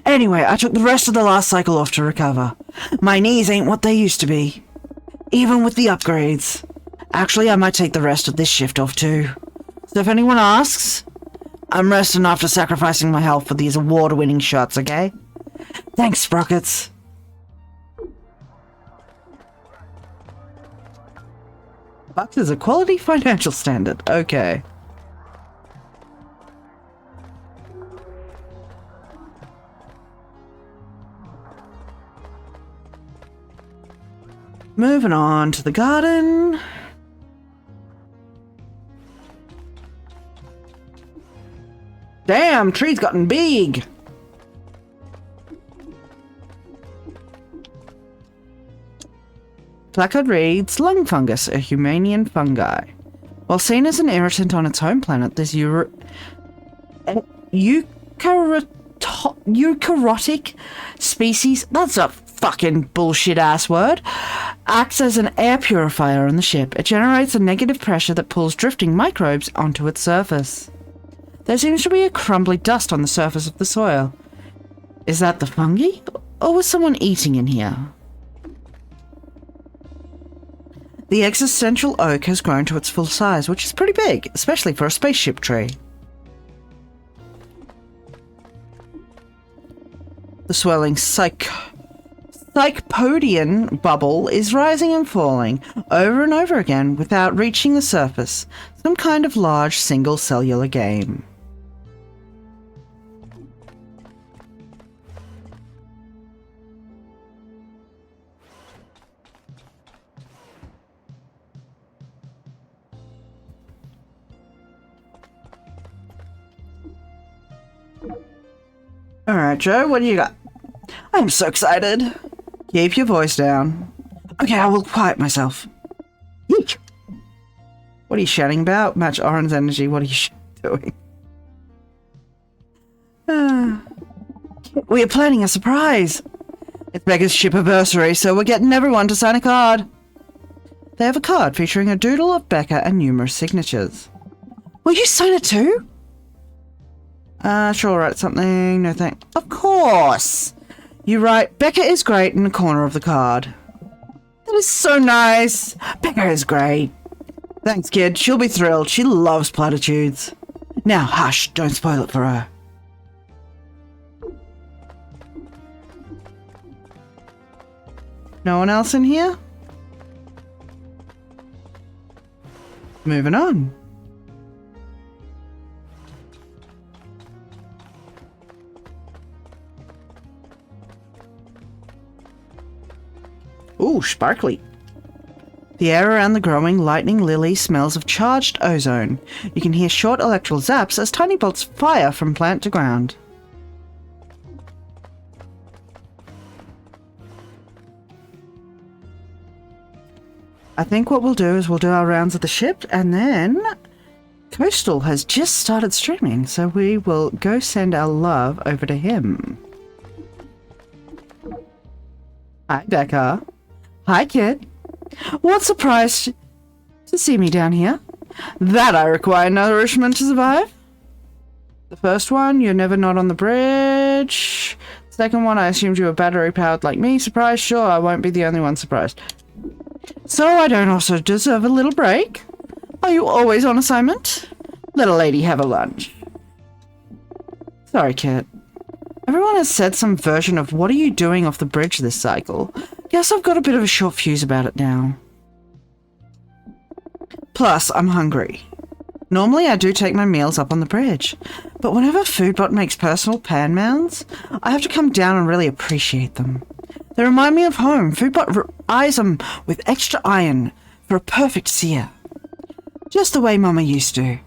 Anyway, I took the rest of the last cycle off to recover. My knees ain't what they used to be. Even with the upgrades. Actually, I might take the rest of this shift off too. So if anyone asks, I'm resting after sacrificing my health for these award-winning shots, okay? Thanks, Sprockets. Bucks is a quality financial standard. Okay. Moving on to the garden. Damn, tree's gotten big. Placard reads, lung fungus, a Humanian fungi. While seen as an irritant on its home planet, this eukaryotic species, that's a fucking bullshit ass word, acts as an air purifier on the ship. It generates a negative pressure that pulls drifting microbes onto its surface. There seems to be a crumbly dust on the surface of the soil. Is that the fungi? Or was someone eating in here? The existential oak has grown to its full size, which is pretty big, especially for a spaceship tree. The swelling Psychpodian bubble is rising and falling over and over again without reaching the surface. Some kind of large single cellular game. Alright, Joe, what do you got? I'm so excited. Keep your voice down. Okay, I will quiet myself. Yeek. What are you shouting about? Match Oren's energy. What are you doing? We are planning a surprise. It's Becca's ship-anniversary, so we're getting everyone to sign a card. They have a card featuring a doodle of Becca and numerous signatures. Will you sign it too? Sure, write something. No thank. Of course! You write, Becca is great in the corner of the card. That is so nice. Becca is great. Thanks, kid. She'll be thrilled. She loves platitudes. Now, hush. Don't spoil it for her. No one else in here? Moving on. Ooh, sparkly. The air around the growing lightning lily smells of charged ozone. You can hear short electrical zaps as tiny bolts fire from plant to ground. I think what we'll do is we'll do our rounds of the ship, and then Coastal has just started streaming, so we will go send our love over to him. Hi, Becca. Hi, kid. What surprise to see me down here? That I require nourishment to survive. The first one, you're never not on the bridge. Second one, I assumed you were battery powered like me. Surprise? Sure, I won't be the only one surprised. So I don't also deserve a little break? Are you always on assignment? Let a lady have a lunch. Sorry, kid. Everyone has said some version of what are you doing off the bridge this cycle. Guess I've got a bit of a short fuse about it now. Plus, I'm hungry. Normally, I do take my meals up on the bridge, but whenever Foodbot makes personal pan mounds, I have to come down and really appreciate them. They remind me of home. Foodbot eyes them with extra iron for a perfect sear. Just the way Mama used to.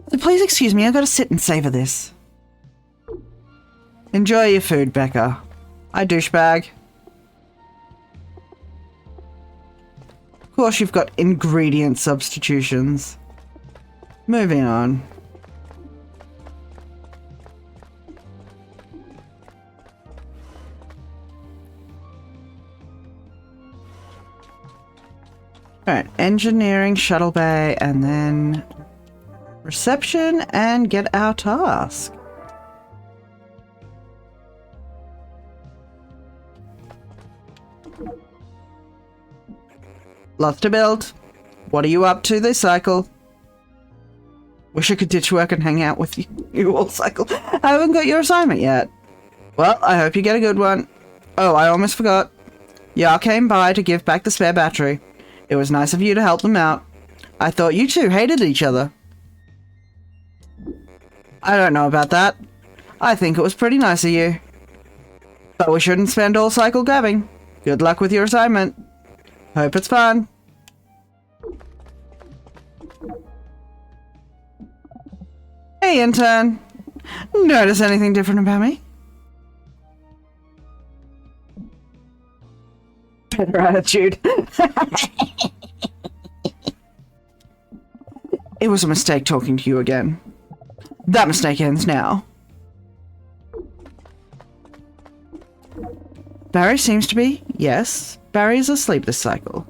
So please excuse me, I gotta sit and savor this. Enjoy your food, Becca. Hi, douchebag. Of course, you've got ingredient substitutions. Moving on. Alright, engineering, shuttle bay, and then reception, and get our task. Lots to build. What are you up to this cycle? Wish I could ditch work and hang out with you all cycle. I haven't got your assignment yet. Well, I hope you get a good one. Oh, I almost forgot. Yar came by to give back the spare battery. It was nice of you to help them out. I thought you two hated each other. I don't know about that. I think it was pretty nice of you. But we shouldn't spend all cycle gabbing. Good luck with your assignment. Hope it's fun. Hey, intern. Notice anything different about me? Better attitude. It was a mistake talking to you again. That mistake ends now. Barry seems to be. Yes, Barry is asleep this cycle.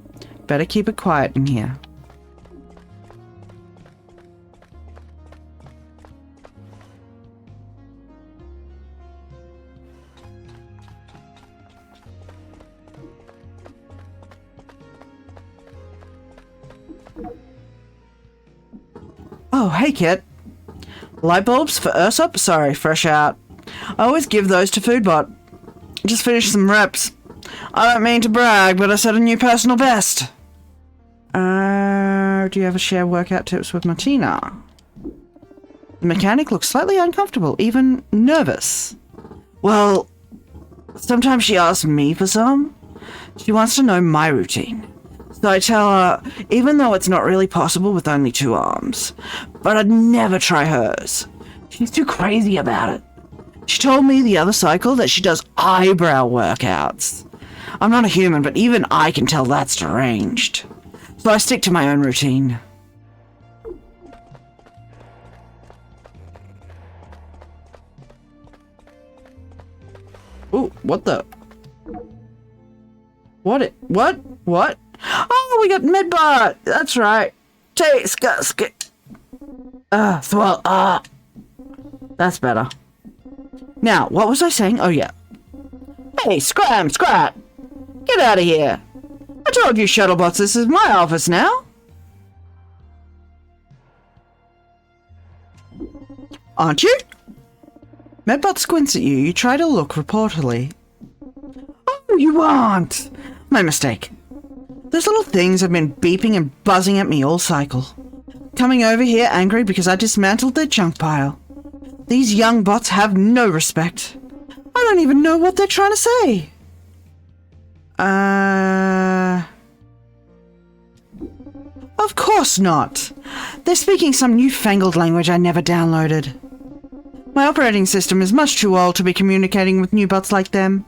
Better keep it quiet in here. Oh, hey, Kit. Light bulbs for Ursop? Sorry, fresh out. I always give those to Foodbot. Just finished some reps. I don't mean to brag, but I set a new personal best. Do you ever share workout tips with Martina? The mechanic looks slightly uncomfortable, even nervous. Well, sometimes she asks me for some. She wants to know my routine. So I tell her, even though it's not really possible with only 2 arms, but I'd never try hers. She's too crazy about it. She told me the other cycle that she does eyebrow workouts. I'm not a human, but even I can tell that's deranged. So I stick to my own routine. Ooh, what the? What? What? Oh, we got Medbot! That's right. Taste, Gusket. That's better. Now, what was I saying? Oh, yeah. Hey, Scram, Scrat! Get out of here! I told you, Shuttlebots, this is my office now. Aren't you? Medbot squints at you. You try to look reportedly. Oh, you aren't! My mistake. Those little things have been beeping and buzzing at me all cycle. Coming over here angry because I dismantled their junk pile. These young bots have no respect. I don't even know what they're trying to say. Of course not. They're speaking some newfangled language I never downloaded. My operating system is much too old to be communicating with new bots like them.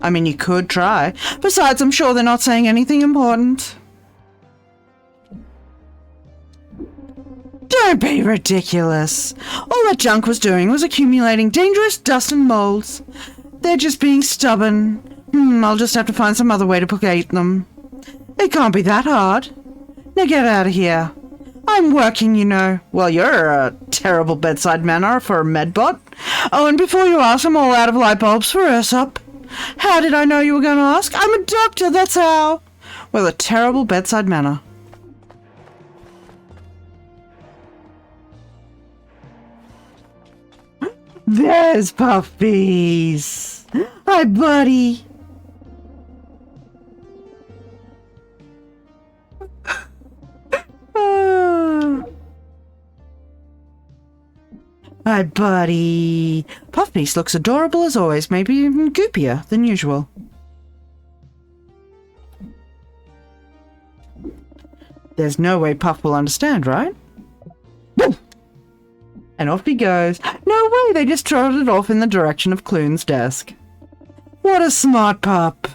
I mean, you could try. Besides, I'm sure they're not saying anything important. Don't be ridiculous. All that junk was doing was accumulating dangerous dust and molds. They're just being stubborn. I'll just have to find some other way to placate them. It can't be that hard. Now get out of here. I'm working, you know. Well, you're a terrible bedside manner for a medbot. Oh, and before you ask, I'm all out of light bulbs for Ursop. How did I know you were going to ask? I'm a doctor, that's how. Well, a terrible bedside manner. There's Puppies. Hi, buddy. Hi, buddy. Puffbeast looks adorable as always, maybe even goopier than usual. There's no way Puff will understand, right? And off he goes. No way, they just trotted off in the direction of Clune's desk. What a smart pup.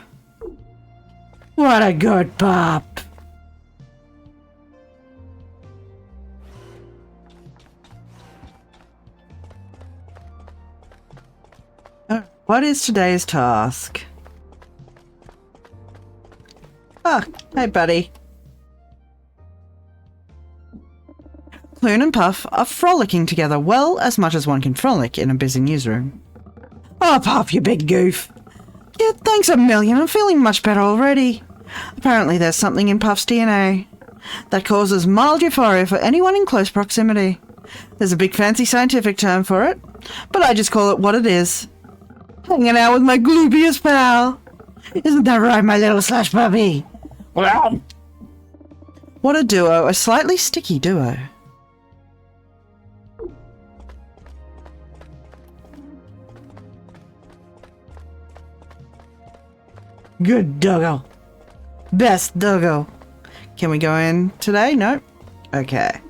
What a good pup. What is today's task? Ah, hey buddy. Clune and Puff are frolicking together well as much as one can frolic in a busy newsroom. Oh, Puff, you big goof. Yeah, thanks a million. I'm feeling much better already. Apparently there's something in Puff's DNA that causes mild euphoria for anyone in close proximity. There's a big fancy scientific term for it, but I just call it what it is. Hanging out with my gloobiest pal. Isn't that right, my little slush puppy? What a duo, a slightly sticky duo. Good doggo. Best doggo. Can we go in today? No? Okay.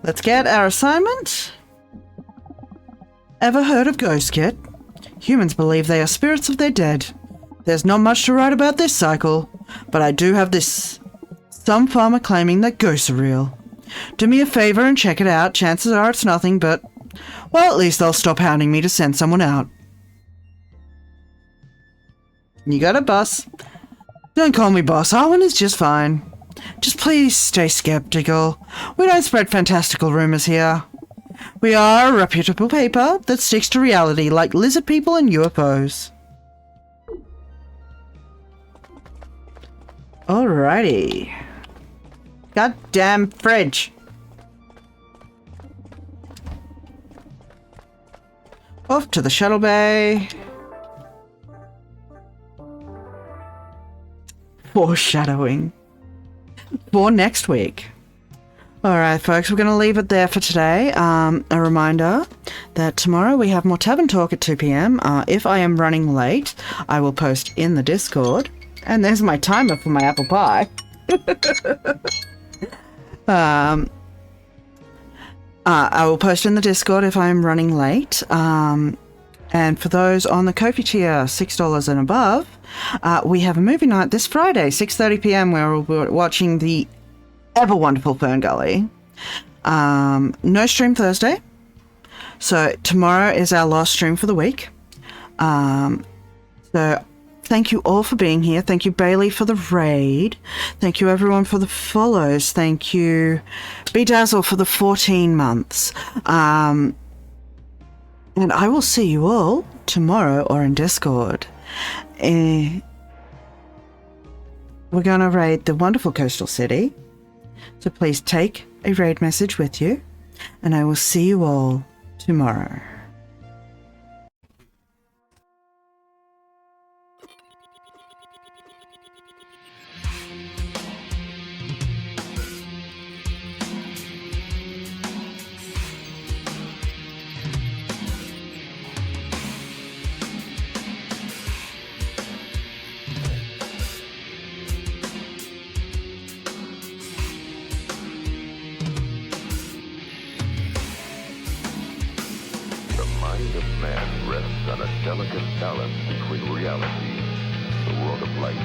Let's get our assignment. Ever heard of Ghost Kit? Humans believe they are spirits of their dead. There's not much to write about this cycle, but I do have this. Some farmer claiming that ghosts are real. Do me a favor and check it out. Chances are it's nothing, but... well, at least they'll stop hounding me to send someone out. You got it, boss. Don't call me boss. Arwen is just fine. Just please stay skeptical. We don't spread fantastical rumors here. We are a reputable paper that sticks to reality like lizard people and UFOs. Alrighty. Goddamn fridge. Off to the shuttle bay. Foreshadowing. For next week. Alright folks, we're going to leave it there for today. A reminder that tomorrow we have more Tavern Talk at 2 PM. If I am running late, I will post in the Discord. And there's my timer for my apple pie. I will post in the Discord if I'm running late. And for those on the Ko-fi tier, $6 and above, we have a movie night this Friday, 6:30 PM, where we're watching the ever wonderful Fern Gully. No stream Thursday. So tomorrow is our last stream for the week. So thank you all for being here. Thank you, Bailey, for the raid. Thank you, everyone, for the follows. Thank you, Bedazzle, for the 14 months. And I will see you all tomorrow or in Discord. We're going to raid the wonderful coastal city. So please take a raid message with you. And I will see you all tomorrow. The mind of man rests on a delicate balance between reality, the world of light,